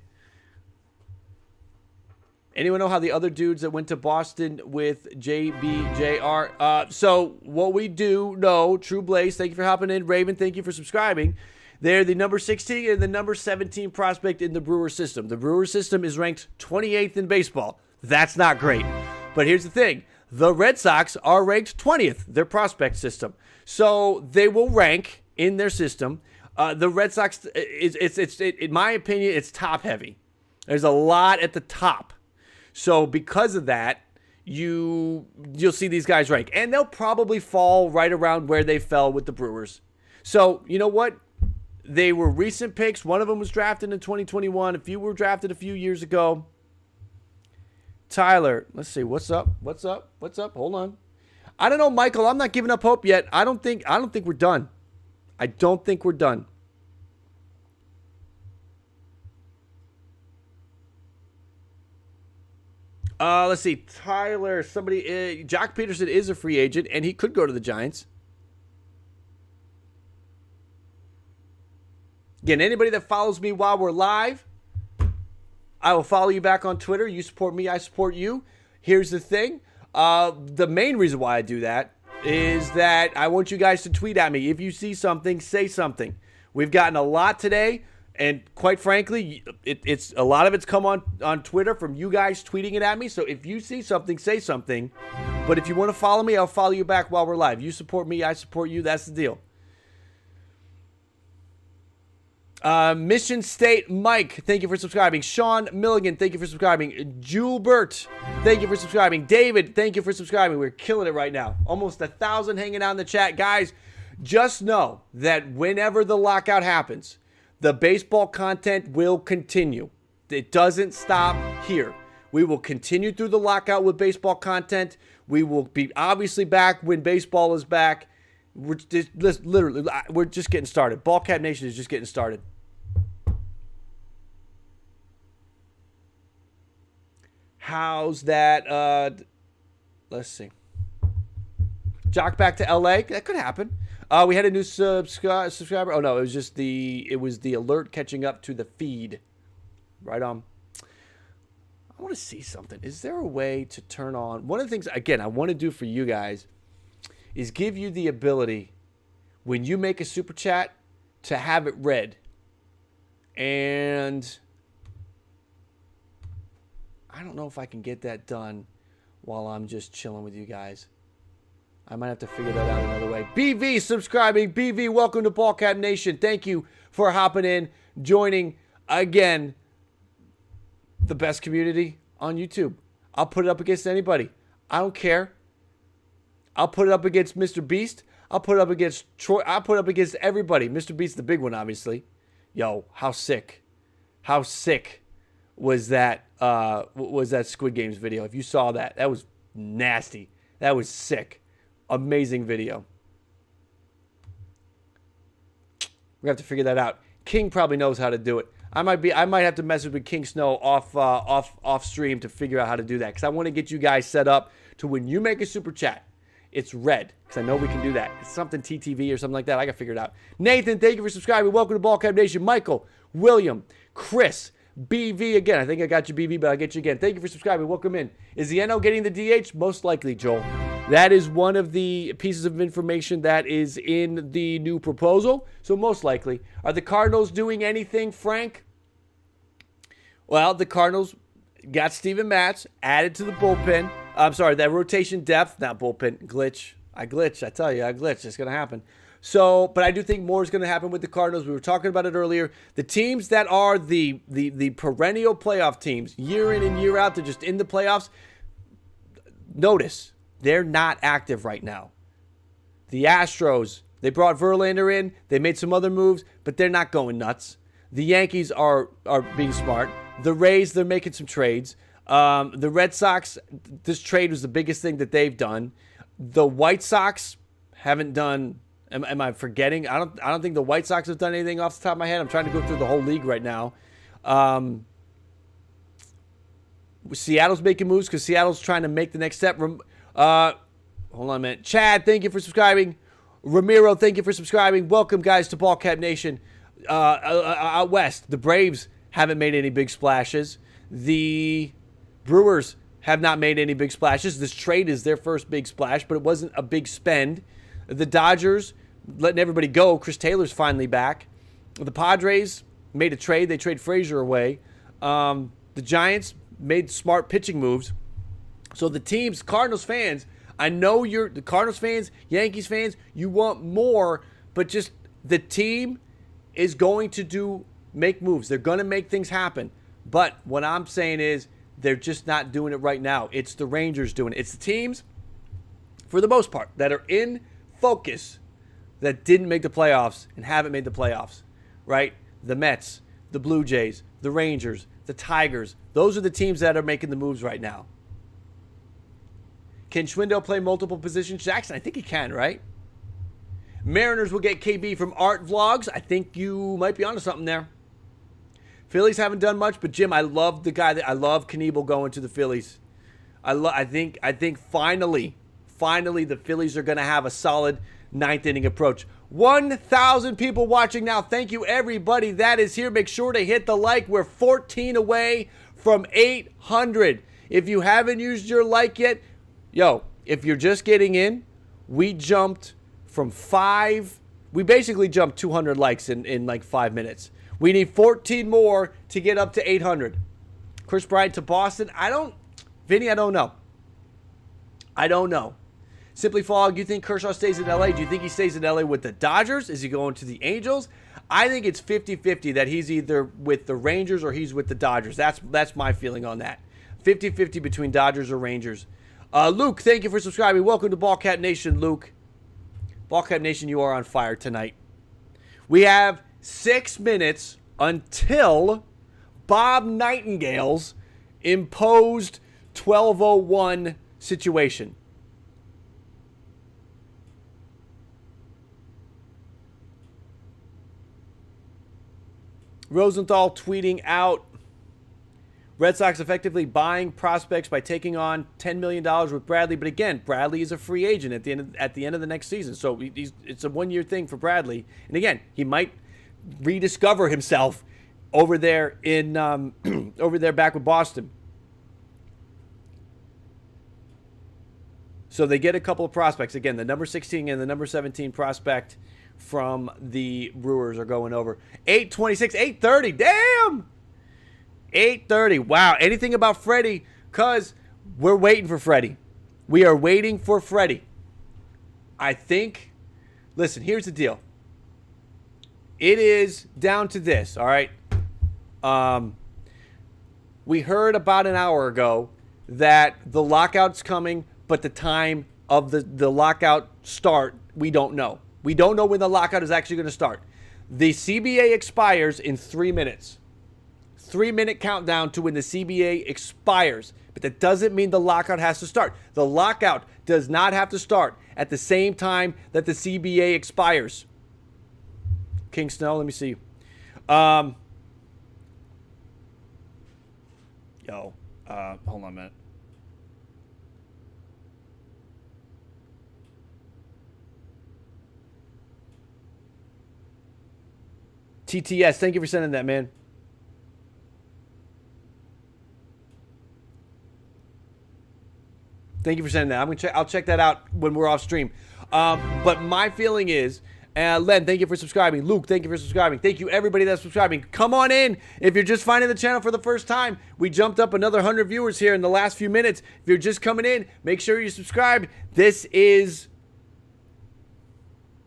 Speaker 1: Anyone know how the other dudes that went to Boston with JBJ are? So what we do know, True Blaze, thank you for hopping in. Raven, thank you for subscribing. They're the number 16 and the number 17 prospect in the Brewer system. The Brewer system is ranked 28th in baseball. That's not great. But here's the thing. The Red Sox are ranked 20th, their prospect system. So they will rank in their system. The Red Sox, in my opinion, it's top heavy. There's a lot at the top. So because of that, you'll see these guys rank. And they'll probably fall right around where they fell with the Brewers. So, you know what? They were recent picks. One of them was drafted in 2021. A few were drafted a few years ago. Tyler, let's see. What's up? Hold on. I don't know, Michael. I'm not giving up hope yet. I don't think we're done. I don't think we're done. Let's see. Tyler, Jock Peterson is a free agent, and he could go to the Giants. Again, anybody that follows me while we're live, I will follow you back on Twitter. You support me, I support you. Here's the thing. The main reason why I do that is that I want you guys to tweet at me. If you see something, say something. We've gotten a lot today, and quite frankly, it's a lot of it's come on Twitter from you guys tweeting it at me. So if you see something, say something. But if you want to follow me, I'll follow you back while we're live. You support me, I support you. That's the deal. Mission State Mike, thank you for subscribing. Sean Milligan, thank you for subscribing. Julbert, thank you for subscribing. David, thank you for subscribing. We're killing it right now. Almost 1,000 hanging out in the chat. Guys, just know that whenever the lockout happens, the baseball content will continue. It doesn't stop here. We will continue through the lockout with baseball content. We will be obviously back when baseball is back. We're just getting started. Ballcap Nation is just getting started. How's that? Let's see. Jock back to LA. That could happen. We had a new subscriber. Oh no, it was the alert catching up to the feed. Right on. I want to see something. Is there a way to turn on? One of the things, again, I want to do for you guys is give you the ability when you make a super chat to have it read. And I don't know if I can get that done while I'm just chilling with you guys. I might have to figure that out another way. BV subscribing. BV, welcome to Ballcap Nation. Thank you for hopping in, joining again. The best community on YouTube. I'll put it up against anybody. I don't care. I'll put it up against Mr. Beast. I'll put it up against Troy. I'll put it up against everybody. Mr. Beast, the big one, obviously. Yo, how sick was that Squid Games video? If you saw that, that was nasty. That was sick. Amazing video. We have to figure that out. King probably knows how to do it. I might have to message with King Snow off stream to figure out how to do that, because I want to get you guys set up to when you make a super chat, it's red, because I know we can do that. It's something TTV or something like that. I got to figure it out. Nathan, thank you for subscribing. Welcome to Ballcap Nation. Michael, William, Chris, BV again. I think I got you, BV, but I'll get you again. Thank you for subscribing. Welcome in. Is the NL getting the DH? Most likely, Joel. That is one of the pieces of information that is in the new proposal. So most likely. Are the Cardinals doing anything, Frank? Well, the Cardinals got Steven Matz added to the bullpen. I'm sorry, that rotation depth, not bullpen, glitch. I tell you, I glitch. It's going to happen. So, but I do think more is going to happen with the Cardinals. We were talking about it earlier. The teams that are the perennial playoff teams, year in and year out, they're just in the playoffs. Notice, they're not active right now. The Astros, they brought Verlander in. They made some other moves, but they're not going nuts. The Yankees are being smart. The Rays, they're making some trades. The Red Sox, this trade was the biggest thing that they've done. The White Sox haven't done. Am I forgetting? I don't think the White Sox have done anything off the top of my head. I'm trying to go through the whole league right now. Seattle's making moves because Seattle's trying to make the next step. Hold on a minute. Chad, thank you for subscribing. Ramiro, thank you for subscribing. Welcome, guys, to Ballcap Nation. Out west, the Braves haven't made any big splashes. The Brewers have not made any big splashes. This trade is their first big splash, but it wasn't a big spend. The Dodgers letting everybody go. Chris Taylor's finally back. The Padres made a trade. They trade Frazier away. The Giants made smart pitching moves. So the teams, Cardinals fans, I know you're the Cardinals fans, Yankees fans, you want more, but just the team is going to make moves. They're going to make things happen. But what I'm saying is they're just not doing it right now. It's the Rangers doing it. It's the teams, for the most part, that are in focus that didn't make the playoffs and haven't made the playoffs, right? The Mets, the Blue Jays, the Rangers, the Tigers. Those are the teams that are making the moves right now. Can Schwindel play multiple positions? Jackson, I think he can, right? Mariners will get KB from Art Vlogs. I think you might be onto something there. Phillies haven't done much, but Jim, I love the guy I love Knievel going to the Phillies. I think finally the Phillies are going to have a solid ninth inning approach. 1,000 people watching now. Thank you, everybody that is here. Make sure to hit the like. We're 14 away from 800. If you haven't used your like yet, if you're just getting in, we jumped from 5. We basically jumped 200 likes in like 5 minutes. We need 14 more to get up to 800. Chris Bryant to Boston. Vinny, I don't know. Simply Fog, you think Kershaw stays in LA? Do you think he stays in LA with the Dodgers? Is he going to the Angels? I think it's 50-50 that he's either with the Rangers or he's with the Dodgers. That's my feeling on that. 50-50 between Dodgers or Rangers. Luke, thank you for subscribing. Welcome to Ballcat Nation, Luke. Ballcat Nation, you are on fire tonight. We have 6 minutes until Bob Nightingale's imposed 1201 situation. Rosenthal tweeting out, Red Sox effectively buying prospects by taking on $10 million with Bradley. But again, Bradley is a free agent at the end of the next season. So it's a one-year thing for Bradley. And again, he might rediscover himself over there in over there back with Boston. So they get a couple of prospects. Again, the number 16 and the number 17 prospect from the Brewers are going over. 8:26, 8:30. Damn! 8:30. Wow. Anything about Freddie? Because we're waiting for Freddie. We are waiting for Freddie. I think, listen, here's the deal. It is down to this, all right? We heard about an hour ago that the lockout's coming, but the time of the lockout start, we don't know. We don't know when the lockout is actually going to start. The CBA expires in 3 minutes. 3-minute countdown to when the CBA expires. But that doesn't mean the lockout has to start. The lockout does not have to start at the same time that the CBA expires. King Snow, let me see. Hold on a minute. TTS, thank you for sending that, man. Thank you for sending that. I'll check that out when we're off stream. But my feeling is, Len, thank you for subscribing. Luke, thank you for subscribing. Thank you, everybody that's subscribing. Come on in. If you're just finding the channel for the first time, we jumped up another 100 viewers here in the last few minutes. If you're just coming in, make sure you subscribe. This is...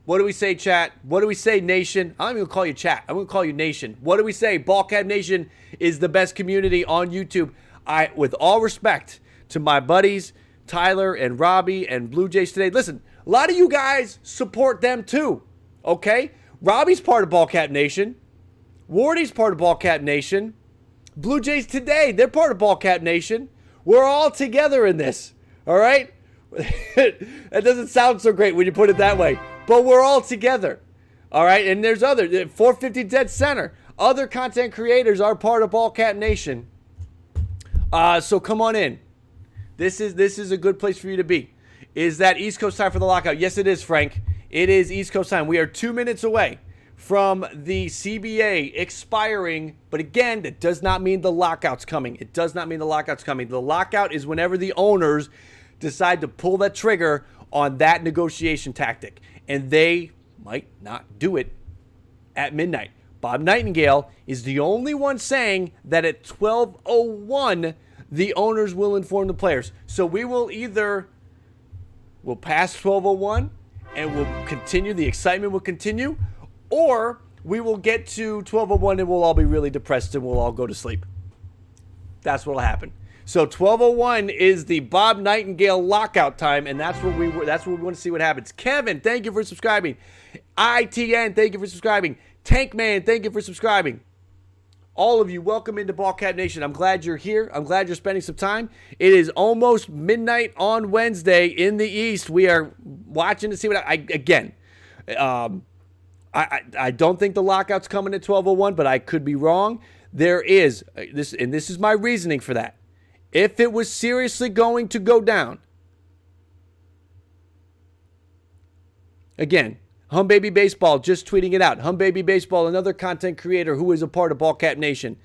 Speaker 1: What do we say, chat? What do we say, nation? I'm not even going to call you chat. I'm going to call you nation. What do we say? Ballcat Nation is the best community on YouTube. With all respect to my buddies, Tyler and Robbie and Blue Jays today. Listen, a lot of you guys support them too, okay? Robbie's part of Ballcat Nation. Wardy's part of Ballcat Nation. Blue Jays today, they're part of Ballcat Nation. We're all together in this, all right? That doesn't sound so great when you put it that way. But we're all together, all right? And there's other 450 Dead Center. Other content creators are part of Ballcat Nation. So come on in. This is a good place for you to be. Is that East Coast time for the lockout? Yes, it is, Frank. It is East Coast time. We are 2 minutes away from the CBA expiring. But again, that does not mean the lockout's coming. It does not mean the lockout's coming. The lockout is whenever the owners decide to pull that trigger on that negotiation tactic. And they might not do it at midnight. Bob Nightingale is the only one saying that at 12:01, the owners will inform the players. So we will we'll pass 12:01 and we'll continue, the excitement will continue, or we will get to 12:01 and we'll all be really depressed and we'll all go to sleep. That's what will happen. So 12:01 is the Bob Nightingale lockout time, and that's what we want to see what happens. Kevin, thank you for subscribing. ITN, thank you for subscribing. Tankman, thank you for subscribing. All of you, welcome into Ballcat Nation. I'm glad you're here. I'm glad you're spending some time. It is almost midnight on Wednesday in the East. We are watching to see what I don't think the lockout's coming at 12:01, but I could be wrong. There is this, and this is my reasoning for that. If it was seriously going to go down, again, Hum Baby Baseball just tweeting it out. Hum Baby Baseball, another content creator who is a part of Ballcat Nation.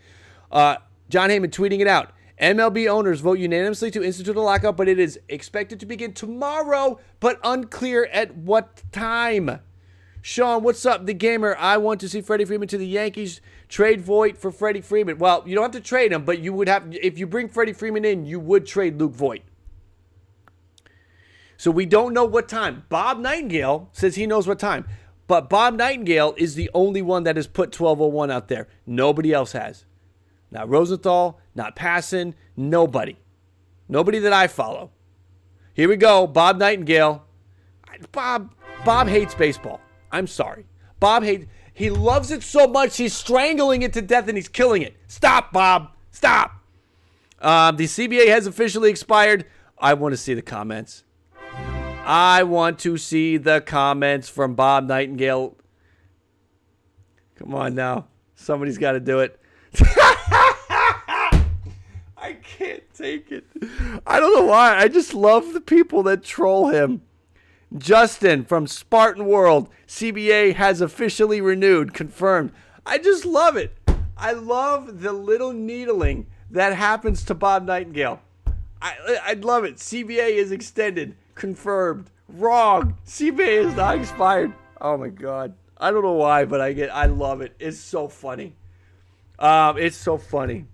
Speaker 1: John Heyman tweeting it out. MLB owners vote unanimously to institute a lockout, but it is expected to begin tomorrow, but unclear at what time. Sean, what's up, the gamer? I want to see Freddie Freeman to the Yankees. Trade Voit for Freddie Freeman. Well, you don't have to trade him, but you would have, if you bring Freddie Freeman in, you would trade Luke Voit. So we don't know what time. Bob Nightingale says he knows what time. But Bob Nightingale is the only one that has put 12:01 out there. Nobody else has. Not Rosenthal, not Passan, nobody. Nobody that I follow. Here we go, Bob Nightingale. Bob hates baseball. I'm sorry. Bob He loves it so much, he's strangling it to death and he's killing it. Stop, Bob. Stop. The CBA has officially expired. I want to see the comments. I want to see the comments from Bob Nightingale. Come on now. Somebody's got to do it. I can't take it. I don't know why. I just love the people that troll him. Justin from Spartan World. CBA has officially renewed. Confirmed. I just love it. I love the little needling that happens to Bob Nightingale. I love it. CBA is extended. Confirmed. Wrong. CBA is not expired. Oh my God. I don't know why, but I love it. It's so funny. It's so funny.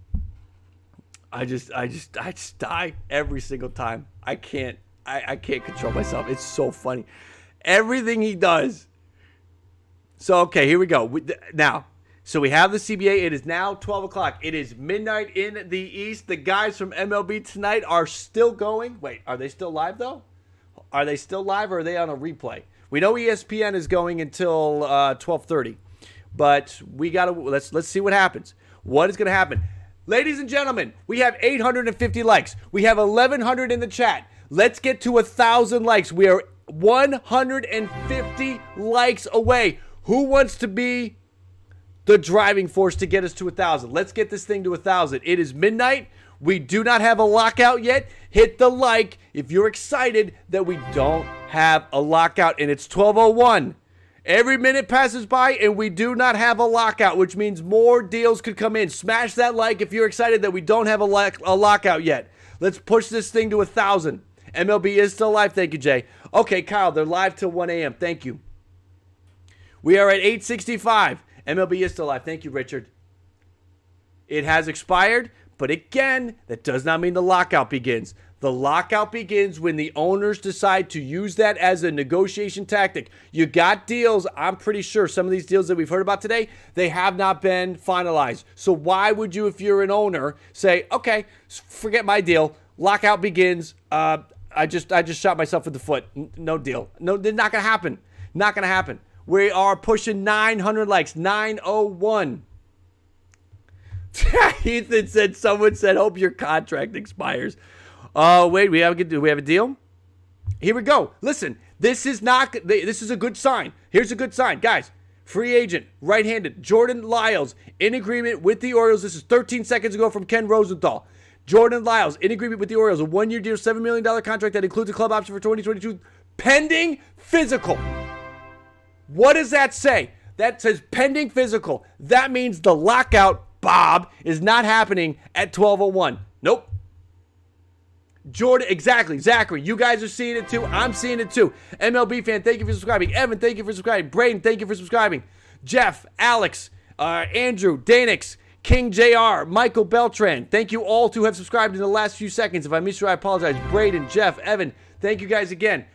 Speaker 1: I just die every single time. I can't control myself. It's so funny. Everything he does. So, okay, here we go. Now, so we have the CBA. It is now 12 o'clock. It is midnight in the East. The guys from MLB Tonight are still going. Wait, are they still live, though? Are they still live, or are they on a replay? We know ESPN is going until 12:30. But we got to let's see what happens. What is going to happen? Ladies and gentlemen, we have 850 likes. We have 1,100 in the chat. Let's get to 1,000 likes. We are 150 likes away. Who wants to be the driving force to get us to 1,000? Let's get this thing to 1,000. It is midnight. We do not have a lockout yet. Hit the like if you're excited that we don't have a lockout, and it's 12:01. Every minute passes by and we do not have a lockout, which means more deals could come in. Smash that like if you're excited that we don't have a lockout yet. Let's push this thing to 1,000. MLB is still live. Thank you, Jay. Okay, Kyle, they're live till 1 a.m. Thank you. We are at 865. MLB is still live. Thank you, Richard. It has expired, but again, that does not mean the lockout begins. The lockout begins when the owners decide to use that as a negotiation tactic. You got deals. I'm pretty sure some of these deals that we've heard about today, they have not been finalized. So why would you, if you're an owner, say, okay, forget my deal. Lockout begins. I just shot myself in the foot. No deal. No, they're not going to happen. Not going to happen. We are pushing 900 likes. 901. Ethan said, someone said, hope your contract expires. Oh, wait, do we have a deal? Here we go. Listen, this is a good sign. Here's a good sign. Guys, free agent, right-handed, Jordan Lyles, in agreement with the Orioles. This is 13 seconds ago from Ken Rosenthal. Jordan Lyles, in agreement with the Orioles, a one-year deal, $7 million contract that includes a club option for 2022, pending physical. What does that say? That says pending physical. That means the lockout, Bob, is not happening at 12:01. Nope. Jordan, exactly. Zachary, you guys are seeing it too. I'm seeing it too. MLB fan, thank you for subscribing. Evan, thank you for subscribing. Braden, thank you for subscribing. Jeff, Alex, Andrew, Danix, King JR, Michael Beltran, thank you all to have subscribed in the last few seconds. If I missed you, I apologize. Braden, Jeff, Evan, thank you guys again.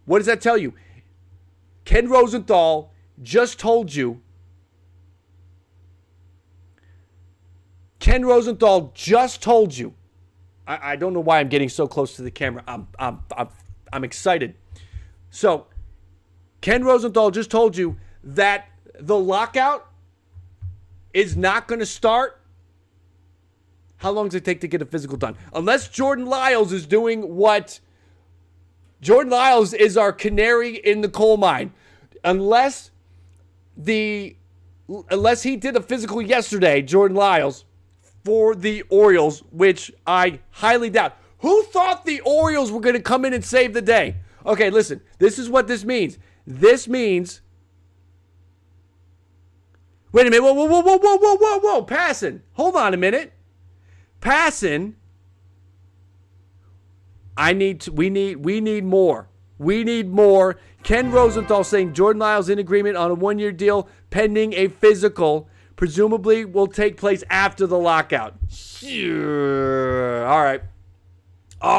Speaker 1: What does that tell you? Ken Rosenthal just told you. Ken Rosenthal just told you. I don't know why I'm getting so close to the camera. I'm excited. So, Ken Rosenthal just told you that the lockout is not going to start. How long does it take to get a physical done? Unless Jordan Lyles is doing what Jordan Lyles is our canary in the coal mine. Unless he did a physical yesterday, Jordan Lyles, for the Orioles, which I highly doubt. Who thought the Orioles were going to come in and save the day? Okay, listen. This is what this means. This means... Wait a minute. Whoa. Passing. Hold on a minute. Passing. We need more. We need more. Ken Rosenthal saying Jordan Lyles in agreement on a one-year deal pending a physical. Presumably will take place after the lockout. Sure. All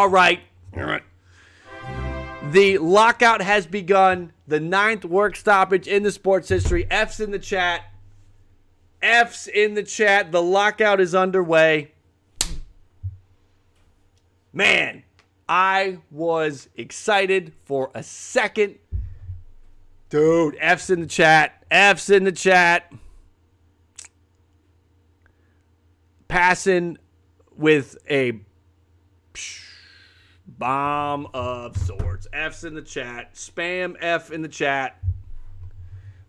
Speaker 1: right. The lockout has begun. The 9th work stoppage in the sports history. F's in the chat. The lockout is underway. Man, I was excited for a second. Dude, F's in the chat. F's in the chat. Passing with a bomb of sorts. F's in the chat. Spam F in the chat.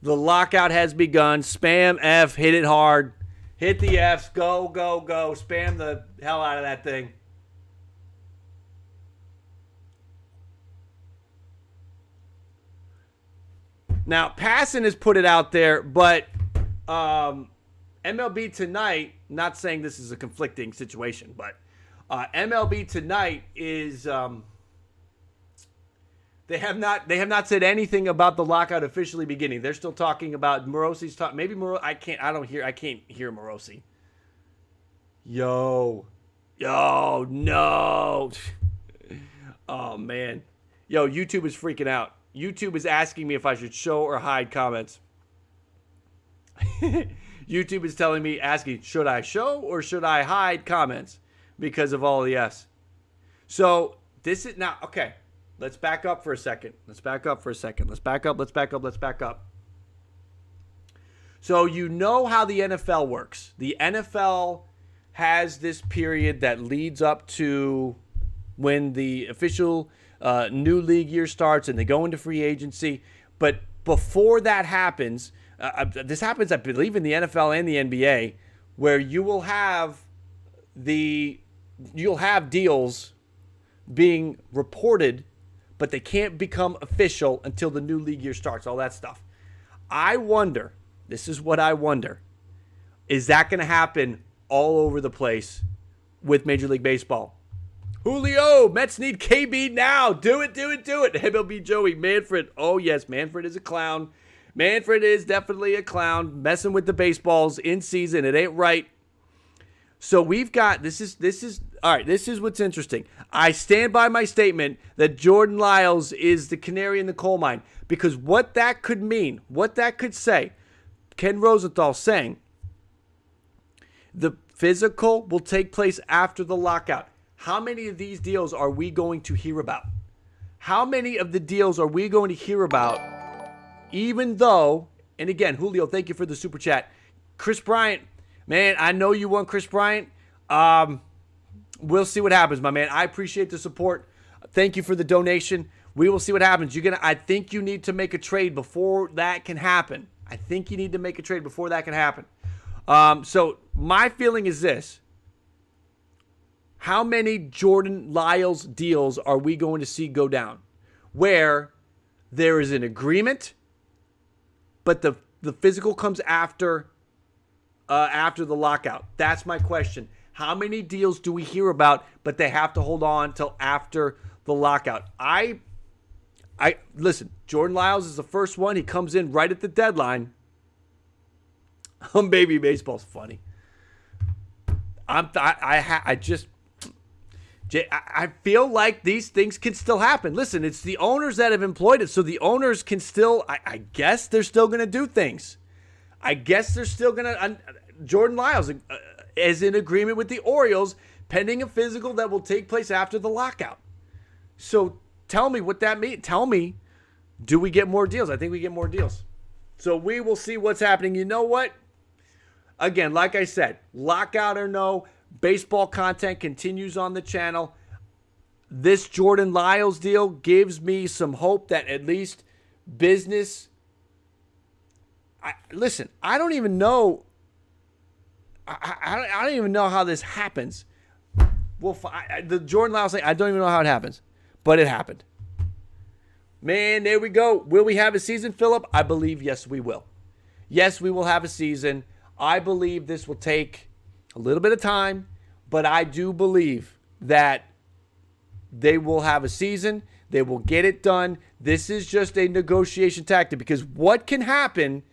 Speaker 1: The lockout has begun. Spam F. Hit it hard. Hit the F's. Go, go, go. Spam the hell out of that thing. Now, Passon has put it out there, but MLB Tonight, not saying this is a conflicting situation, but MLB Tonight is they have not said anything about the lockout officially beginning. They're still talking about Morosi's talk. Maybe I can't hear Morosi. Yo, no. Oh man. Yo, YouTube is freaking out. YouTube is asking me if I should show or hide comments. YouTube is telling me, asking, should I show or should I hide comments because of all the F's? So this is now, okay, let's back up for a second. Let's back up. So you know how the NFL works. The NFL has this period that leads up to when the official new league year starts and they go into free agency. But before that happens, this happens, I believe, in the NFL and the NBA, where you'll have deals being reported, but they can't become official until the new league year starts, all that stuff. I wonder, this is what I wonder, is that going to happen all over the place with Major League Baseball? Julio, Mets need KB now. Do it. MLB Joey, Manfred. Oh, yes, Manfred is a clown. Manfred is definitely a clown, messing with the baseballs in season. It ain't right. So we've got, this is all right, this is what's interesting. I stand by my statement that Jordan Lyles is the canary in the coal mine, because what that could mean, what that could say, Ken Rosenthal saying, the physical will take place after the lockout. How many of these deals are we going to hear about? How many of the deals are we going to hear about, even though, and again, Julio, thank you for the super chat. Chris Bryant, man, I know you want Chris Bryant. We'll see what happens, my man. I appreciate the support. Thank you for the donation. We will see what happens. I think you need to make a trade before that can happen. So my feeling is this. How many Jordan Lyles deals are we going to see go down where there is an agreement, but the physical comes after the lockout? That's my question. How many deals do we hear about, but they have to hold on till after the lockout? I listen, Jordan Lyles is the first one. He comes in right at the deadline. Baby, baseball's funny. I feel like these things can still happen. Listen, it's the owners that have employed it, so the owners can still, I guess they're still going to do things. I guess they're still going to, Jordan Lyles is in agreement with the Orioles, pending a physical that will take place after the lockout. So tell me what that means. Tell me, do we get more deals? I think we get more deals. So we will see what's happening. You know what? Again, like I said, lockout or no, baseball content continues on the channel. This Jordan Lyles deal gives me some hope that at least business. Listen, I don't even know. I don't even know how this happens. Well, the Jordan Lyles thing, I don't even know how it happens, but it happened. Man, there we go. Will we have a season, Philip? I believe yes, we will. Yes, we will have a season. I believe this will take a little bit of time, but I do believe that they will have a season. They will get it done. This is just a negotiation tactic, because what can happen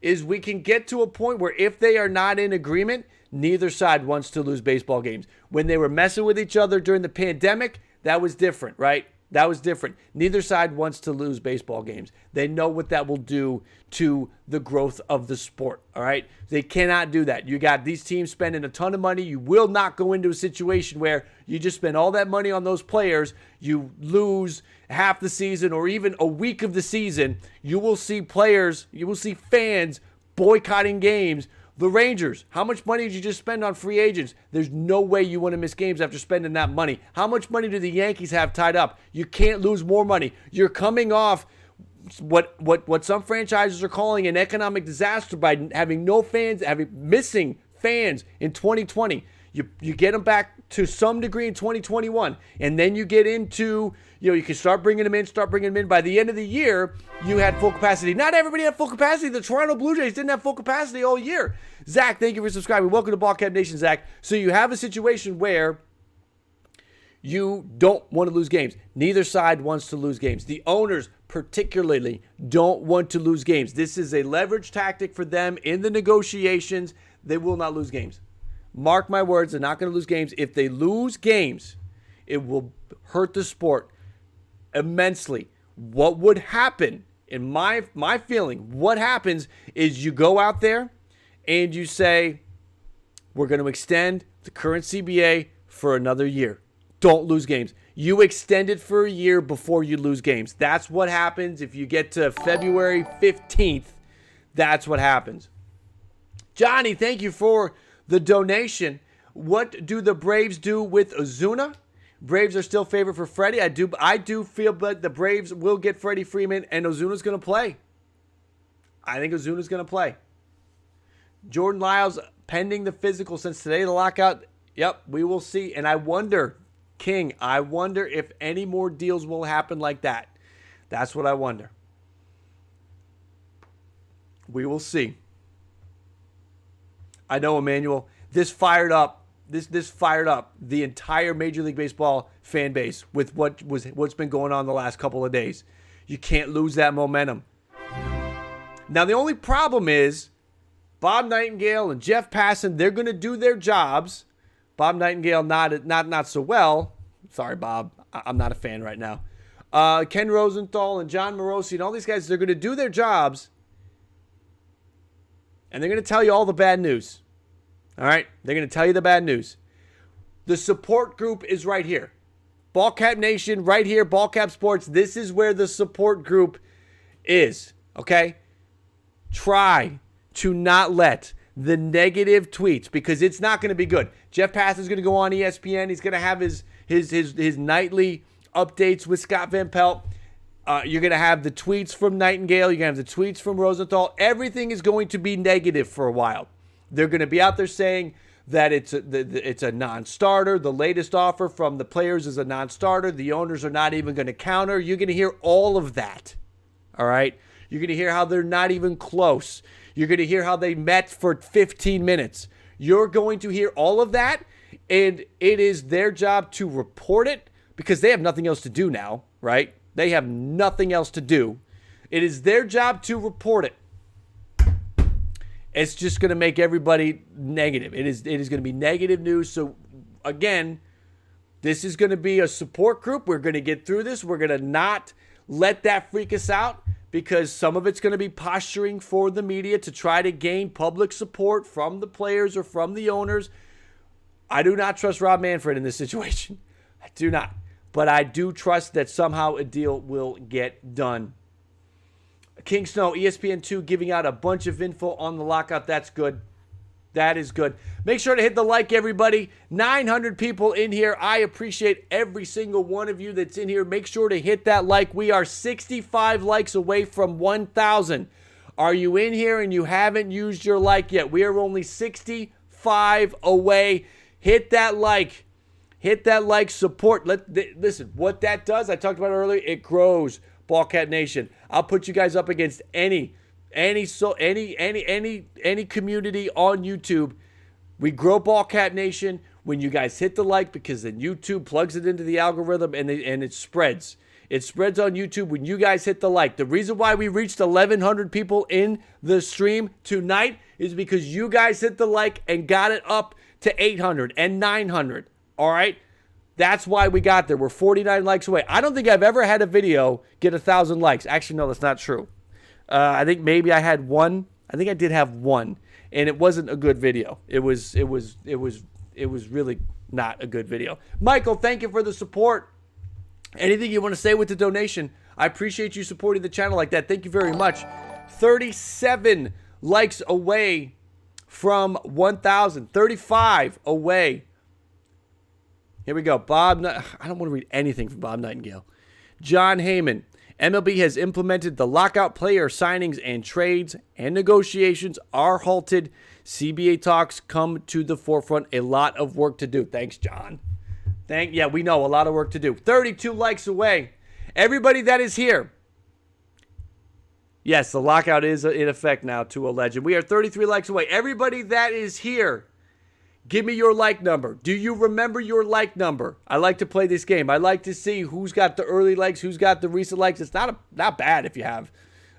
Speaker 1: is we can get to a point where if they are not in agreement, neither side wants to lose baseball games. When they were messing with each other during the pandemic, that was different, right? That was different. Neither side wants to lose baseball games. They know what that will do to the growth of the sport, all right? They cannot do that. You got these teams spending a ton of money. You will not go into a situation where you just spend all that money on those players, you lose half the season or even a week of the season. You will see players, you will see fans boycotting games. The Rangers, how much money did you just spend on free agents? There's no way you want to miss games after spending that money. How much money do the Yankees have tied up? You can't lose more money. You're coming off what some franchises are calling an economic disaster by having no fans, missing fans in 2020. You get them back to some degree in 2021, and then you get into, you can start bringing them in. By the end of the year, you had full capacity. Not everybody had full capacity. The Toronto Blue Jays didn't have full capacity all year. Zach, thank you for subscribing. Welcome to Ballcap Nation, Zach. So you have a situation where you don't want to lose games. Neither side wants to lose games. The owners particularly don't want to lose games. This is a leverage tactic for them in the negotiations. They will not lose games. Mark my words, they're not going to lose games. If they lose games, it will hurt the sport immensely. What would happen, in my feeling, what happens is you go out there and you say, we're going to extend the current CBA for another year. Don't lose games. You extend it for a year before you lose games. That's what happens if you get to February 15th. That's what happens. Johnny, thank you for the donation. What do the Braves do with Ozuna? Braves are still favored for Freddie. I do feel that the Braves will get Freddie Freeman and Ozuna's going to play. I think Ozuna's going to play. Jordan Lyles pending the physical since today, the lockout. Yep, we will see. And I wonder, King, if any more deals will happen like that. That's what I wonder. We will see. I know, Emmanuel, this fired up the entire Major League Baseball fan base with what's been going on the last couple of days. You can't lose that momentum. Now, the only problem is Bob Nightingale and Jeff Passan, they're going to do their jobs. Bob Nightingale not so well. Sorry, Bob. I'm not a fan right now. Ken Rosenthal and John Morosi and all these guys, they're going to do their jobs. And they're going to tell you all the bad news. All right? They're going to tell you the bad news. The support group is right here. Ballcap Nation, right here, Ballcap Sports. This is where the support group is. Okay? Try to not let the negative tweets, because it's not going to be good. Jeff Pass is going to go on ESPN. He's going to have his nightly updates with Scott Van Pelt. You're going to have the tweets from Nightingale. You're going to have the tweets from Rosenthal. Everything is going to be negative for a while. They're going to be out there saying that it's a non-starter. The latest offer from the players is a non-starter. The owners are not even going to counter. You're going to hear all of that. All right? You're going to hear how they're not even close. You're going to hear how they met for 15 minutes. You're going to hear all of that, and it is their job to report it because they have nothing else to do now, right? They have nothing else to do. It is their job to report it. It's just going to make everybody negative. It is going to be negative news. So, again, this is going to be a support group. We're going to get through this. We're going to not let that freak us out because some of it's going to be posturing for the media to try to gain public support from the players or from the owners. I do not trust Rob Manfred in this situation. I do not. But I do trust that somehow a deal will get done. King Snow, ESPN2 giving out a bunch of info on the lockout. That's good. That is good. Make sure to hit the like, everybody. 900 people in here. I appreciate every single one of you that's in here. Make sure to hit that like. We are 65 likes away from 1,000. Are you in here and you haven't used your like yet? We are only 65 away. Hit that like. Hit that like, support. Listen, what that does, I talked about it earlier, it grows Ballcat Nation. I'll put you guys up against any community on YouTube. We grow Ballcat Nation when you guys hit the like, because then YouTube plugs it into the algorithm and it spreads. It spreads on YouTube when you guys hit the like. The reason why we reached 1,100 people in the stream tonight is because you guys hit the like and got it up to 800 and 900. All right? That's why we got there. We're 49 likes away. I don't think I've ever had a video get 1,000 likes. Actually, no, that's not true. I think maybe I had one. I think I did have one, and it wasn't a good video. It was really not a good video. Michael, thank you for the support. Anything you want to say with the donation? I appreciate you supporting the channel like that. Thank you very much. 37 likes away from 1,000. 35 away. Here we go. I don't want to read anything from Bob Nightingale. John Heyman. MLB has implemented the lockout. Player signings and trades and negotiations are halted. CBA talks come to the forefront. A lot of work to do. Thanks, John. Yeah, we know. A lot of work to do. 32 likes away. Everybody that is here. Yes, the lockout is in effect now to a legend. We are 33 likes away. Everybody that is here, give me your like number. Do you remember your like number? I like to play this game. I like to see who's got the early likes, who's got the recent likes. It's not bad if you have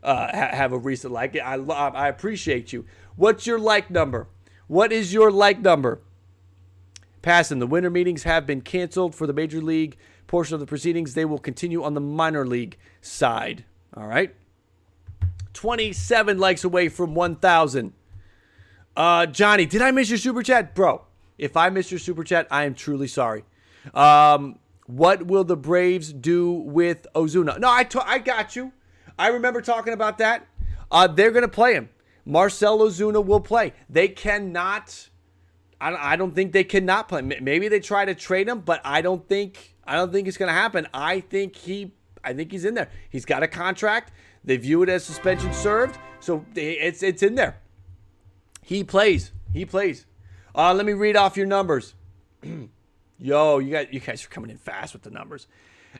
Speaker 1: a recent like. I appreciate you. What's your like number? What is your like number? Passing. The winter meetings have been canceled for the major league portion of the proceedings. They will continue on the minor league side. All right. 27 likes away from 1,000. Johnny, did I miss your super chat? Bro, if I missed your super chat, I am truly sorry. What will the Braves do with Ozuna? No, I got you. I remember talking about that. They're going to play him. Marcell Ozuna will play. They cannot. I don't think they cannot play. Maybe they try to trade him, but I don't think it's going to happen. I think he's in there. He's got a contract. They view it as suspension served, so it's in there. He plays. Let me read off your numbers. Yo, you guys are coming in fast with the numbers.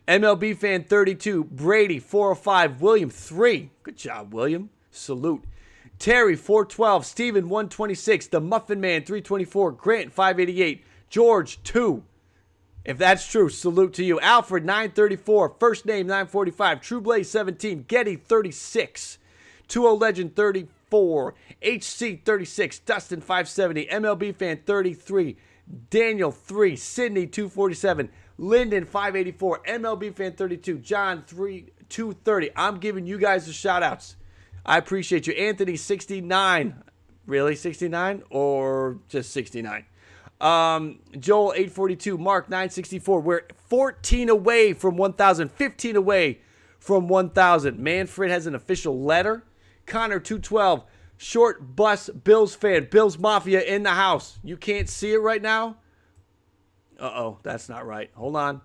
Speaker 1: MLB fan 32, Brady 405, William 3. Good job, William. Salute. Terry 412, Steven 126, The Muffin Man 324, Grant 588, George 2. If that's true, salute to you. Alfred 934, First Name 945, True Blaze 17, Getty 36, 20 Legend 34, HC 36, Dustin 570, MLB fan 33, Daniel 3, Sydney 247, Lyndon 584, MLB fan 32, John 230. I'm giving you guys the shout outs. I appreciate you. Anthony 69. Really 69 or just 69? Joel 842, Mark 964. We're 14 away from 1,000, 15 away from 1,000. Manfred has an official letter. Connor 212, Short Bus Bills fan, Bills Mafia in the house. You can't see it right now? Uh-oh, that's not right. Hold on.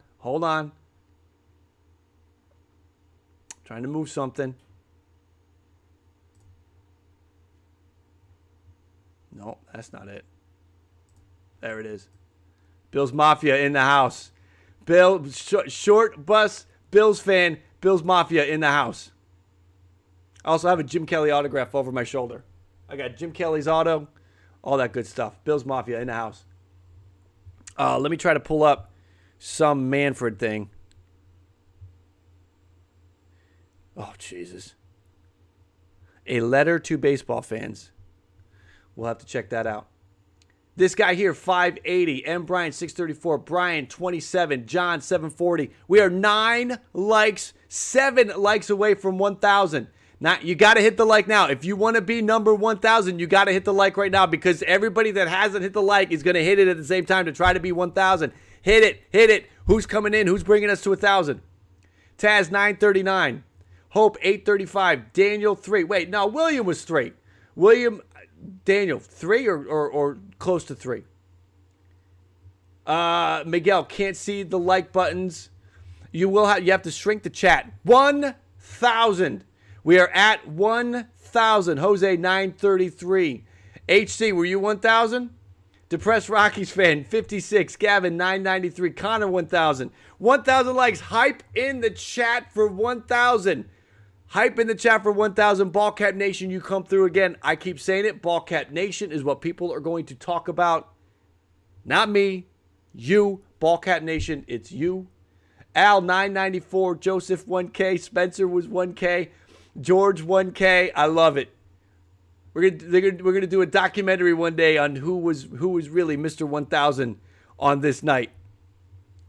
Speaker 1: Trying to move something. No, that's not it. There it is. Bills Mafia in the house. Short Bus Bills fan, Bills Mafia in the house. I also have a Jim Kelly autograph over my shoulder. I got Jim Kelly's auto, all that good stuff. Bills Mafia in the house. Let me try to pull up some Manfred thing. Oh, Jesus. A letter to baseball fans. We'll have to check that out. This guy here, 580. M. Bryant, 634. Brian, 27. John, 740. We are 7 likes away from 1,000. Now, you got to hit the like now. If you want to be number 1,000, you got to hit the like right now because everybody that hasn't hit the like is going to hit it at the same time to try to be 1,000. Hit it. Who's coming in? Who's bringing us to 1,000? Taz, 939. Hope, 835. Daniel, 3. Wait, no, William was 3. Daniel, 3 or close to 3? Miguel, can't see the like buttons. You have to shrink the chat. 1,000. We are at 1,000. Jose, 933. HC, were you 1,000? Depressed Rockies fan, 56. Gavin, 993. Connor, 1,000. 1,000 likes. Hype in the chat for 1,000. Hype in the chat for 1,000. Ballcap Nation, you come through again. I keep saying it. Ballcap Nation is what people are going to talk about. Not me. You. Ballcap Nation, it's you. Al, 994. Joseph, 1K. Spencer was 1K. George, 1K. I love it. We're gonna do a documentary one day on who was really Mr. 1,000 on this night.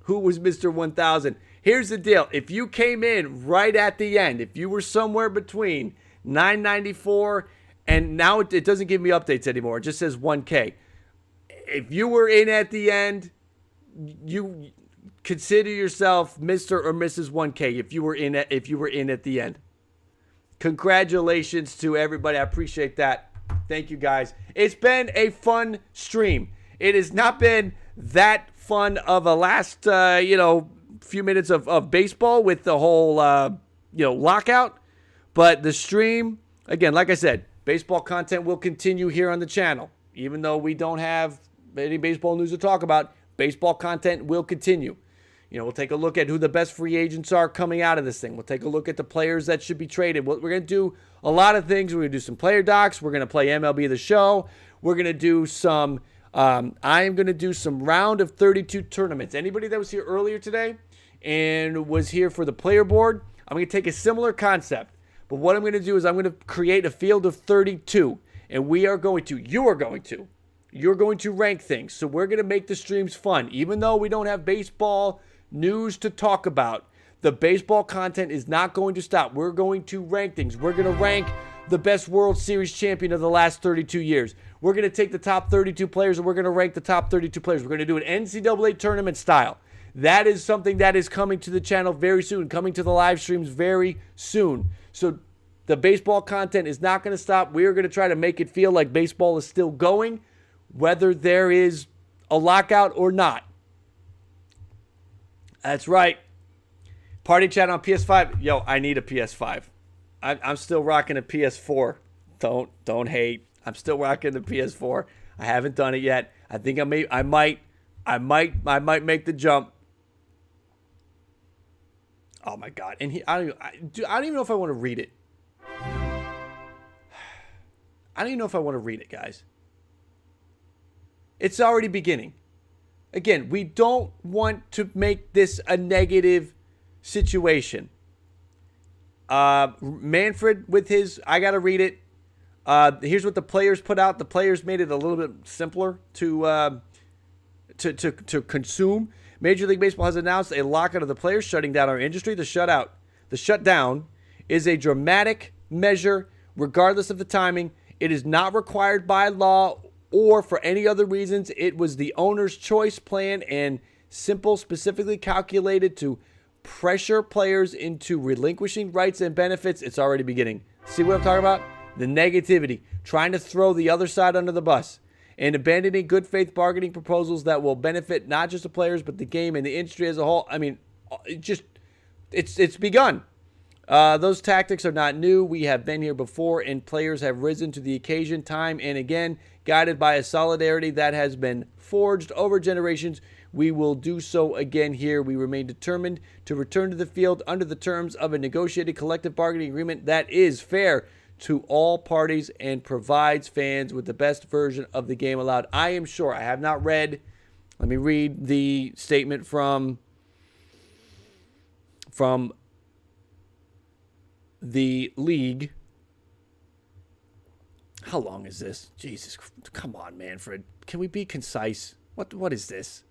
Speaker 1: who was Mr. 1000. Here's the deal. If you came in right at the end, if you were somewhere between 994 and now it doesn't give me updates anymore. It just says 1K. If you were in at the end, you consider yourself Mr. or Mrs. 1K if you were in at the end. Congratulations to everybody. I appreciate that. Thank you guys. It's been a fun stream. It has not been that fun of a last few minutes of baseball with the whole lockout, but the stream, again, like I said, baseball content will continue here on the channel. Even though we don't have any baseball news to talk about, baseball content will continue. We'll take a look at who the best free agents are coming out of this thing. We'll take a look at the players that should be traded. We're going to do a lot of things. We're going to do some player docs. We're going to play MLB The Show. We're going to do some, I am going to do some round of 32 tournaments. Anybody that was here earlier today and was here for the player board, I'm going to take a similar concept. But what I'm going to do is I'm going to create a field of 32. And you're going to rank things. So we're going to make the streams fun. Even though we don't have baseball news to talk about, the baseball content is not going to stop. We're going to rank things. We're going to rank the best World Series champion of the last 32 years. We're going to take the top 32 players and we're going to rank the top 32 players. We're going to do an NCAA tournament style. That is something that is coming to the channel very soon, coming to the live streams very soon. So the baseball content is not going to stop. We are going to try to make it feel like baseball is still going, whether there is a lockout or not. That's right. Party chat on PS5. Yo, I need a PS5. I'm still rocking a PS4. Don't hate. I'm still rocking the PS4. I haven't done it yet. I think I might make the jump. Oh my God! And I don't even know if I want to read it. I don't even know if I want to read it, guys. It's already beginning. Again, we don't want to make this a negative situation. Manfred with his, I got to read it. Here's what the players put out. The players made it a little bit simpler to consume. Major League Baseball has announced a lockout of the players, shutting down our industry. The shutdown is a dramatic measure, regardless of the timing. It is not required by law or for any other reasons. It was the owner's choice, plan, and simple, specifically calculated to pressure players into relinquishing rights and benefits. It's already beginning. See what I'm talking about? The negativity, trying to throw the other side under the bus, and abandoning good faith bargaining proposals that will benefit not just the players, but the game and the industry as a whole. I mean, it's begun. Those tactics are not new. We have been here before, and players have risen to the occasion time and again, guided by a solidarity that has been forged over generations. We will do so again here. We remain determined to return to the field under the terms of a negotiated collective bargaining agreement that is fair to all parties and provides fans with the best version of the game allowed. I am sure. I have not read. Let me read the statement from the league. How long is this? Jesus, come on, Manfred. Can we be concise? What is this?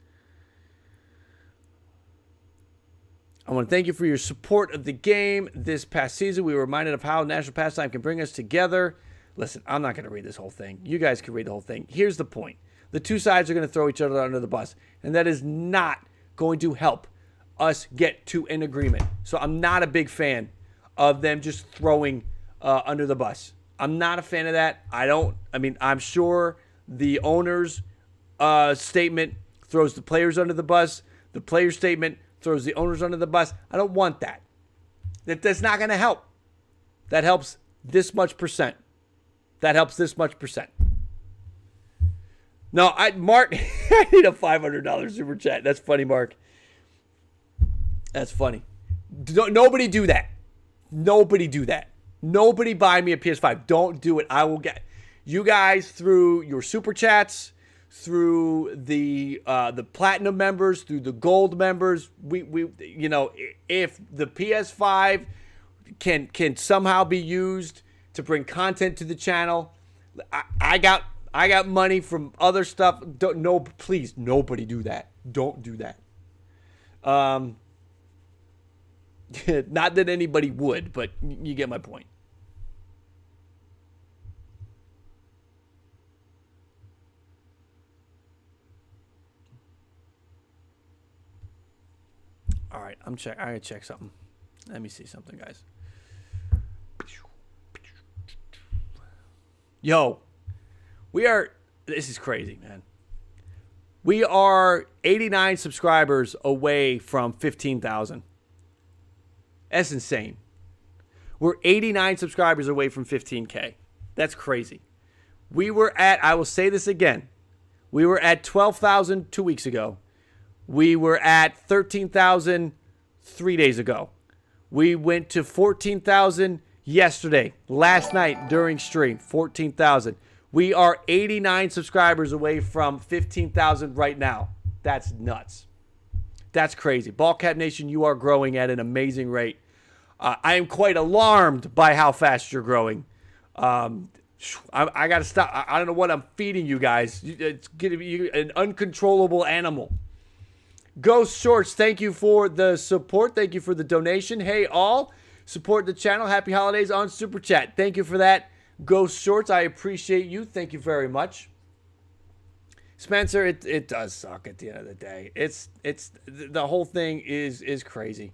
Speaker 1: I want to thank you for your support of the game this past season. We were reminded of how national pastime can bring us together. Listen, I'm not going to read this whole thing. You guys can read the whole thing. Here's the point. The two sides are going to throw each other under the bus, and that is not going to help us get to an agreement. So I'm not a big fan of them just throwing under the bus. I'm not a fan of that. I'm sure the owner's statement throws the players under the bus. The player's statement throws the owners under the bus. I don't want that. That's not going to help. That helps this much percent. That helps this much percent. No, Mark, I need a $500 super chat. That's funny, Mark. That's funny. Nobody do that. Nobody do that. Nobody buy me a PS5. Don't do it. I will get you guys through your super chats, through the platinum members, through the gold members. We if the PS5 can somehow be used to bring content to the channel, I got money from other stuff. Please, nobody do that. Don't do that. Not that anybody would, but you get my point. All right, I gotta check something. Let me see something, guys. Yo, this is crazy, man. We are 89 subscribers away from 15,000. That's insane. We're 89 subscribers away from 15K. That's crazy. I will say this again. We were at 12,000 2 weeks ago. We were at 13,000 3 days ago. We went to 14,000 yesterday, last night during stream, 14,000. We are 89 subscribers away from 15,000 right now. That's nuts. That's crazy. Ballcap Nation, you are growing at an amazing rate. I am quite alarmed by how fast you're growing. I got to stop. I don't know what I'm feeding you guys. It's going to be an uncontrollable animal. Ghost Shorts, thank you for the support. Thank you for the donation. Hey, all, support the channel. Happy holidays on Super Chat. Thank you for that. Ghost Shorts, I appreciate you. Thank you very much. Spencer, it does suck at the end of the day. It's the whole thing is crazy.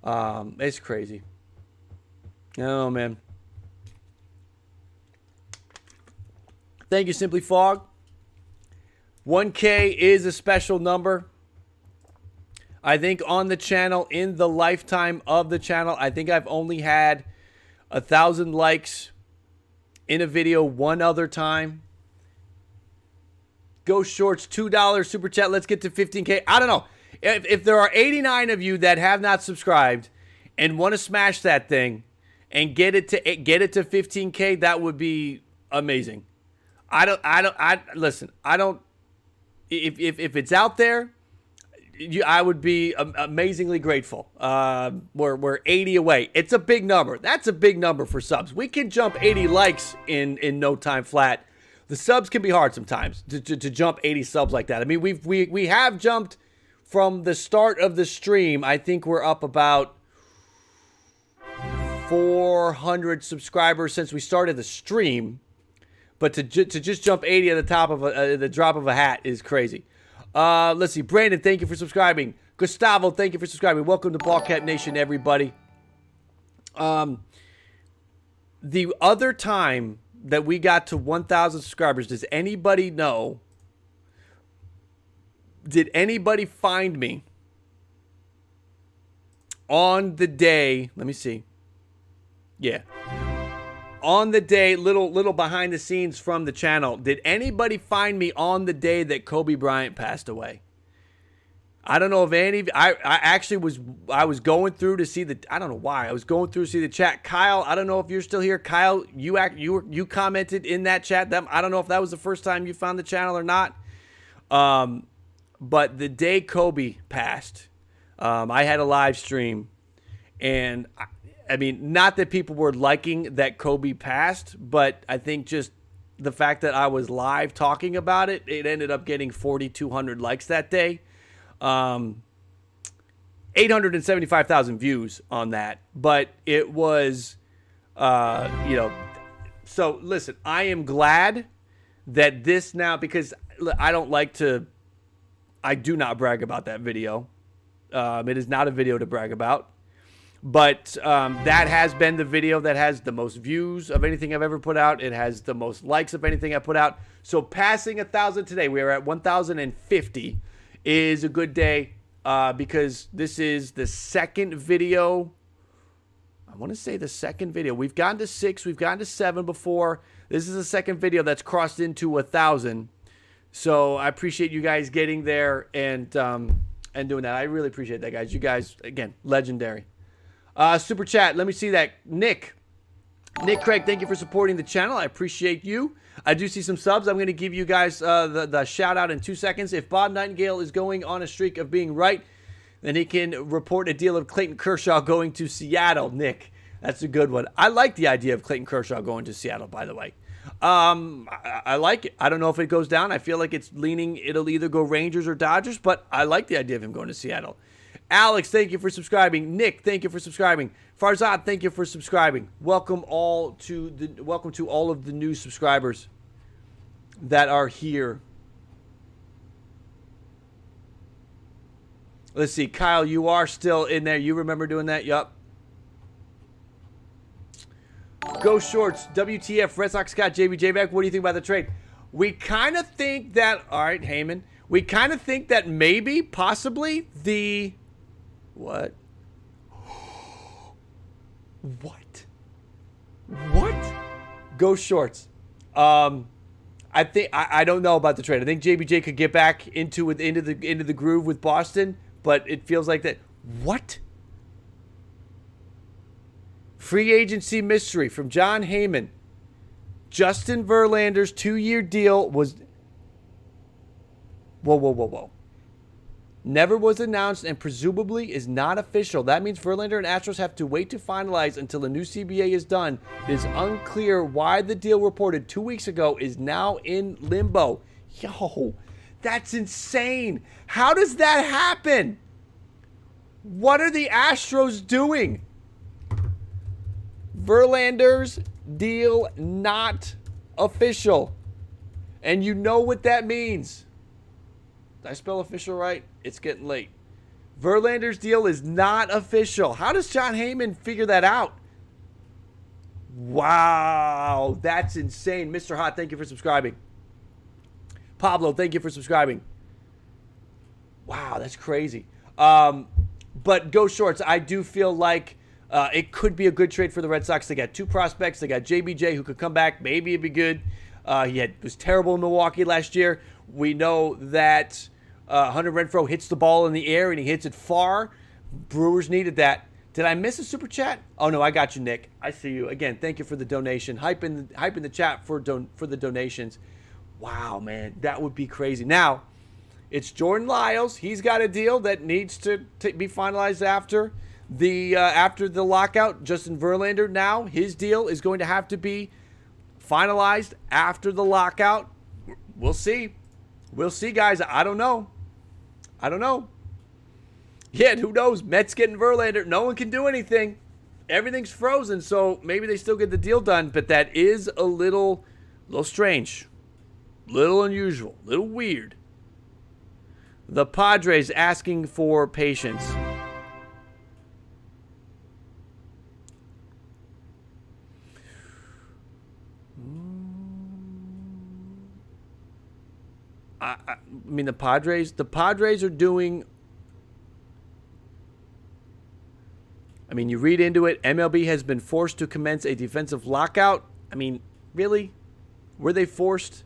Speaker 1: It's crazy. Oh, man. Thank you, Simply Fog. 1K is a special number. I think on the channel, in the lifetime of the channel, I think I've only had 1,000 likes in a video one other time. Ghost Shorts, $2 super chat. Let's get to 15K. I don't know. If there are 89 of you that have not subscribed and want to smash that thing and get it to 15K, that would be amazing. Listen, if it's out there, I would be amazingly grateful. We're 80 away. It's a big number. That's a big number for subs. We can jump 80 likes in no time flat. The subs can be hard sometimes to jump 80 subs like that. I mean, we have jumped from the start of the stream. I think we're up about 400 subscribers since we started the stream. But to just jump 80 at the top of the drop of a hat is crazy. Let's see. Brandon, thank you for subscribing. Gustavo, thank you for subscribing. Welcome to Ballcap Nation, everybody. The other time that we got to 1,000 subscribers, does anybody know? Did anybody find me on the day? Let me see. Yeah. On the day, little behind the scenes from the channel. Did anybody find me on the day that Kobe Bryant passed away? I don't know if any of I actually was going through to see the, I don't know why. I was going through to see the chat. Kyle, I don't know if you're still here. Kyle, you commented in that chat. I don't know if that was the first time you found the channel or not. But the day Kobe passed, I had a live stream, and I mean, not that people were liking that Kobe passed, but I think just the fact that I was live talking about it, it ended up getting 4,200 likes that day. 875,000 views on that, but it was, so listen, I am glad that this now, because I do not brag about that video. It is not a video to brag about. But that has been the video that has the most views of anything I've ever put out. It has the most likes of anything I put out. So passing 1,000 today, we are at 1,050, is a good day because this is the second video. I want to say the second video. We've gotten to 6. We've gotten to 7 before. This is the second video that's crossed into 1,000. So I appreciate you guys getting there and doing that. I really appreciate that, guys. You guys, again, legendary. Super chat. Let me see that. Nick Craig, thank you for supporting the channel. I appreciate you. I do see some subs. I'm going to give you guys the shout out in 2 seconds. If Bob Nightingale is going on a streak of being right, then he can report a deal of Clayton Kershaw going to Seattle. Nick, that's a good one. I like the idea of Clayton Kershaw going to Seattle, by the way. I like it. I don't know if it goes down. I feel like it's leaning, it'll either go Rangers or Dodgers, but I like the idea of him going to Seattle. Alex, thank you for subscribing. Nick, thank you for subscribing. Farzad, thank you for subscribing. Welcome to all of the new subscribers that are here. Let's see, Kyle, you are still in there. You remember doing that? Yup. Go Shorts, WTF, Red Sox got JBJ back. What do you think about the trade? We kind of think that, all right, Heyman, we kind of think that maybe, possibly, what? What? Go Shorts. I think I don't know about the trade. I think JBJ could get back into the groove with Boston, but it feels like that. What? Free agency mystery from John Heyman. Justin Verlander's 2-year deal was... Whoa. Never was announced and presumably is not official. That means Verlander and Astros have to wait to finalize until the new CBA is done. It is unclear why the deal reported 2 weeks ago is now in limbo. Yo, that's insane. How does that happen? What are the Astros doing? Verlander's deal not official. And you know what that means. Did I spell official right? It's getting late. Verlander's deal is not official. How does John Heyman figure that out? Wow, that's insane. Mr. Hot, thank you for subscribing. Pablo, thank you for subscribing. Wow, that's crazy. But Go Shorts, I do feel like it could be a good trade for the Red Sox. They got 2 prospects. They got JBJ who could come back. Maybe it'd be good. He was terrible in Milwaukee last year. We know that Hunter Renfroe hits the ball in the air and he hits it far. Brewers needed that. Did I miss a super chat? Oh no, I got you, Nick. I see you again. Thank you for the donation. Hype in the chat for the donations. Wow, man, that would be crazy. Now, it's Jordan Lyles. He's got a deal that needs to be finalized after the lockout. Justin Verlander now, his deal is going to have to be finalized after the lockout. We'll see. We'll see, guys. I don't know. Yeah, who knows? Mets getting Verlander. No one can do anything. Everything's frozen, so maybe they still get the deal done. But that is a little strange. Little unusual. Little weird. The Padres asking for patience. I mean, the Padres are doing... I mean, you read into it, MLB has been forced to commence a defensive lockout. I mean, really? Were they forced?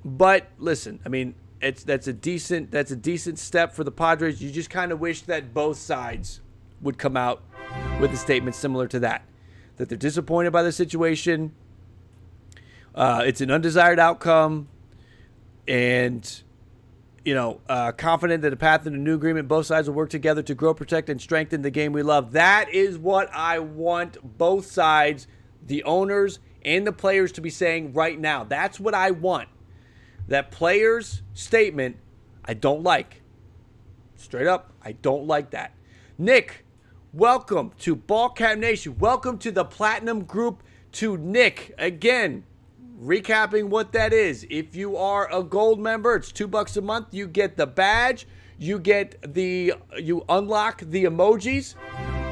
Speaker 1: But listen, I mean, that's a decent step for the Padres. You just kind of wish that both sides would come out with a statement similar to that they're disappointed by the situation. It's an undesired outcome, and confident that the path to a new agreement, both sides will work together to grow, protect, and strengthen the game we love. That is what I want both sides, the owners and the players, to be saying right now. That's what I want. That player's statement, I don't like. Straight up, I don't like that. Nick, welcome to Ballcap Nation. Welcome to the Platinum Group. To Nick, again, recapping what that is. If you are a gold member, it's $2 a month. You get the badge. You unlock the emojis.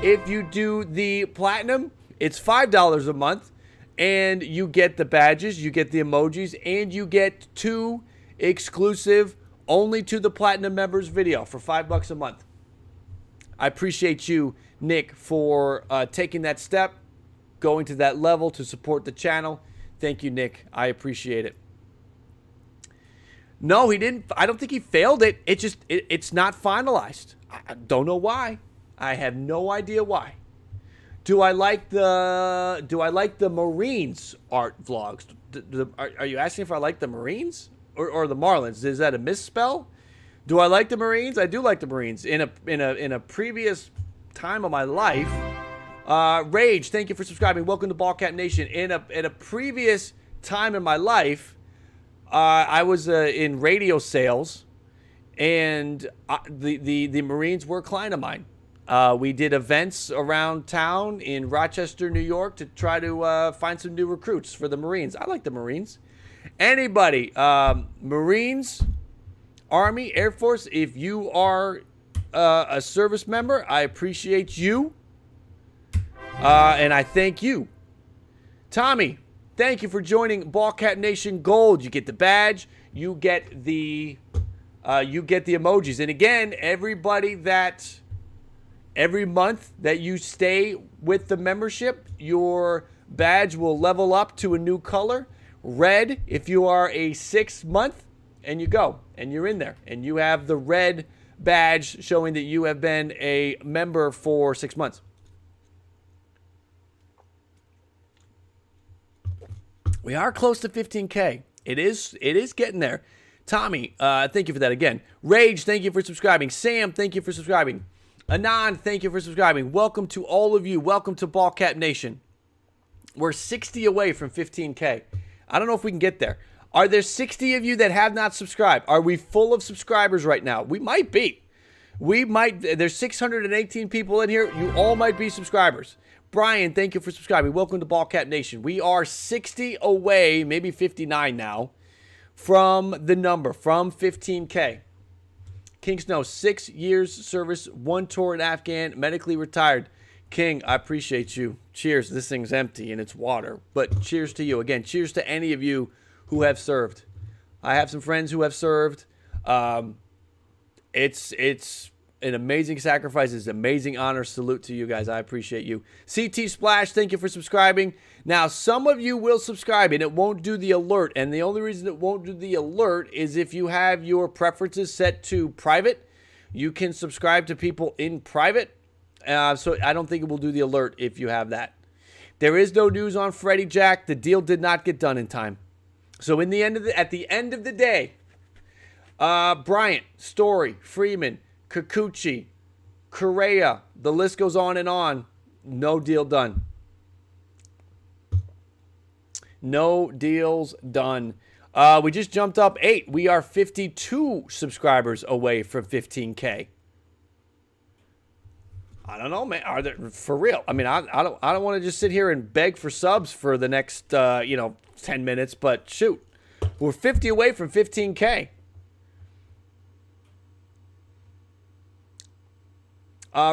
Speaker 1: If you do the platinum, it's $5 a month. And you get the badges, you get the emojis, and you get 2 exclusive only to the platinum members video for $5 a month. I appreciate you, Nick, for taking that step, going to that level to support the channel. Thank you, Nick. I appreciate it. No, he didn't. I don't think he failed it. It's not finalized. I don't know why. I have no idea why. Do I like the Marines art vlogs? Are you asking if I like the Marines or the Marlins? Is that a misspell? Do I like the Marines? I do like the Marines. In a previous time of my life, Rage, thank you for subscribing. Welcome to Ballcat Nation. In a previous time in my life, I was in radio sales, and the Marines were a client of mine. We did events around town in Rochester, New York, to try to find some new recruits for the Marines. I like the Marines. Anybody, Marines, Army, Air Force, if you are a service member, I appreciate you, and I thank you. Tommy, thank you for joining Ballcat Nation Gold. You get the badge, you get the emojis, and again, everybody that every month that you stay with the membership, your badge will level up to a new color. Red if you are a 6 month, and you go and you're in there and you have the red badge showing that you have been a member for 6 months. We are close to 15K. It is getting there. Tommy, thank you for that again. Rage, thank you for subscribing. Sam, thank you for subscribing. Anand, thank you for subscribing. Welcome to all of you. Welcome to Ballcat Nation. We're 60 away from 15K. I don't know if we can get there. Are there 60 of you that have not subscribed? Are we full of subscribers right now? We might be. There's 618 people in here. You all might be subscribers. Brian, thank you for subscribing. Welcome to Ballcat Nation. We are 60 away, maybe 59 now, from the number, from 15K. King Snow, 6 years service, 1 tour in Afghan, medically retired. King, I appreciate you. Cheers. This thing's empty and it's water, but cheers to you. Again, cheers to any of you who have served. I have some friends who have served. It's an amazing sacrifice. It's an amazing honor. Salute to you guys. I appreciate you. CT Splash, thank you for subscribing. Now, some of you will subscribe and it won't do the alert. And the only reason it won't do the alert is if you have your preferences set to private. You can subscribe to people in private. So I don't think it will do the alert if you have that. There is no news on Freddie Jack. The deal did not get done in time. So at the end of the day, Bryant, Story, Freeman, Kikuchi, Correa, the list goes on and on. No deal done. No deals done. We just jumped up 8. We are 52 subscribers away from 15K. I don't know, man. Are there, for real? I mean, I don't want to just sit here and beg for subs for the next 10 minutes, but shoot. We're 50 away from 15K.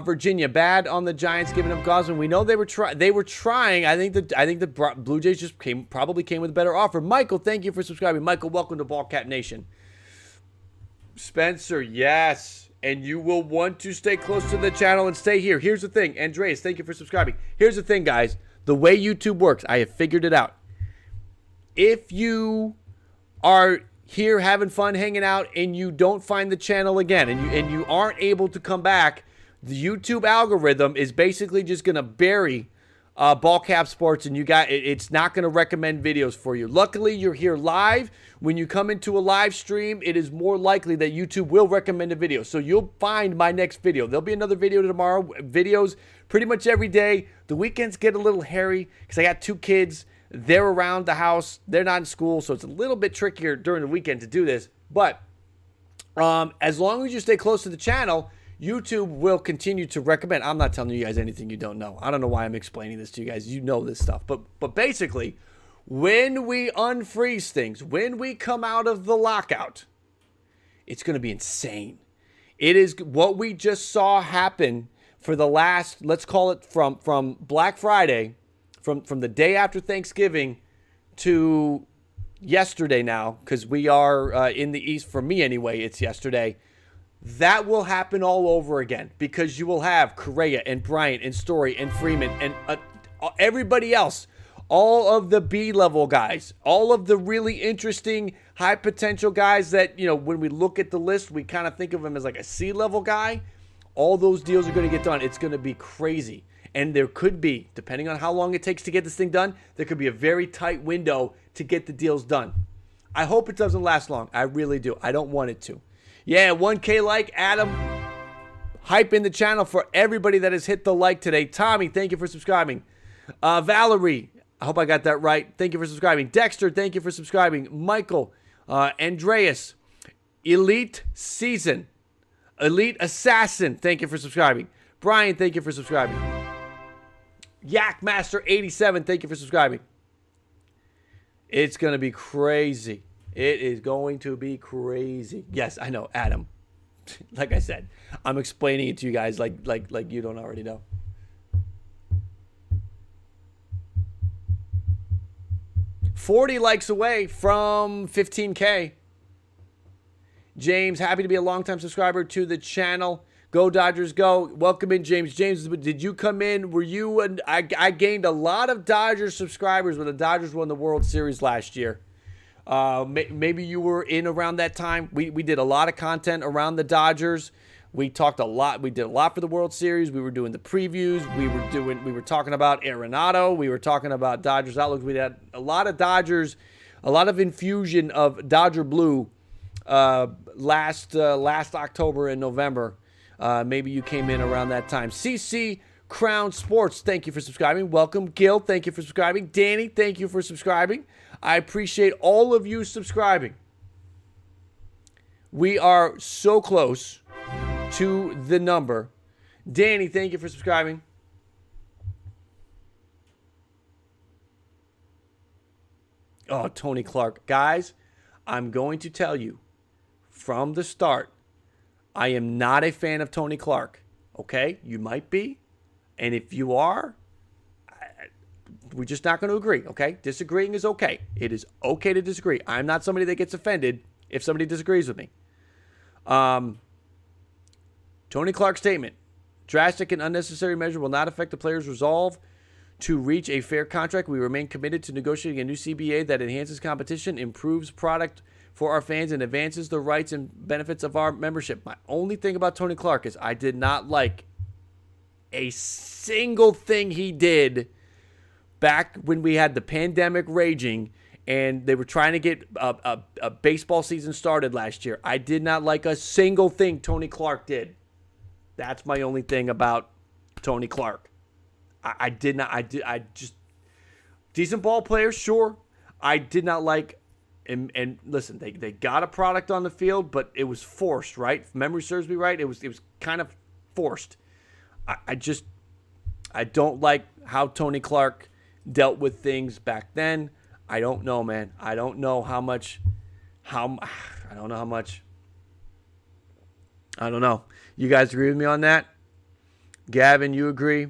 Speaker 1: Virginia, bad on the Giants giving up Gosman. We know they were trying. I think the Blue Jays just probably came with a better offer. Michael, thank you for subscribing. Michael, welcome to Ballcat Nation. Spencer, yes. And you will want to stay close to the channel and stay here. Here's the thing. Andreas, thank you for subscribing. Here's the thing, guys. The way YouTube works, I have figured it out. If you are here having fun, hanging out, and you don't find the channel again, and you aren't able to come back, the YouTube algorithm is basically just going to bury Ballcap Sports, and it's not going to recommend videos for you. Luckily, you're here live. When you come into a live stream, it is more likely that YouTube will recommend a video. So you'll find my next video. There'll be another video tomorrow. Videos pretty much every day. The weekends get a little hairy because I got 2 kids. They're around the house. They're not in school, so it's a little bit trickier during the weekend to do this. But as long as you stay close to the channel, YouTube will continue to recommend. I'm not telling you guys anything you don't know. I don't know why I'm explaining this to you guys. You know this stuff. But basically, when we unfreeze things, when we come out of the lockout, it's going to be insane. It is what we just saw happen for the last, let's call it from Black Friday, from the day after Thanksgiving to yesterday now, because we are in the East. For me anyway, it's yesterday. That will happen all over again because you will have Correa and Bryant and Story and Freeman and everybody else, all of the B-level guys, all of the really interesting high potential guys that, when we look at the list, we kind of think of him as like a C-level guy. All those deals are going to get done. It's going to be crazy. And there could be, depending on how long it takes to get this thing done, there could be a very tight window to get the deals done. I hope it doesn't last long. I really do. I don't want it to. Yeah, 1K like. Adam, hype in the channel for everybody that has hit the like today. Tommy, thank you for subscribing. Valerie, I hope I got that right. Thank you for subscribing. Dexter, thank you for subscribing. Michael, Andreas, Elite Season. Elite Assassin, thank you for subscribing. Bryant, thank you for subscribing. Yak Master 87, thank you for subscribing. It's going to be crazy. It is going to be crazy. Yes, I know, Adam. Like I said, I'm explaining it to you guys like you don't already know. $40 likes away from 15K. James, happy to be a longtime subscriber to the channel. Go Dodgers, go. Welcome in, James. James, did you come in? Were you? I gained a lot of Dodgers subscribers when the Dodgers won the World Series last year. Maybe you were in around that time. We did a lot of content around the Dodgers. We talked a lot. We did a lot for the World Series. We were doing the previews. We were talking about Arenado. We were talking about Dodgers Outlook. We had a lot of Dodgers, a lot of infusion of Dodger Blue last October and November. Maybe you came in around that time. CC Crown Sports, thank you for subscribing. Welcome, Gil. Thank you for subscribing. Danny, thank you for subscribing. I appreciate all of you subscribing. We are so close to the number. Danny, thank you for subscribing. Oh, Tony Clark. Guys, I'm going to tell you from the start, I am not a fan of Tony Clark. Okay? You might be. And if you are, we're just not going to agree. Okay? Disagreeing is okay. It is okay to disagree. I'm not somebody that gets offended if somebody disagrees with me. Tony Clark's statement. Drastic and unnecessary measure will not affect the player's resolve to reach a fair contract. We remain committed to negotiating a new CBA that enhances competition, improves product for our fans, and advances the rights and benefits of our membership. My only thing about Tony Clark is I did not like a single thing he did back when we had the pandemic raging and they were trying to get a baseball season started last year. I did not like a single thing Tony Clark did. That's my only thing about Tony Clark. I just decent ball player, sure. I did not like. And listen, they got a product on the field, but it was forced, right? If memory serves me right, it was kind of forced. I don't like how Tony Clark dealt with things back then. I don't know, man. I don't know how much. I don't know. You guys agree with me on that? Gavin, you agree?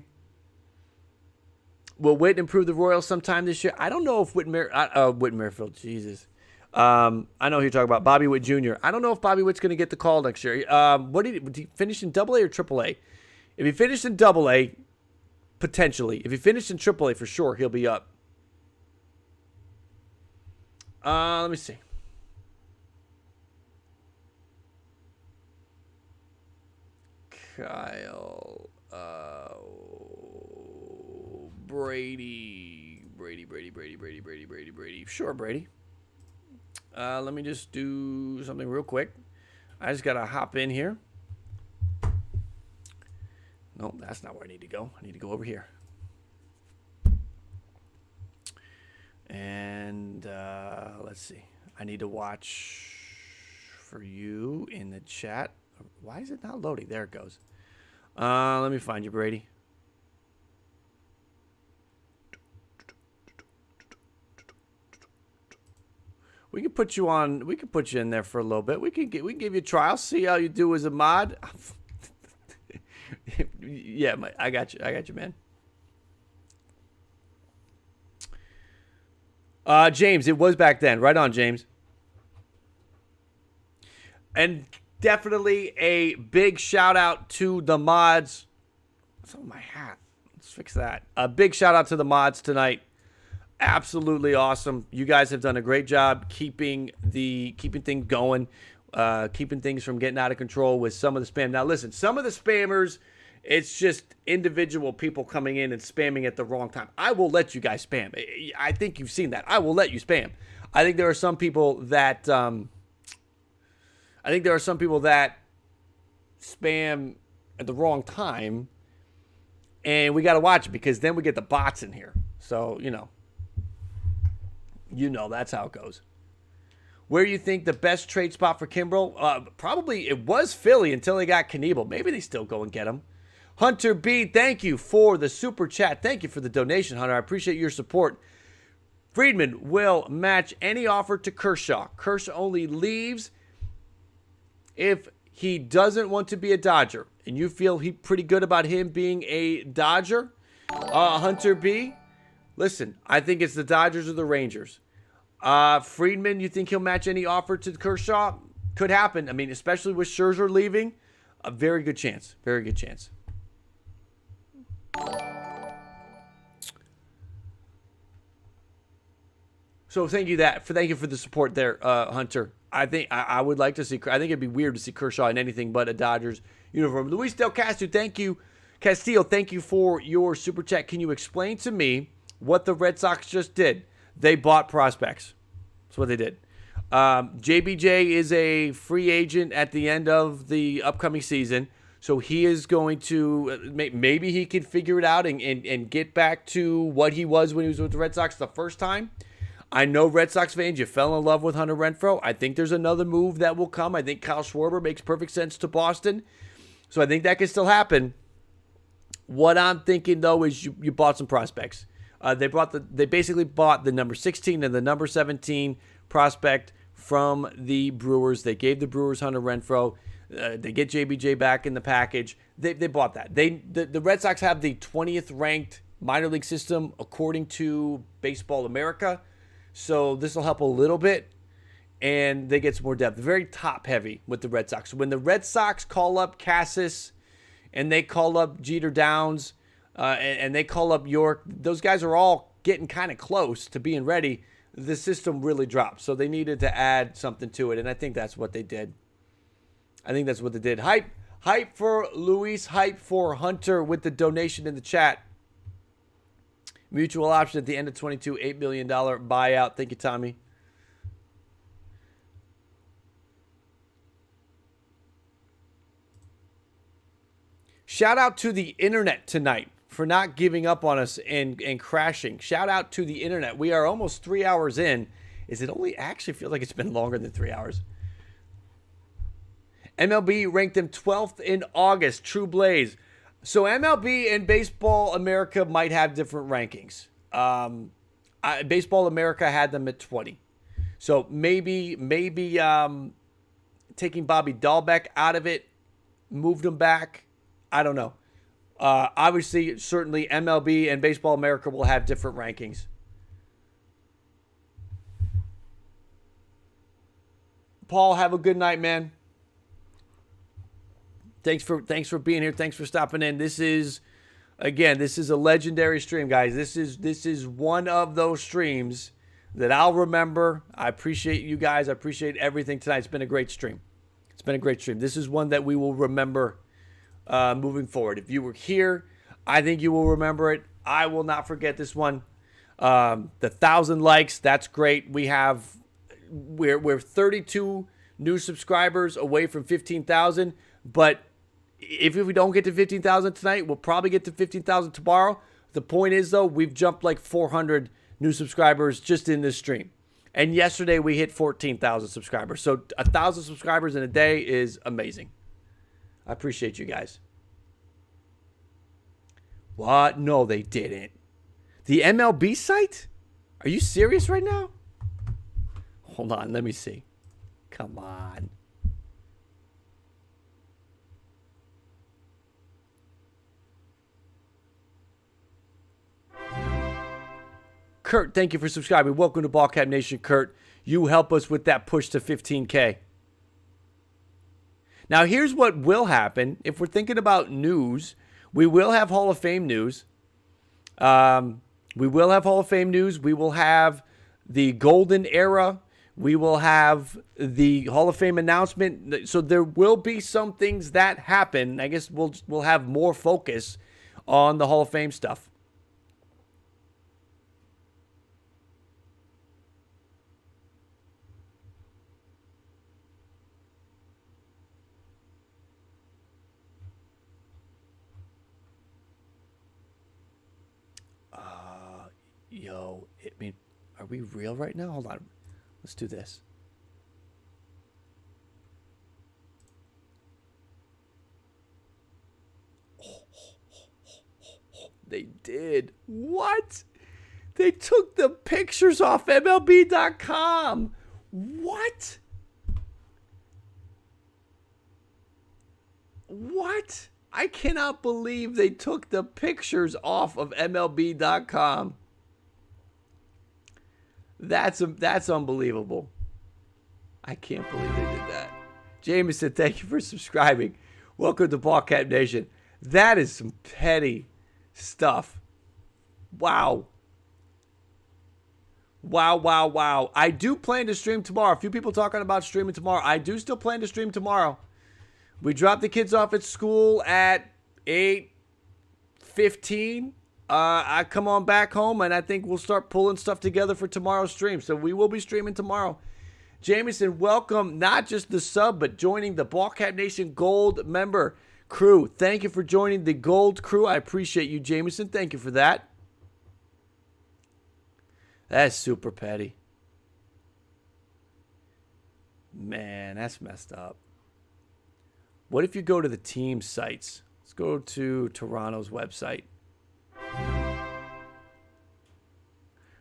Speaker 1: Will Whit improve the Royals sometime this year? I don't know if Whit Merrifield, Jesus. I know who you're talking about, Bobby Witt Jr. I don't know if Bobby Witt's going to get the call next year. Did he finish in AA or AAA? If he finished in AA, potentially. If he finished in AAA, for sure, he'll be up. Let me see. Kyle, Brady. Sure, Brady. Let me just do something real quick. I just got to hop in here. No, that's not where I need to go. I need to go over here. And let's see. I need to watch for you in the chat. Why is it not loading? There it goes. Let me find you, Brady. We can put you on. We can put you in there for a little bit. We can give you a trial. See how you do as a mod. Yeah, I got you. I got you, man. James, it was back then. Right on, James. And definitely a big shout out to the mods. What's on my hat? Let's fix that. A big shout out to the mods tonight. Absolutely awesome. You guys have done a great job keeping things going, keeping things from getting out of control with some of the spam. Now, listen, some of the spammers, it's just individual people coming in and spamming at the wrong time. I will let you guys spam. I think you've seen that. I will let you spam. I think there are some people that spam at the wrong time, and we got to watch it because then we get the bots in here. So, you know, that's how it goes. Where you think the best trade spot for Kimbrel? Probably it was Philly until they got Knievel. Maybe they still go and get him. Hunter B, thank you for the super chat. Thank you for the donation, Hunter. I appreciate your support. Freeman will match any offer to Kershaw. Kershaw only leaves if he doesn't want to be a Dodger. And you feel pretty good about him being a Dodger? Hunter B, listen, I think it's the Dodgers or the Rangers. Freeman, you think he'll match any offer to Kershaw? Could happen. I mean, especially with Scherzer leaving, a very good chance. Very good chance. So thank you for the support there, Hunter. I think I would like to see. I think it'd be weird to see Kershaw in anything but a Dodgers uniform. Luis Del Castillo, thank you for your super chat. Can you explain to me what the Red Sox just did? They bought prospects. That's what they did. JBJ is a free agent at the end of the upcoming season, so he is going to maybe he can figure it out and get back to what he was when he was with the Red Sox the first time. I know Red Sox fans, you fell in love with Hunter Renfroe. I think there's another move that will come. I think Kyle Schwarber makes perfect sense to Boston. So I think that can still happen. What I'm thinking, though, is you bought some prospects. They basically bought the number 16 and the number 17 prospect from the Brewers. They gave the Brewers Hunter Renfroe. They get JBJ back in the package. They bought that. The Red Sox have the 20th ranked minor league system according to Baseball America. So this will help a little bit, and they get some more depth. Very top-heavy with the Red Sox. So when the Red Sox call up Cassis and they call up Jeter Downs and they call up York, those guys are all getting kind of close to being ready. The system really drops. So they needed to add something to it, and I think that's what they did. Hype for Luis, hype for Hunter with the donation in the chat. Mutual option at the end of 22, $8 million buyout. Thank you, Tommy. Shout out to the internet tonight for not giving up on us and crashing. Shout out to the internet. We are almost 3 hours in. Is it only actually feels like it's been longer than 3 hours? MLB ranked them 12th in August. True Blaze. So MLB and Baseball America might have different rankings. Baseball America had them at 20. So maybe taking Bobby Dahlbeck out of it moved him back. I don't know. Obviously, certainly MLB and Baseball America will have different rankings. Paul, have a good night, man. Thanks for being here. Thanks for stopping in. This is a legendary stream, guys. This is one of those streams that I'll remember. I appreciate you guys. I appreciate everything tonight. It's been a great stream. This is one that we will remember moving forward. If you were here, I think you will remember it. I will not forget this one. The 1,000 likes, that's great. We're 32 new subscribers away from 15,000, but if we don't get to 15,000 tonight, we'll probably get to 15,000 tomorrow. The point is, though, we've jumped like 400 new subscribers just in this stream. And yesterday we hit 14,000 subscribers. So 1,000 subscribers in a day is amazing. I appreciate you guys. What? No, they didn't. The MLB site? Are you serious right now? Hold on, let me see. Come on. Kurt, thank you for subscribing. Welcome to Ballcap Nation, Kurt. You help us with that push to 15K. Now, here's what will happen. If we're thinking about news, we will have Hall of Fame news. We will have the Golden Era. We will have the Hall of Fame announcement. So there will be some things that happen. I guess we'll have more focus on the Hall of Fame stuff. Yo, I mean, are we real right now? Hold on. Let's do this. They did. What? They took the pictures off MLB.com. What? What? I cannot believe they took the pictures off of MLB.com. That's unbelievable. I can't believe they did that. Jameson, thank you for subscribing. Welcome to Ballcat Nation. That is some petty stuff. Wow. Wow. I do plan to stream tomorrow. A few people talking about streaming tomorrow. I do still plan to stream tomorrow. We drop the kids off at school at 8:15. I come on back home, and I think we'll start pulling stuff together for tomorrow's stream. So we will be streaming tomorrow. Jameson, welcome, not just the sub, but joining the Ballcat Nation Gold member crew. Thank you for joining the Gold crew. I appreciate you, Jameson. Thank you for that. That's super petty. Man, that's messed up. What if you go to the team sites? Let's go to Toronto's website.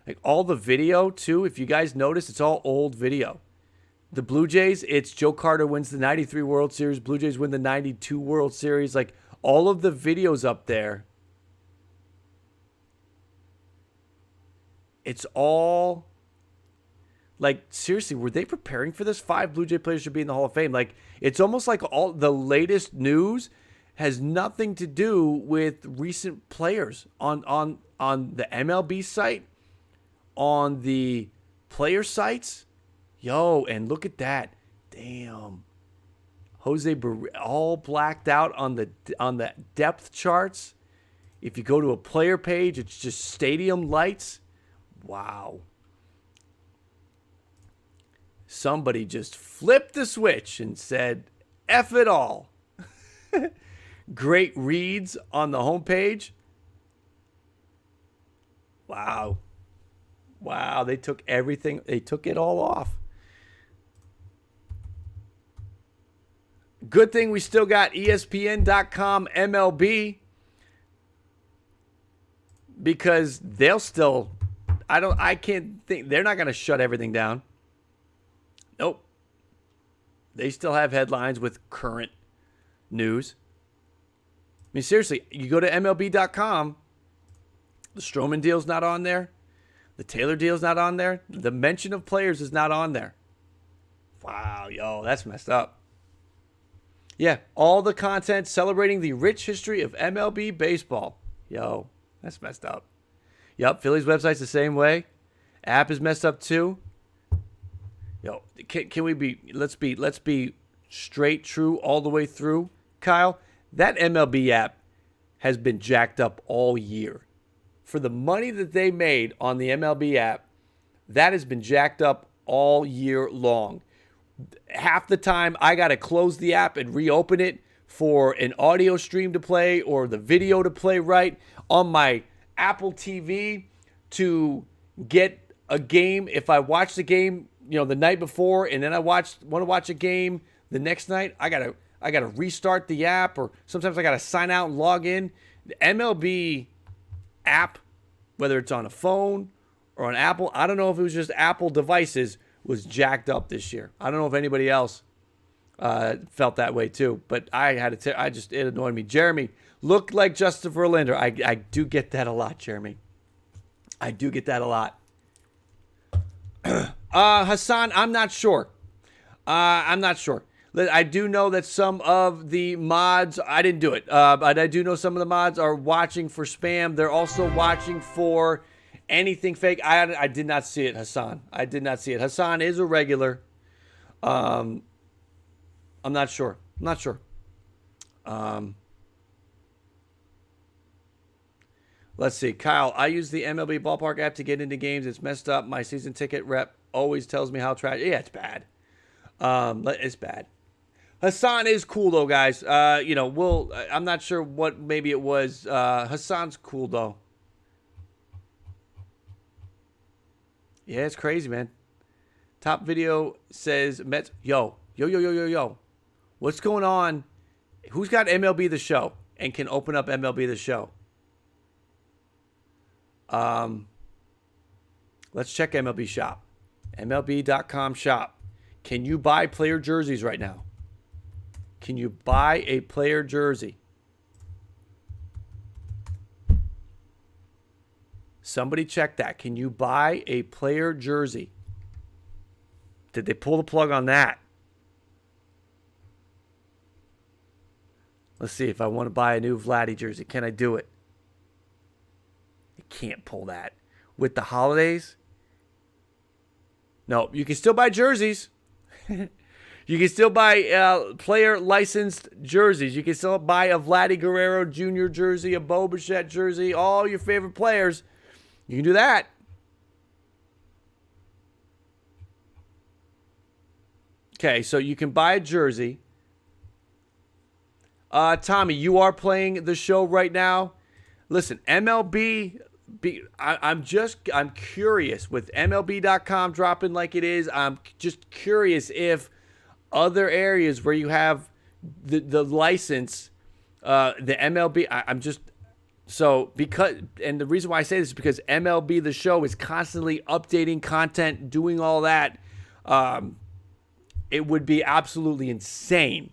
Speaker 1: Like all the video, too, if you guys notice, it's all old video. The Blue Jays, it's Joe Carter wins the 93 World Series. Blue Jays win the 92 World Series. Like all of the videos up there, it's all like, seriously, were they preparing for this? 5 Blue Jay players should be in the Hall of Fame. Like, it's almost like all the latest news has nothing to do with recent players on the MLB site, on the player sites. Yo, and look at that. Damn. Jose all blacked out on the depth charts. If you go to a player page, it's just stadium lights. Wow. Somebody just flipped the switch and said, F it all. Great reads on the homepage. Wow. Wow, they took everything. They took it all off. Good thing we still got ESPN.com MLB, because they'll still, I can't think, they're not going to shut everything down. Nope. They still have headlines with current news. I mean, seriously, you go to MLB.com, the Stroman deal's not on there. The Taylor deal's not on there. The mention of players is not on there. Wow, yo, that's messed up. Yeah, all the content celebrating the rich history of MLB baseball. Yo, that's messed up. Yup, Phillies website's the same way. App is messed up too. Yo, can we be, let's be straight, true all the way through, Kyle. That MLB app has been jacked up all year. For the money that they made on the MLB app, that has been jacked up all year long. Half the time, I got to close the app and reopen it for an audio stream to play or the video to play right on my Apple TV to get a game. If I watch the game, the night before, and then I want to watch a game the next night, I gotta restart the app, or sometimes I gotta sign out and log in. The MLB app, whether it's on a phone or on Apple, I don't know if it was just Apple devices, was jacked up this year. I don't know if anybody else felt that way too, but I had to. It annoyed me. Jeremy looked like Justin Verlander. I do get that a lot, Jeremy. I do get that a lot. Hassan, I'm not sure. I do know that some of the mods, I didn't do it, but I do know some of the mods are watching for spam. They're also watching for anything fake. I did not see it, Hassan. I did not see it. Hassan is a regular. I'm not sure. Let's see. Kyle, I use the MLB Ballpark app to get into games. It's messed up. My season ticket rep always tells me how trash. Yeah, it's bad. It's bad. Hassan is cool though, guys. I'm not sure what maybe it was. Hassan's cool though. Yeah, it's crazy, man. Top video says Mets. Yo. What's going on? Who's got MLB The Show and can open up MLB The Show? Let's check MLB Shop. MLB.com shop. Can you buy player jerseys right now? Can you buy a player jersey? Somebody check that. Can you buy a player jersey? Did they pull the plug on that? Let's see if I want to buy a new Vladdy jersey. Can I do it? I can't pull that. With the holidays? No, you can still buy jerseys. You can still buy player licensed jerseys. You can still buy a Vladdy Guerrero Jr. jersey, a Bo Bichette jersey, all your favorite players. You can do that. Okay, so you can buy a jersey. Tommy, you are playing the show right now. Listen, MLB, I'm curious with MLB.com dropping like it is. I'm just curious if other areas where you have the license, the MLB, and the reason why I say this is because MLB The Show is constantly updating content, doing all that. It would be absolutely insane.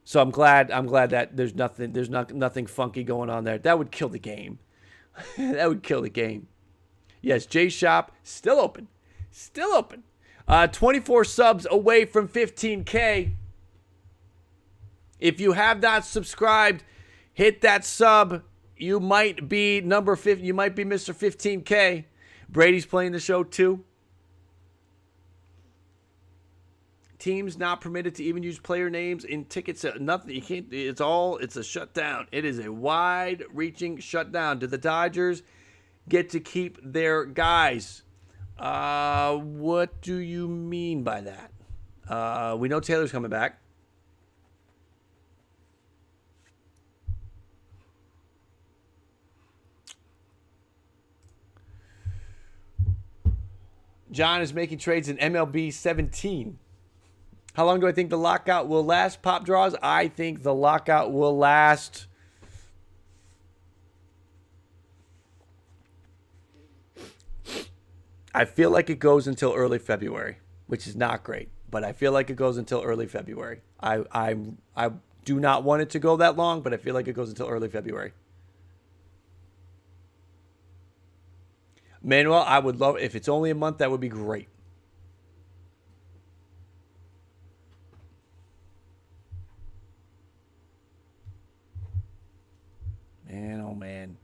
Speaker 1: So I'm glad that there's nothing funky going on there. That would kill the game. That would kill the game. Yes, J Shop still open. 24 subs away from 15K. If you have not subscribed, hit that sub. You might be number 50. You might be Mr. 15K. Brady's playing the show too. Teams not permitted to even use player names in tickets. Nothing. You can't. It's a shutdown. It is a wide-reaching shutdown. Do the Dodgers get to keep their guys? What do you mean by that? We know Taylor's coming back. John is making trades in MLB 17. How long do I think the lockout will last? Pop draws. I think the lockout will last. I feel like it goes until early February, which is not great, but I feel like it goes until early February. I do not want it to go that long, but I feel like it goes until early February. Manuel, I would love if it's only a month. That would be great. Man, oh man.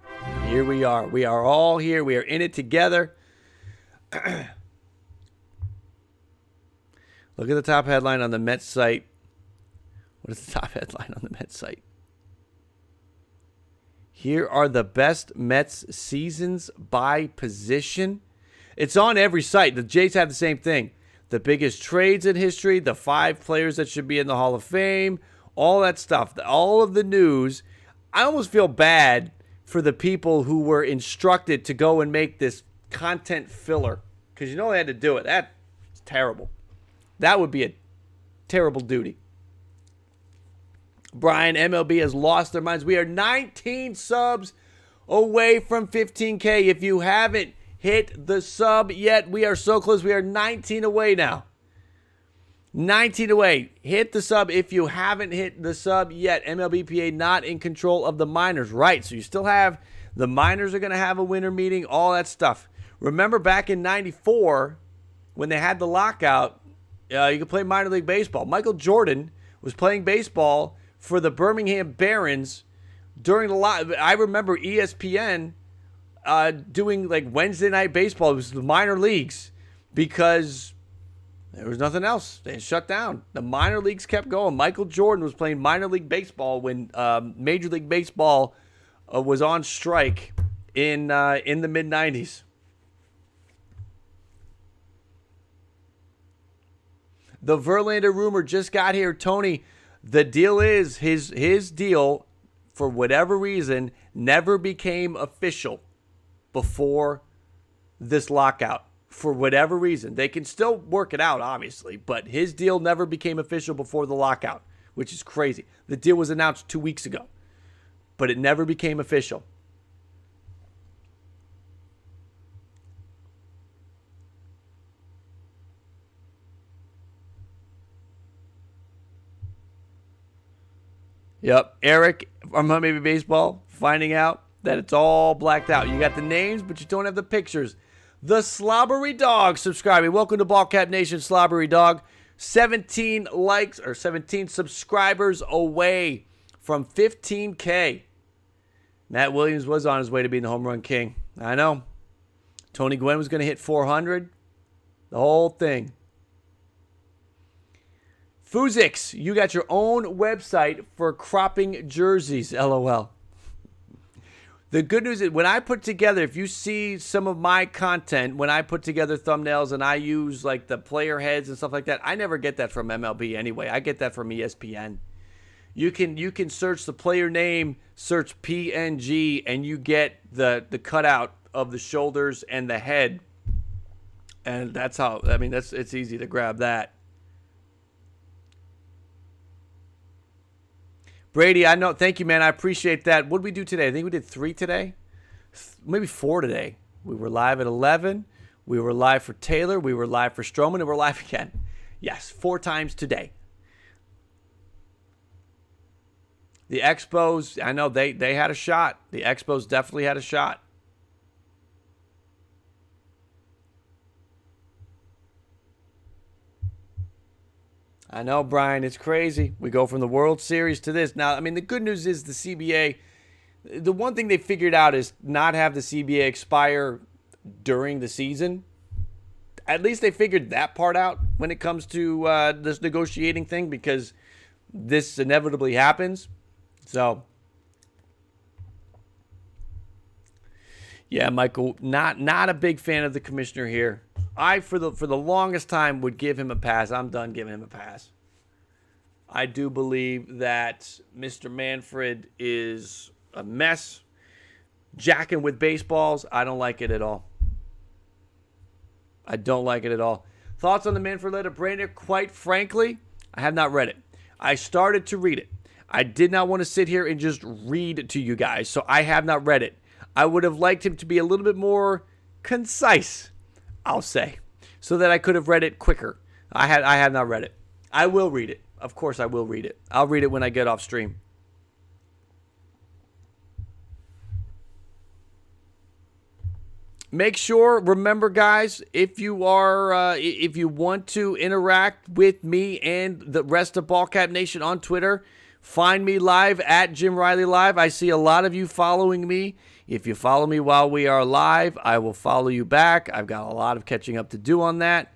Speaker 1: Here we are. We are all here. We are in it together. Look at the top headline on the Mets site. What is the top headline on the Mets site? Here are the best Mets seasons by position. It's on every site. The Jays have the same thing. The biggest trades in history, the 5 players that should be in the Hall of Fame, all that stuff, all of the news. I almost feel bad for the people who were instructed to go and make this content filler because you know they had to do it. That's terrible. That would be a terrible duty. Brian, MLB has lost their minds. We are 19 subs away from 15K. If you haven't hit the sub yet, we are so close. We are 19 away now. 19 away. Hit the sub if you haven't hit the sub yet. MLBPA not in control of the minors. Right, so you still have the minors are going to have a winter meeting, all that stuff. Remember back in 94 when they had the lockout, you could play minor league baseball. Michael Jordan was playing baseball for the Birmingham Barons during the lockout. I remember ESPN doing like Wednesday night baseball. It was the minor leagues because there was nothing else. They shut down. The minor leagues kept going. Michael Jordan was playing minor league baseball when Major League Baseball was on strike in the mid-90s. The Verlander rumor just got here. Tony, the deal is his deal, for whatever reason, never became official before this lockout. For whatever reason. They can still work it out, obviously, but his deal never became official before the lockout, which is crazy. The deal was announced 2 weeks ago, but it never became official. Yep. Eric from MLB Baseball finding out that it's all blacked out. You got the names, but you don't have the pictures. The Slobbery Dog subscribing. Welcome to Ballcap Nation, Slobbery Dog. 17 likes or 17 subscribers away from 15K. Matt Williams was on his way to being the home run king. I know. Tony Gwynn was going to hit 400. The whole thing. Fuzix, you got your own website for cropping jerseys. LOL. The good news is when I put together, if you see some of my content, when I put together thumbnails and I use like the player heads and stuff like that, I never get that from MLB anyway. I get that from ESPN. You can search the player name, search PNG, and you get the cutout of the shoulders and the head. And that's how, I mean, it's easy to grab that. Brady, I know. Thank you, man. I appreciate that. What did we do today? I think we did 3 today. Maybe 4 today. We were live at 11. We were live for Taylor. We were live for Stroman, and we're live again. Yes, 4 times today. The Expos, I know they had a shot. The Expos definitely had a shot. I know, Brian, it's crazy. We go from the World Series to this. Now, I mean, the good news is the CBA, the one thing they figured out is not have the CBA expire during the season. At least they figured that part out when it comes to this negotiating thing, because this inevitably happens. So, yeah, Michael, not a big fan of the commissioner here. I, for the longest time, would give him a pass. I'm done giving him a pass. I do believe that Mr. Manfred is a mess. Jacking with baseballs, I don't like it at all. I don't like it at all. Thoughts on the Manfred letter, Brandon? Quite frankly, I have not read it. I started to read it. I did not want to sit here and just read to you guys, so I have not read it. I would have liked him to be a little bit more concise, I'll say, so that I could have read it quicker. I have not read it. I will read it. Of course I will read it. I'll read it when I get off stream. Make sure, remember guys, if you want to interact with me and the rest of Ballcap Nation on Twitter, find me live at Jim Riley Live. I see a lot of you following me. If you follow me while we are live, I will follow you back. I've got a lot of catching up to do on that.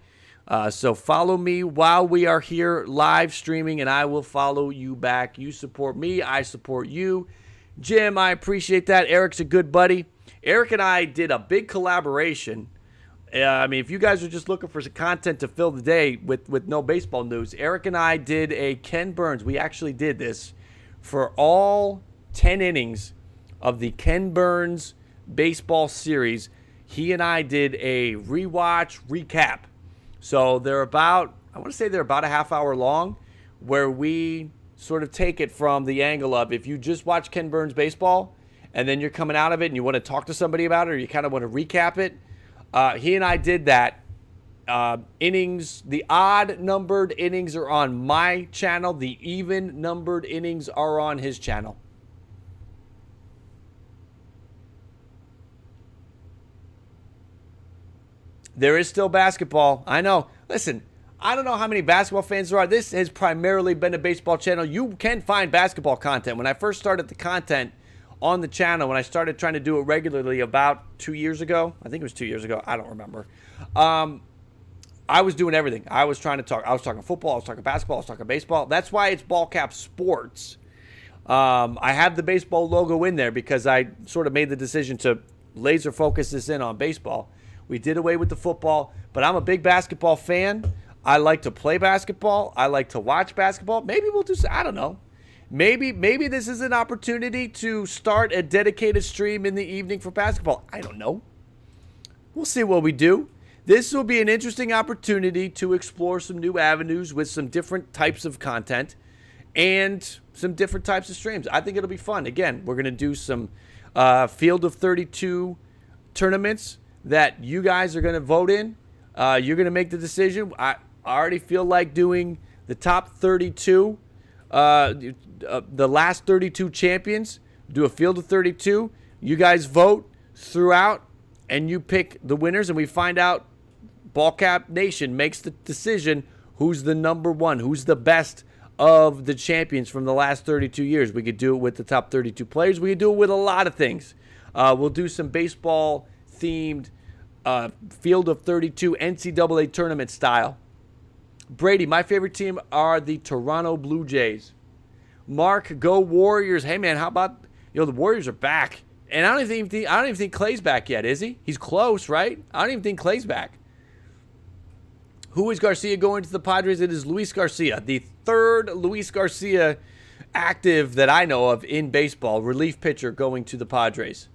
Speaker 1: So follow me while we are here live streaming, and I will follow you back. You support me, I support you. Jim, I appreciate that. Eric's a good buddy. Eric and I did a big collaboration. I mean, if you guys are just looking for some content to fill the day with no baseball news, Eric and I did a Ken Burns. We actually did this for all 10 innings of the Ken Burns baseball series. He and I did a rewatch recap. So they're about, I want to say they're about a half hour long, where we sort of take it from the angle of if you just watch Ken Burns baseball and then you're coming out of it and you want to talk to somebody about it or you kind of want to recap it. He and I did that. Innings, the odd numbered innings are on my channel. The even numbered innings are on his channel. There is still basketball. I know. Listen, I don't know how many basketball fans there are. This has primarily been a baseball channel. You can find basketball content. When I first started the content on the channel, when I started trying to do it regularly about 2 years ago, I think it was 2 years ago, I don't remember. I was doing everything. I was trying to talk. I was talking football. I was talking basketball. I was talking baseball. That's why it's Ballcap Sports. I have the baseball logo in there because I sort of made the decision to laser focus this in on baseball. We did away with the football, but I'm a big basketball fan. I like to play basketball. I like to watch basketball. Maybe we'll do, I don't know. Maybe this is an opportunity to start a dedicated stream in the evening for basketball. I don't know. We'll see what we do. This will be an interesting opportunity to explore some new avenues with some different types of content and some different types of streams. I think it'll be fun. Again, we're going to do some Field of 32 tournaments that you guys are going to vote in. You're going to make the decision. I already feel like doing the top 32 the last 32 champions. Do a field of 32. You guys vote throughout, and you pick the winners, and we find out. Ballcap Nation makes the decision who's the number one, who's the best of the champions from the last 32 years. We could do it with the top 32 players. We could do it with a lot of things. We'll do some baseball-themed field of 32 NCAA tournament style. Brady, my favorite team are the Toronto Blue Jays. Mark, go Warriors. Hey, man, how about, the Warriors are back. And I don't even think Clay's back yet, is he? He's close, right? I don't even think Clay's back. Who is Garcia going to the Padres? It is Luis Garcia, the third Luis Garcia active that I know of in baseball, relief pitcher going to the Padres.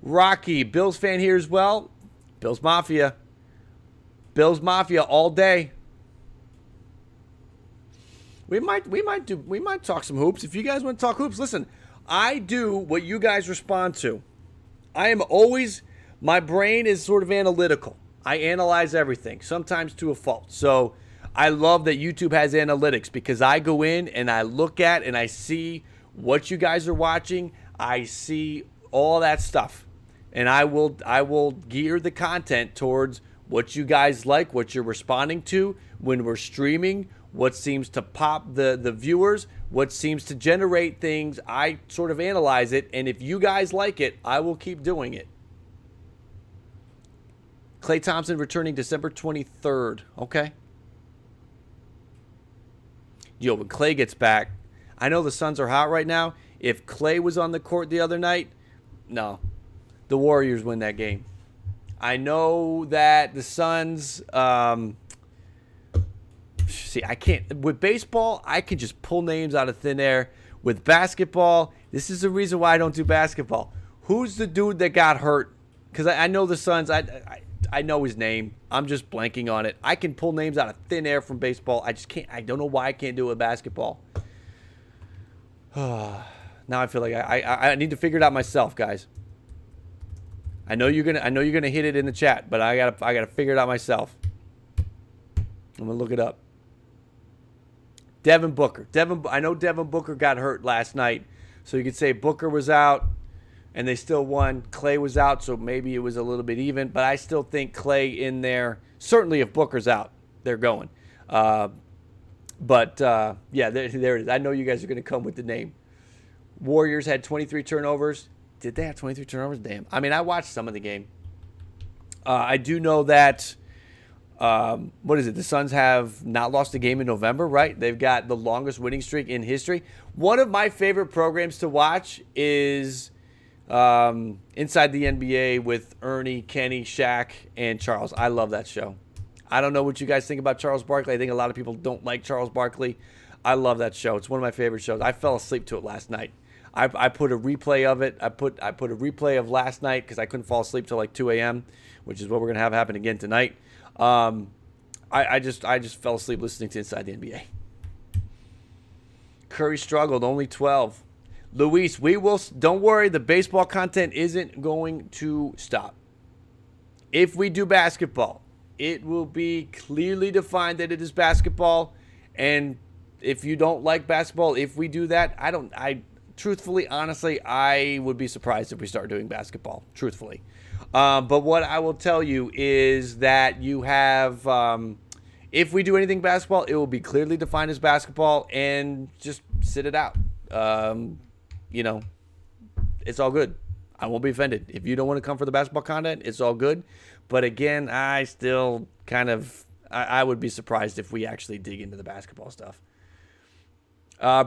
Speaker 1: Rocky, Bills fan here as well. Bills Mafia. Bills Mafia all day. We might talk some hoops. If you guys want to talk hoops, listen, I do what you guys respond to. My brain is sort of analytical. I analyze everything, sometimes to a fault. So I love that YouTube has analytics because I go in and I look at and I see what you guys are watching. I see all that stuff. And I will gear the content towards what you guys like, what you're responding to when we're streaming, what seems to pop the viewers, what seems to generate things. I sort of analyze it, and if you guys like it, I will keep doing it. Klay Thompson returning December 23rd. Okay. When Klay gets back, I know the Suns are hot right now. If Klay was on the court the other night, no. The Warriors win that game. I know that the Suns, I can't. With baseball, I can just pull names out of thin air. With basketball, this is the reason why I don't do basketball. Who's the dude that got hurt? Because I know the Suns. I know his name. I'm just blanking on it. I can pull names out of thin air from baseball. I just can't. I don't know why I can't do it with basketball. Now I feel like I need to figure it out myself, guys. I know you're gonna hit it in the chat, but I gotta figure it out myself. I'm gonna look it up. Devin Booker. I know Devin Booker got hurt last night, so you could say Booker was out, and they still won. Klay was out, so maybe it was a little bit even, but I still think Klay in there. Certainly, if Booker's out, they're going. Yeah, there it is. I know you guys are gonna come with the name. Warriors had 23 turnovers. Did they have 23 turnovers? Damn. I mean, I watched some of the game. I do know that, what is it? The Suns have not lost a game in November, right? They've got the longest winning streak in history. One of my favorite programs to watch is Inside the NBA with Ernie, Kenny, Shaq, and Charles. I love that show. I don't know what you guys think about Charles Barkley. I think a lot of people don't like Charles Barkley. I love that show. It's one of my favorite shows. I fell asleep to it last night. I put a replay of it. I put a replay of last night because I couldn't fall asleep till like 2 a.m., which is what we're gonna have happen again tonight. I just fell asleep listening to Inside the NBA. Curry struggled, only 12. Luis, we will. Don't worry, the baseball content isn't going to stop. If we do basketball, it will be clearly defined that it is basketball. And if you don't like basketball, if we do that, truthfully, honestly, I would be surprised if we start doing basketball, truthfully. But what I will tell you is that you have, if we do anything basketball, it will be clearly defined as basketball and just sit it out. It's all good. I won't be offended. If you don't want to come for the basketball content, it's all good. But again, I still I would be surprised if we actually dig into the basketball stuff.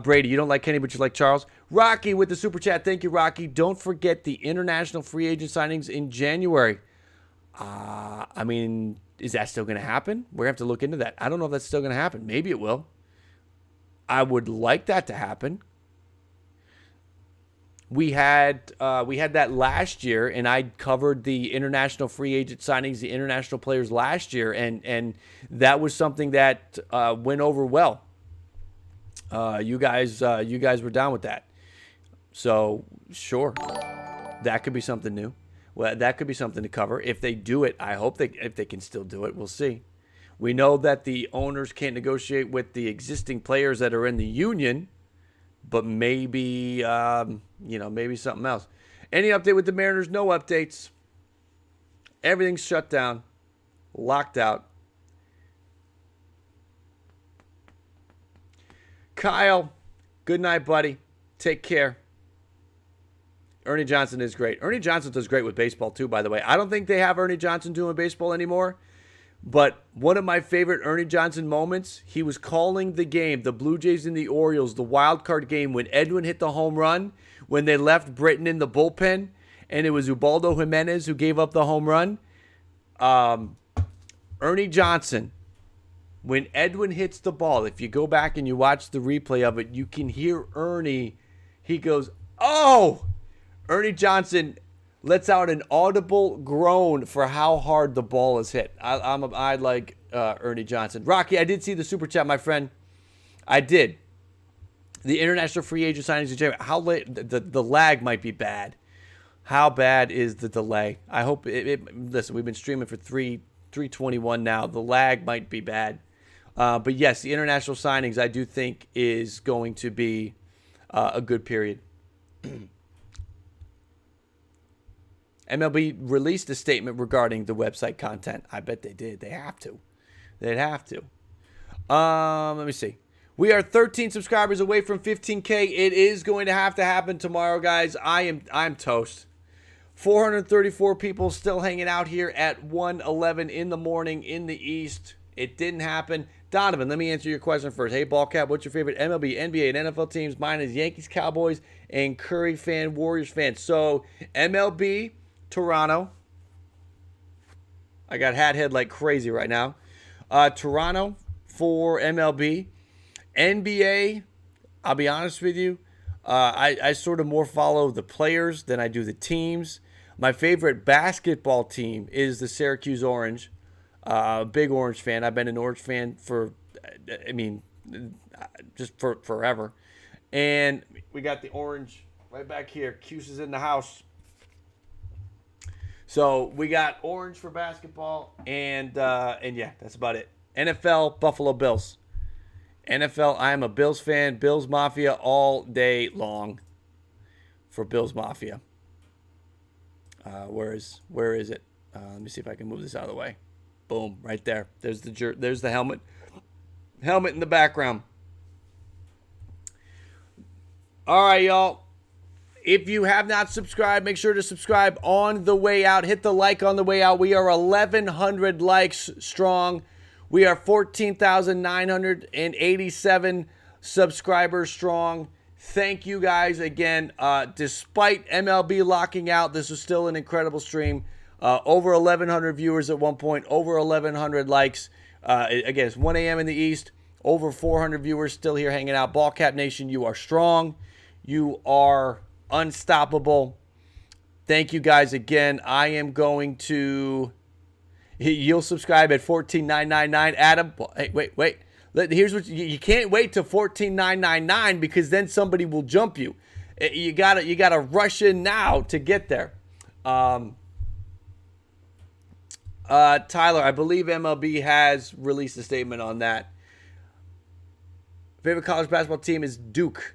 Speaker 1: Brady, you don't like Kenny, but you like Charles. Rocky with the super chat. Thank you, Rocky. Don't forget the international free agent signings in January. Is that still going to happen? We're going to have to look into that. I don't know if that's still going to happen. Maybe it will. I would like that to happen. We had that last year, and I covered the international free agent signings, the international players last year, and that was something that went over well. You guys were down with that. So, sure. That could be something new. Well, that could be something to cover. If they do it, I hope if they can still do it. We'll see. We know that the owners can't negotiate with the existing players that are in the union, but maybe, maybe something else. Any update with the Mariners? No updates. Everything's shut down, locked out. Kyle, good night, buddy. Take care. Ernie Johnson is great. Ernie Johnson does great with baseball, too, by the way. I don't think they have Ernie Johnson doing baseball anymore. But one of my favorite Ernie Johnson moments, he was calling the game, the Blue Jays and the Orioles, the wild card game, when Edwin hit the home run, when they left Britton in the bullpen, and it was Ubaldo Jimenez who gave up the home run. Ernie Johnson, when Edwin hits the ball, if you go back and you watch the replay of it, you can hear Ernie. He goes, "Oh!" Ernie Johnson lets out an audible groan for how hard the ball is hit. I like Ernie Johnson. Rocky, I did see the super chat, my friend. I did. The international free agent signings in January. How late? The lag might be bad. How bad is the delay? I hope listen, we've been streaming for 321 now. The lag might be bad. But yes, the international signings I do think is going to be a good period. MLB released a statement regarding the website content. I bet they did. They have to. They'd have to. Let me see. We are 13 subscribers away from 15K. It is going to happen tomorrow, guys. I'm toast. 434 people still hanging out here at 1:11 in the morning in the East. It didn't happen. Donovan, let me answer your question first. Hey, Ballcap, what's your favorite MLB, NBA, and NFL teams? Mine is Yankees, Cowboys, and Curry fan, Warriors fan. So, MLB, Toronto. I got hat head like crazy right now. Toronto for MLB. NBA, I'll be honest with you, I sort of more follow the players than I do the teams. My favorite basketball team is the Syracuse Orange. Big Orange fan. I've been an Orange fan for, just for forever. And we got the Orange right back here. Cuse is in the house. So we got Orange for basketball, and yeah, that's about it. NFL, Buffalo Bills. NFL, I am a Bills fan. Bills Mafia all day long for Bills Mafia. Where is it? Let me see if I can move this out of the way. Boom, right there. There's the helmet. Helmet in the background. All right, y'all. If you have not subscribed, make sure to subscribe on the way out. Hit the like on the way out. We are 1,100 likes strong. We are 14,987 subscribers strong. Thank you guys again. Despite MLB locking out, this was still an incredible stream. Over 1,100 viewers at one point. Over 1,100 likes. Again, it's 1 a.m. in the East. Over 400 viewers still here hanging out. Ballcap Nation, you are strong. You are unstoppable. Thank you guys again. I am going to... You'll subscribe at 14,999. Adam, hey, wait. Here's what you can't wait to 14,999 because then somebody will jump you. You gotta rush in now to get there. Tyler, I believe MLB has released a statement on that. Favorite college basketball team is Duke.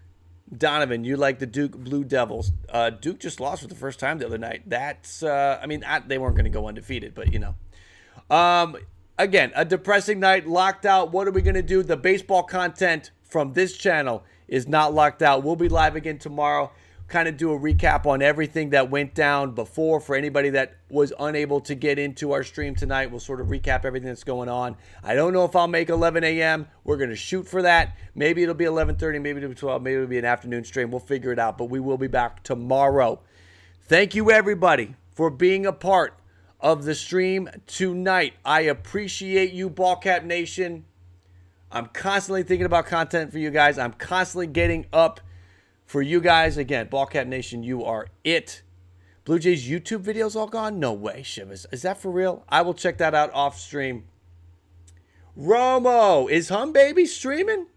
Speaker 1: Donovan, you like the Duke Blue Devils. Duke just lost for the first time the other night. That's, they weren't going to go undefeated, but you know. Again, a depressing night, locked out. What are we going to do? The baseball content from this channel is not locked out. We'll be live again tomorrow. Kind of do a recap on everything that went down before. For anybody that was unable to get into our stream tonight, we'll sort of recap everything that's going on. I don't know if I'll make 11 a.m. We're going to shoot for that. Maybe it'll be 11:30, maybe it'll be 12, maybe it'll be an afternoon stream. We'll figure it out, but we will be back tomorrow. Thank you, everybody, for being a part of the stream tonight. I appreciate you, Ballcap Nation. I'm constantly thinking about content for you guys. I'm constantly getting up for you guys. Again, Ballcap Nation, you are it. Blue Jays YouTube videos all gone? No way, Shivas. Is that for real? I will check that out off stream. Romo, is Hum Baby streaming?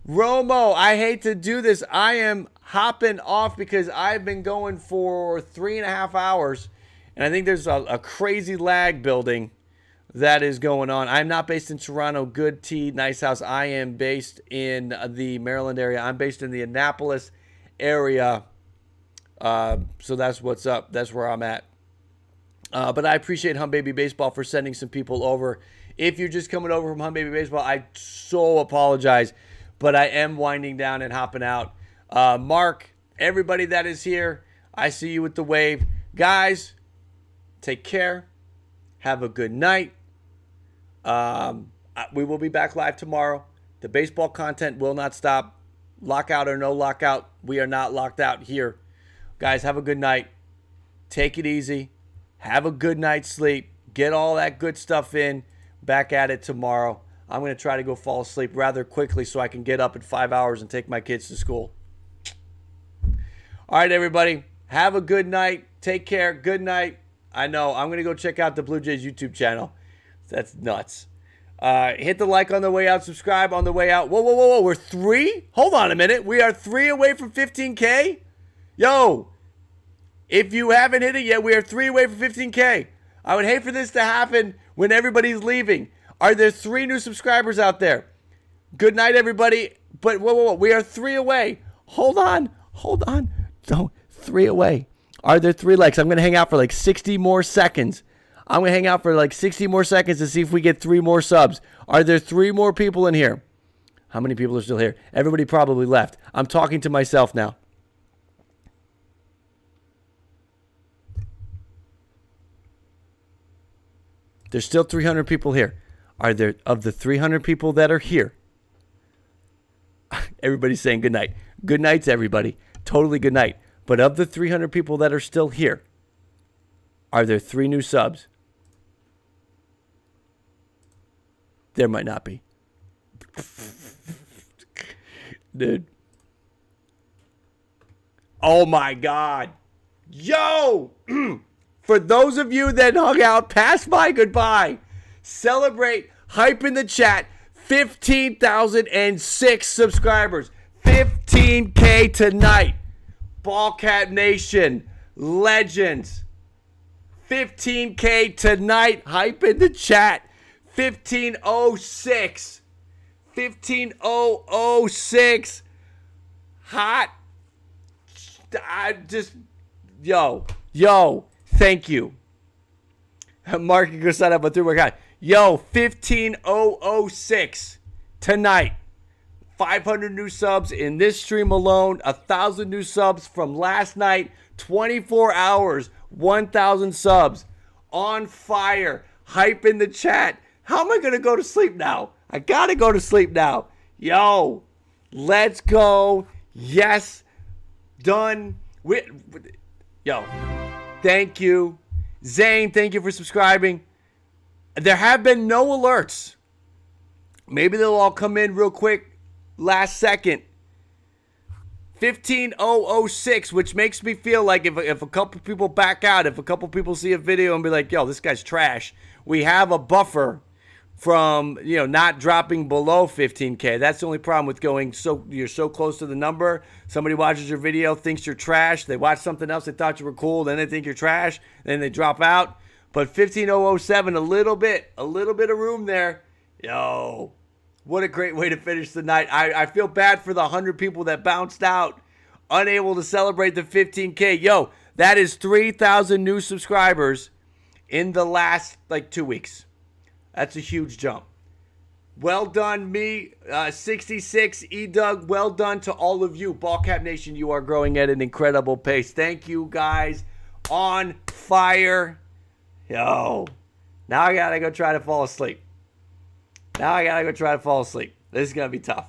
Speaker 1: Romo, I hate to do this. I am hopping off because I've been going for 3.5 hours. And I think there's a crazy lag building. that is going on. I'm not based in Toronto. Good tea, nice house. I am based in the Maryland area. I'm based in the Annapolis area. So that's what's up. That's where I'm at. But I appreciate Hum Baby Baseball for sending some people over. If you're just coming over from Hum Baby Baseball, I so apologize. But I am winding down and hopping out. Mark, everybody that is here, I see you with the wave. Guys, take care. Have a good night. We will be back live tomorrow. The baseball content will not stop. Lockout or no lockout, we are not locked out here. Guys, have a good night. Take it easy. Have a good night's sleep. Get all that good stuff in. Back at it tomorrow. I'm going to try to go fall asleep rather quickly so I can get up in 5 hours and take my kids to school. All right, everybody. Have a good night. Take care. Good night. I know. I'm going to go check out the Blue Jays YouTube channel. That's nuts. Hit the like on the way out. Subscribe on the way out. Whoa, whoa, whoa, whoa. We're 3? Hold on a minute. We are 3 away from 15K? Yo, if you haven't hit it yet, we are 3 away from 15K. I would hate for this to happen when everybody's leaving. Are there 3 new subscribers out there? Good night, everybody. But whoa, whoa, whoa. We are 3 away. Hold on. Don't. 3 away. Are there 3 likes? I'm going to hang out for like 60 more seconds. I'm going to hang out for like 60 more seconds to see if we get 3 more subs. Are there 3 more people in here? How many people are still here? Everybody probably left. I'm talking to myself now. There's still 300 people here. Are there, of the 300 people that are here, everybody's saying good night. Good night to everybody. Totally good night. But of the 300 people that are still here, are there 3 new subs? There might not be. Dude. Oh my God. Yo! For those of you that hung out past my goodbye, celebrate, hype in the chat, 15,006 subscribers. 15K tonight. Ballcat Nation, legends. 15K tonight, hype in the chat. 1506. 15006. Hot. I just, yo. Thank you. Mark, you go sign up on 3 more guy. Yo, 15006 tonight. 500 new subs in this stream alone. 1,000 new subs from last night. 24 hours. 1,000 subs. On fire. Hype in the chat. How am I going to go to sleep now? I got to go to sleep now. Yo, let's go. Yes. Done. Yo, thank you. Zane, thank you for subscribing. There have been no alerts. Maybe they'll all come in real quick last second. 15006, which makes me feel like if a couple people back out, if a couple people see a video and be like, yo, this guy's trash, we have a buffer from, not dropping below 15K. That's the only problem with going you're so close to the number. Somebody watches your video, thinks you're trash. They watch something else, they thought you were cool, then they think you're trash, then they drop out. But 15007, a little bit of room there. Yo, what a great way to finish the night. I feel bad for the 100 people that bounced out, unable to celebrate the 15K. Yo, that is 3,000 new subscribers in the last 2 weeks. That's a huge jump. Well done, me. 66, E-Doug, well done to all of you. Ballcap Nation, you are growing at an incredible pace. Thank you, guys. On fire. Yo. Now I got to go try to fall asleep. This is going to be tough.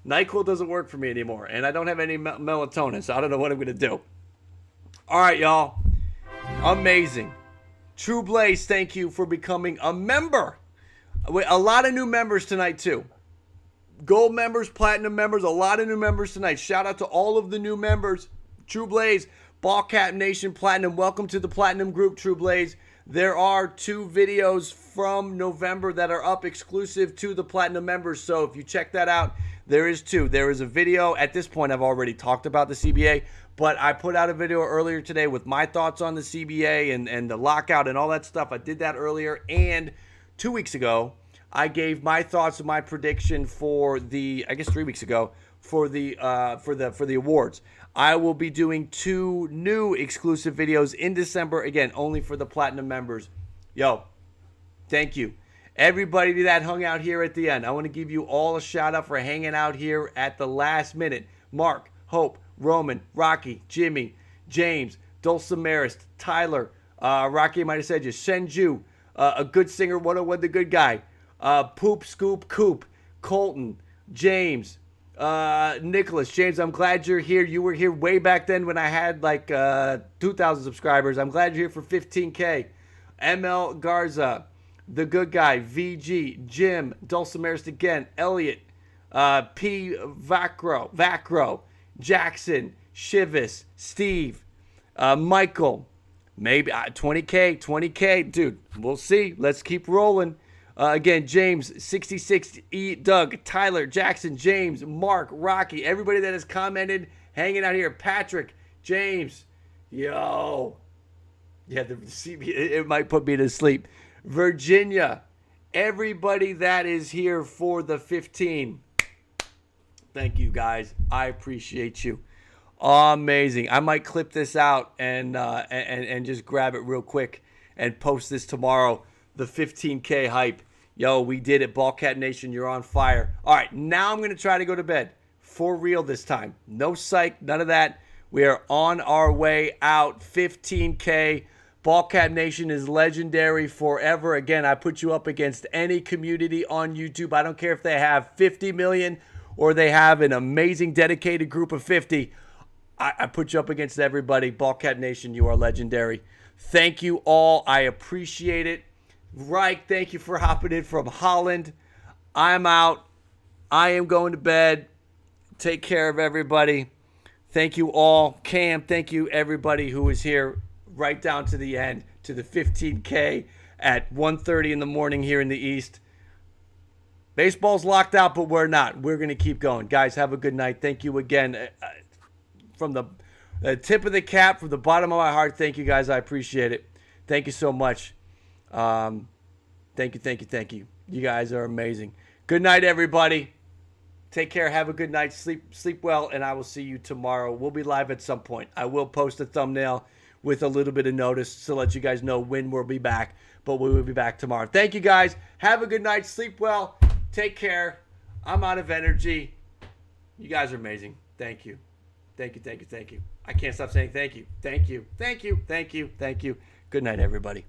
Speaker 1: NyQuil doesn't work for me anymore, and I don't have any melatonin, so I don't know what I'm going to do. All right, y'all. Amazing. True Blaze, thank you for becoming a member. A lot of new members tonight, too. Gold members, platinum members, a lot of new members tonight. Shout out to all of the new members. True Blaze, Ballcat Nation, Platinum. Welcome to the Platinum group, True Blaze. There are 2 videos from November that are up exclusive to the Platinum members. So if you check that out, there is 2. There is a video. At this point, I've already talked about the CBA. But I put out a video earlier today with my thoughts on the CBA and the lockout and all that stuff. I did that earlier. And 2 weeks ago, I gave my thoughts and my prediction for the, I guess 3 weeks ago, for the awards. I will be doing 2 new exclusive videos in December, again, only for the Platinum members. Yo, thank you. Everybody that hung out here at the end, I want to give you all a shout out for hanging out here at the last minute. Mark, Hope, Roman, Rocky, Jimmy, James, Dulcimerist, Tyler, Rocky might have said you, Senju, a good singer, 101 the good guy, Poop, Scoop, Coop, Colton, James, Nicholas. James, I'm glad you're here. You were here way back then when I had like 2,000 subscribers. I'm glad you're here for 15K. ML Garza, the good guy, VG, Jim, Dulcimerist again, Elliot, P. Vacro, Jackson, Shivas, Steve, Michael, maybe 20K, dude. We'll see. Let's keep rolling. Again, James, 66E, Doug, Tyler, Jackson, James, Mark, Rocky, everybody that has commented, hanging out here. Patrick, James, yo. Yeah, the CBA, it might put me to sleep. Virginia, everybody that is here for the 15. Thank you, guys. I appreciate you. Amazing. I might clip this out and just grab it real quick and post this tomorrow. The 15K hype. Yo, we did it. Ballcat Nation, you're on fire. All right, now I'm going to try to go to bed. For real this time. No psych, none of that. We are on our way out. 15K. Ballcat Nation is legendary forever. Again, I put you up against any community on YouTube. I don't care if they have 50 million or they have an amazing dedicated group of 50. I put you up against everybody. Ballcat Nation, you are legendary. Thank you all. I appreciate it. Reich, thank you for hopping in from Holland. I'm out. I am going to bed. Take care of everybody. Thank you all. Cam, thank you everybody who was here right down to the end, to the 15K at 1:30 in the morning here in the East. Baseball's locked out, but we're not. We're going to keep going. Guys, have a good night. Thank you again. From the tip of the cap, from the bottom of my heart, thank you guys. I appreciate it. Thank you so much. Thank you. You guys are amazing. Good night, everybody. Take care. Have a good night. Sleep well, and I will see you tomorrow. We'll be live at some point. I will post a thumbnail with a little bit of notice to let you guys know when we'll be back, but we will be back tomorrow. Thank you, guys. Have a good night. Sleep well. Take care. I'm out of energy. You guys are amazing. Thank you. Thank you. I can't stop saying thank you. Thank you. Good night, everybody.